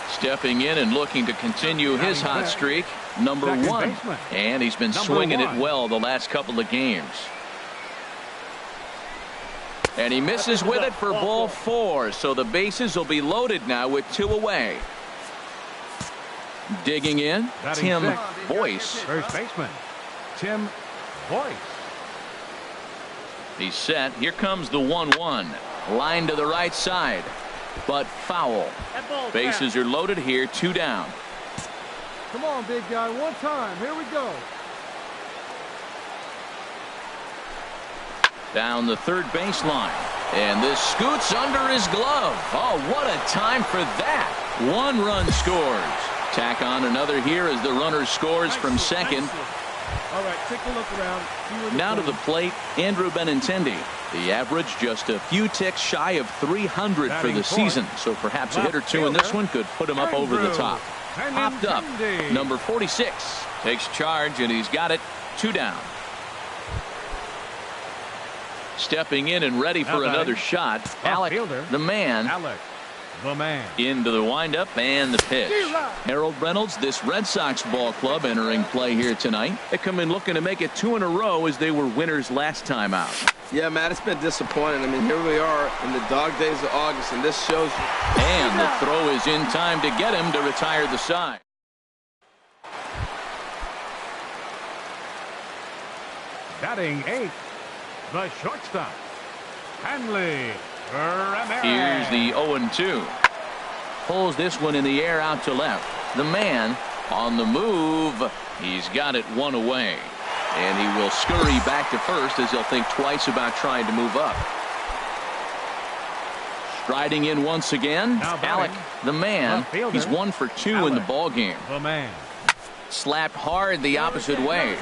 Stepping in and looking to continue his hot streak, number 1. And he's been swinging it well the last couple of games. And he misses with it for ball 4, so the bases will be loaded now with 2 away. Digging in, Tim Boyce. First baseman, Tim Boyce. He's set. Here comes the 1-1. Line to the right side, but foul. Bases are loaded here, 2 down. Come on, big guy, one time. Here we go. Down the third baseline, and this scoots under his glove. Oh, what a time for that. 1 run scores. Tack on another here as the runner scores from second. All right, take a look around. Now to the plate, Andrew Benintendi. The average just a few ticks shy of 300 for the season, so perhaps a hit or 2 in this one could put him up over the top. Popped up, number 46 takes charge, and he's got it, 2 down. Stepping in and ready for another shot, Alec, the man. Into the windup and the pitch. Harold Reynolds, this Red Sox ball club entering play here tonight. They come in looking to make it 2 in a row as they were winners last time out. Yeah, Matt, it's been disappointing. I mean, here we are in the dog days of August, and this shows you. And the throw is in time to get him to retire the side. Batting 8th, the shortstop, Hanley Ramirez. Here's the 0-2. Pulls this one in the air out to left. The man on the move. He's got it 1 away. And he will scurry back to first as he'll think twice about trying to move up. Striding in once again, Alec, the man. He's 1 for 2 in the ball game. The man. Slapped hard the opposite way.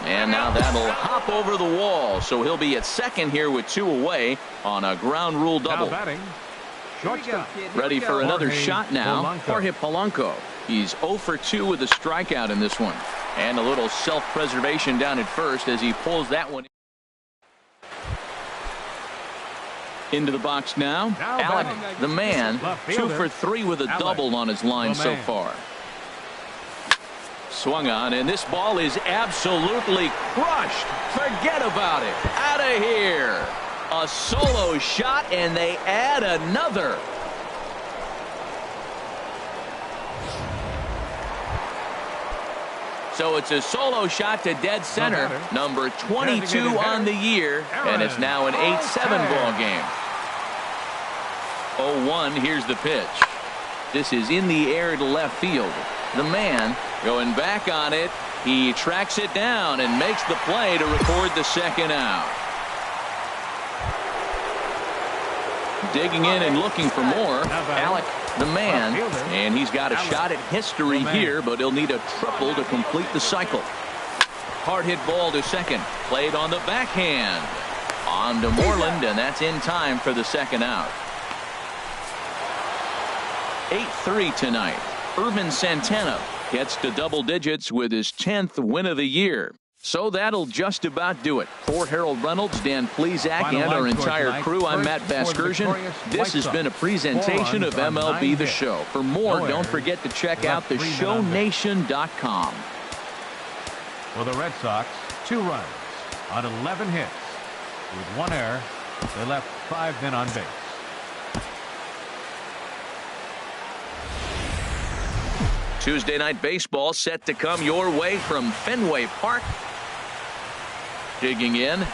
And now that'll hop over the wall, so he'll be at second here with 2 away on a ground rule double. Ready for another shot now, Jorge Polanco. He's 0 for 2 with a strikeout in this one. And a little self-preservation down at first as he pulls that one into the box now. Alec, the man, 2 for 3 with a double on his line so far. Swung on, and this ball is absolutely crushed. Forget about it. Out of here. A solo shot, and they add another. So it's a solo shot to dead center, number 22 on the year, and it's now an 8-7 ball game. 0-1, here's the pitch. This is in the air to left field. The man going back on it. He tracks it down and makes the play to record the second out. Digging in and looking for more, Alec, the man, and he's got a shot at history here, but he'll need a triple to complete the cycle. Hard hit ball to second, played on the backhand. On to Moreland, and that's in time for the second out. 8-3 tonight. Irvin Santana gets to double digits with his 10th win of the year. So that'll just about do it. For Harold Reynolds, Dan Plesac, and our entire crew, I'm Matt Vasgersian. This has been a presentation of MLB The Show. For more, don't forget to check out theshownation.com. For the Red Sox, 2 runs on 11 hits. With 1 error, they left 5 men on base. Tuesday night baseball set to come your way from Fenway Park. Digging in,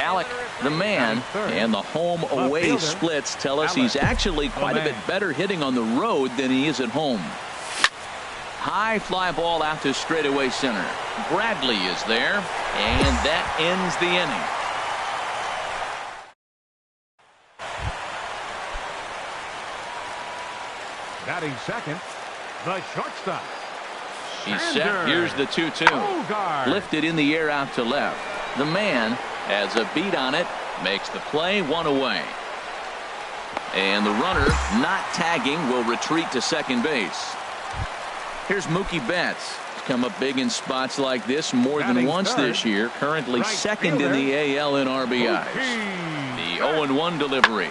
Alec, the man, and the home-away splits tell us he's actually quite a bit better hitting on the road than he is at home. High fly ball out to straightaway center. Bradley is there, and that ends the inning. Batting second, the shortstop. He's set. Here's the 2-2. Lifted in the air out to left. The man has a beat on it, makes the play, one away. And the runner, not tagging, will retreat to second base. Here's Mookie Betts. He's come up big in spots like this more than once this year. Currently second in the AL in RBIs. The 0-1 delivery.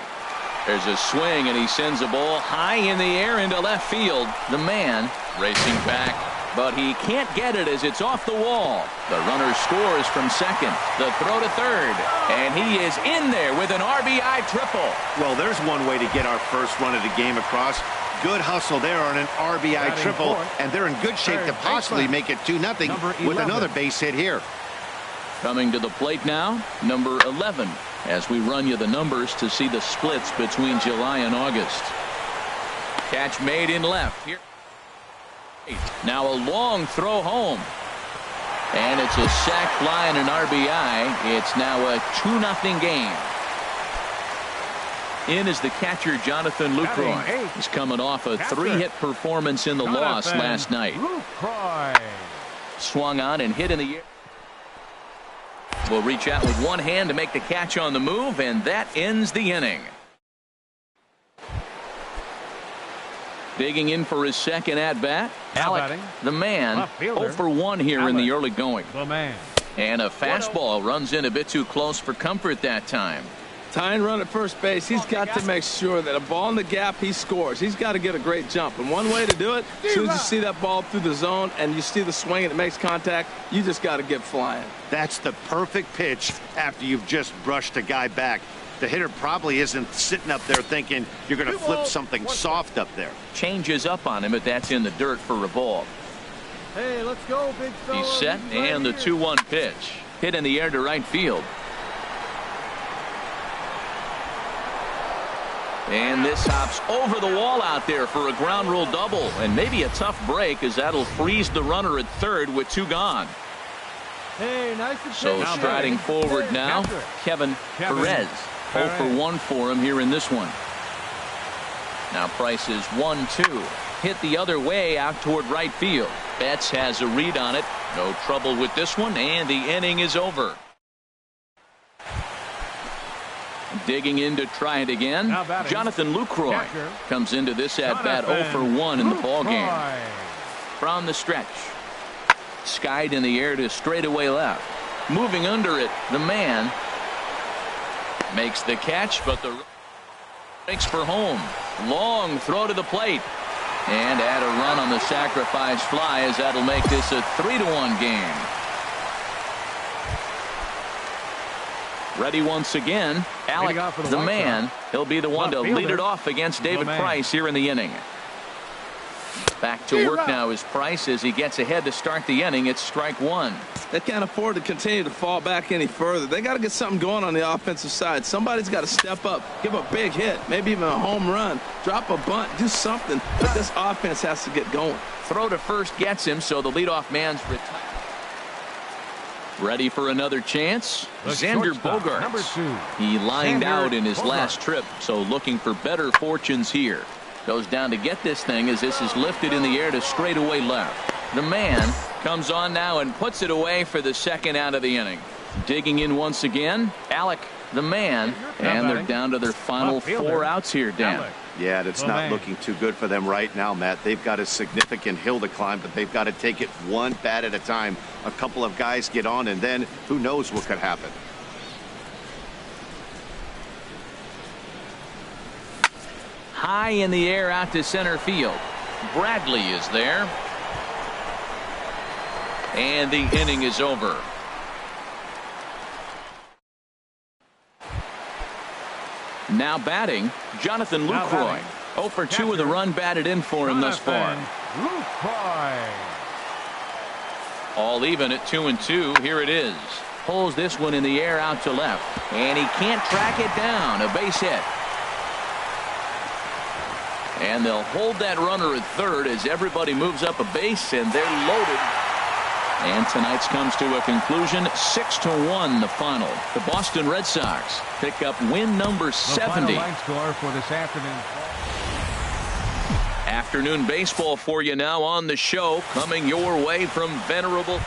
There's a swing, and he sends a ball high in the air into left field. The man racing back, but he can't get it as it's off the wall. The runner scores from second. The throw to third, and he is in there with an RBI triple. Well, there's one way to get our first run of the game across. Good hustle there on an RBI triple, and they're in good shape to possibly make it 2-0 with another base hit here. Coming to the plate now, number 11, as we run you the numbers to see the splits between July and August. Catch made in left. Here. Now a long throw home. And it's a sac fly and an RBI. It's now a 2-0 game. In is the catcher, Jonathan Lucroy. He's coming off a 3-hit performance in the loss last night. Swung on and hit in the air. Will reach out with one hand to make the catch on the move, and that ends the inning. Digging in for his second at-bat, Alec, the man, 0 for 1 here in the early going. And a fastball runs in a bit too close for comfort that time. Tying run at first base, he's got to make sure that a ball in the gap, he scores. He's got to get a great jump. And one way to do it, as soon as you see that ball through the zone and you see the swing and it makes contact, you just got to get flying. That's the perfect pitch after you've just brushed a guy back. The hitter probably isn't sitting up there thinking you're going to flip something soft up there. Changes up on him, but that's in the dirt for a ball. Hey, let's go, big fella. He's set, and the 2-1 pitch. Hit in the air to right field. And this hops over the wall out there for a ground rule double, and maybe a tough break as that'll freeze the runner at third with 2 gone. Hey, nice to so striding forward now, Kevin Perez. 0 for 1 for him here in this one. Now Price is 1-2. Hit the other way out toward right field. Betts has a read on it. No trouble with this one, and the inning is over. Digging in to try it again. Jonathan Lucroy comes into this at-bat 0 for 1 in the ballgame. From the stretch. Skied in the air to straightaway left. Moving under it, the man makes the catch, but the breaks for home. Long throw to the plate. And add a run on the sacrifice fly as that'll make this a 3-1 game. Ready once again, Alec, the man. He'll be the one to lead it off against David Price here in the inning. Back to work now is Price as he gets ahead to start the inning. It's strike 1. They can't afford to continue to fall back any further. They got to get something going on the offensive side. Somebody's got to step up, give a big hit, maybe even a home run, drop a bunt, do something. But this offense has to get going. Throw to first gets him, so the leadoff man's retired. Ready for another chance? Xander Bogaerts. He lined out in his last trip, so looking for better fortunes here. Goes down to get this thing as this is lifted in the air to straightaway left. The man comes on now and puts it away for the second out of the inning. Digging in once again, Alec, the man, and they're down to their final 4 outs here, Dan. Yeah, it's not looking too good for them right now, Matt. They've got a significant hill to climb, but they've got to take it one bat at a time. A couple of guys get on, and then who knows what could happen. High in the air out to center field. Bradley is there. And the inning is over. Now batting, Jonathan Lucroy. 0 for 2 with a run batted in for him thus far. All even at 2-2. Here it is. Pulls this one in the air out to left. And he can't track it down. A base hit. And they'll hold that runner at third as everybody moves up a base, and they're loaded. And tonight's comes to a conclusion, 6-1 the final. The Boston Red Sox pick up win number 70. The final line score for this afternoon. Afternoon baseball for you now on the show, coming your way from Venerable.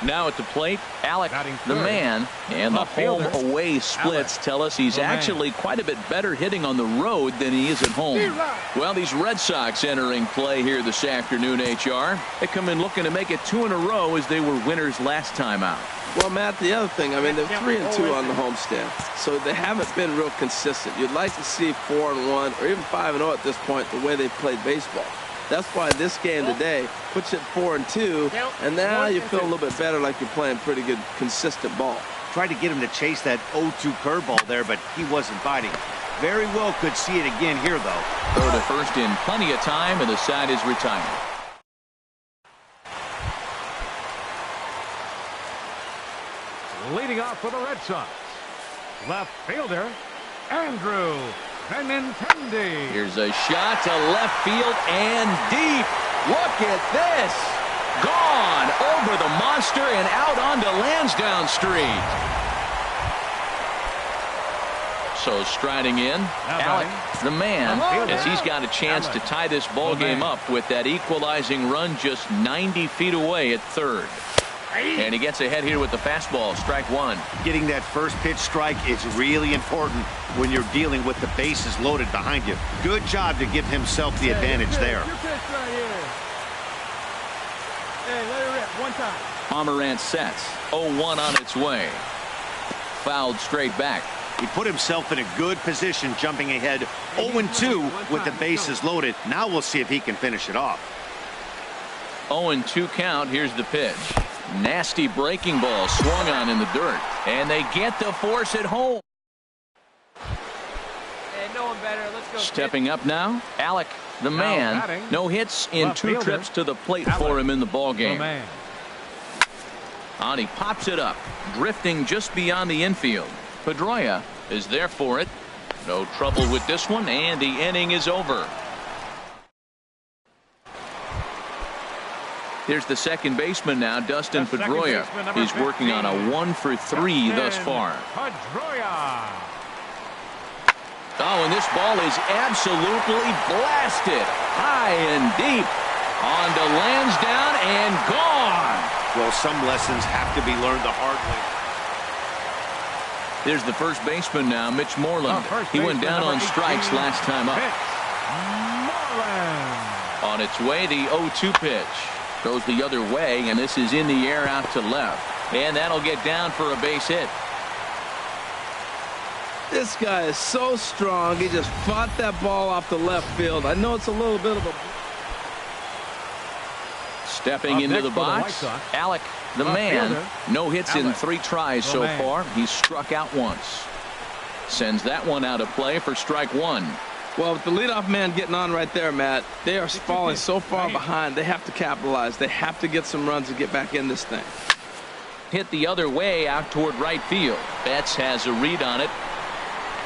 Now at the plate, Alec, the man, and the home-away splits tell us he's actually quite a bit better hitting on the road than he is at home. Well, these Red Sox entering play here this afternoon, HR. They come in looking to make it 2 in a row as they were winners last time out. Well, Matt, the other thing, I mean, they're 3-2 on the homestand, so they haven't been real consistent. You'd like to see 4-1 or even 5-0 at this point, the way they've played baseball. That's why this game today puts it 4-2, and now you feel a little bit better, like you're playing pretty good, consistent ball. Tried to get him to chase that 0-2 curveball there, but he wasn't biting. Very well could see it again here, though. Throw to first in plenty of time, and the side is retired. Leading off for the Red Sox, left fielder, Andrew Benintendi. Here's a shot to left field and deep. Look at this. Gone over the monster and out onto Lansdowne Street. So striding in, Alec, the man, as he's got a chance to tie this ball game up with that equalizing run just 90 feet away at third. And he gets ahead here with the fastball, strike one. Getting that first pitch strike is really important when you're dealing with the bases loaded behind you. Good job to give himself the advantage there. Your pitch right here. Hey, let it rip one time. Pomerantz sets. 0-1 on its way. Fouled straight back. He put himself in a good position jumping ahead 0-2 with the bases loaded. Now we'll see if he can finish it off. 0-2 count. Here's the pitch. Nasty breaking ball swung on in the dirt, and they get the force at home. Hey, no one better. Let's go. Stepping up now, Alec, the man. No hits in 2 trips to the plate for him in the ball game. And he pops it up, drifting just beyond the infield. Pedroia is there for it. No trouble with this one, and the inning is over. Here's the second baseman now, Dustin Pedroia. He's working on a 1-for-3 thus far. Oh, and this ball is absolutely blasted. High and deep. On to Lansdowne and gone. Well, some lessons have to be learned the hard way. There's the first baseman now, Mitch Moreland. He went down on strikes last time up. On its way, the 0-2 pitch. Goes the other way, and this is in the air out to left. And that'll get down for a base hit. This guy is so strong. He just fought that ball off the left field. I know it's a little bit of a... Stepping into the box, Alec, the man. No hits in 3 tries so far. He's struck out once. Sends that one out of play for strike one. Well, with the leadoff man getting on right there, Matt, they are falling so far behind. They have to capitalize. They have to get some runs to get back in this thing. Hit the other way out toward right field. Betts has a read on it,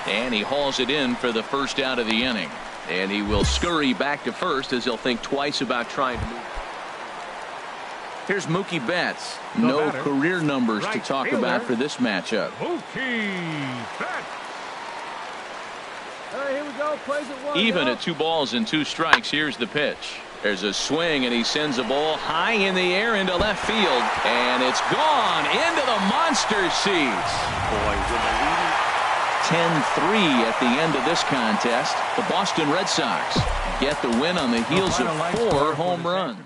and he hauls it in for the first out of the inning. And he will scurry back to first as he'll think twice about trying to move. Here's Mookie Betts. No career numbers to talk about for this matchup. Mookie Betts. All right, here we go. Plays it one. Even at 2 balls and 2 strikes, here's the pitch. There's a swing, and he sends a ball high in the air into left field, and it's gone into the monster seats. Boy, with the lead. 10-3 at the end of this contest. The Boston Red Sox get the win on the heels of 4 home runs.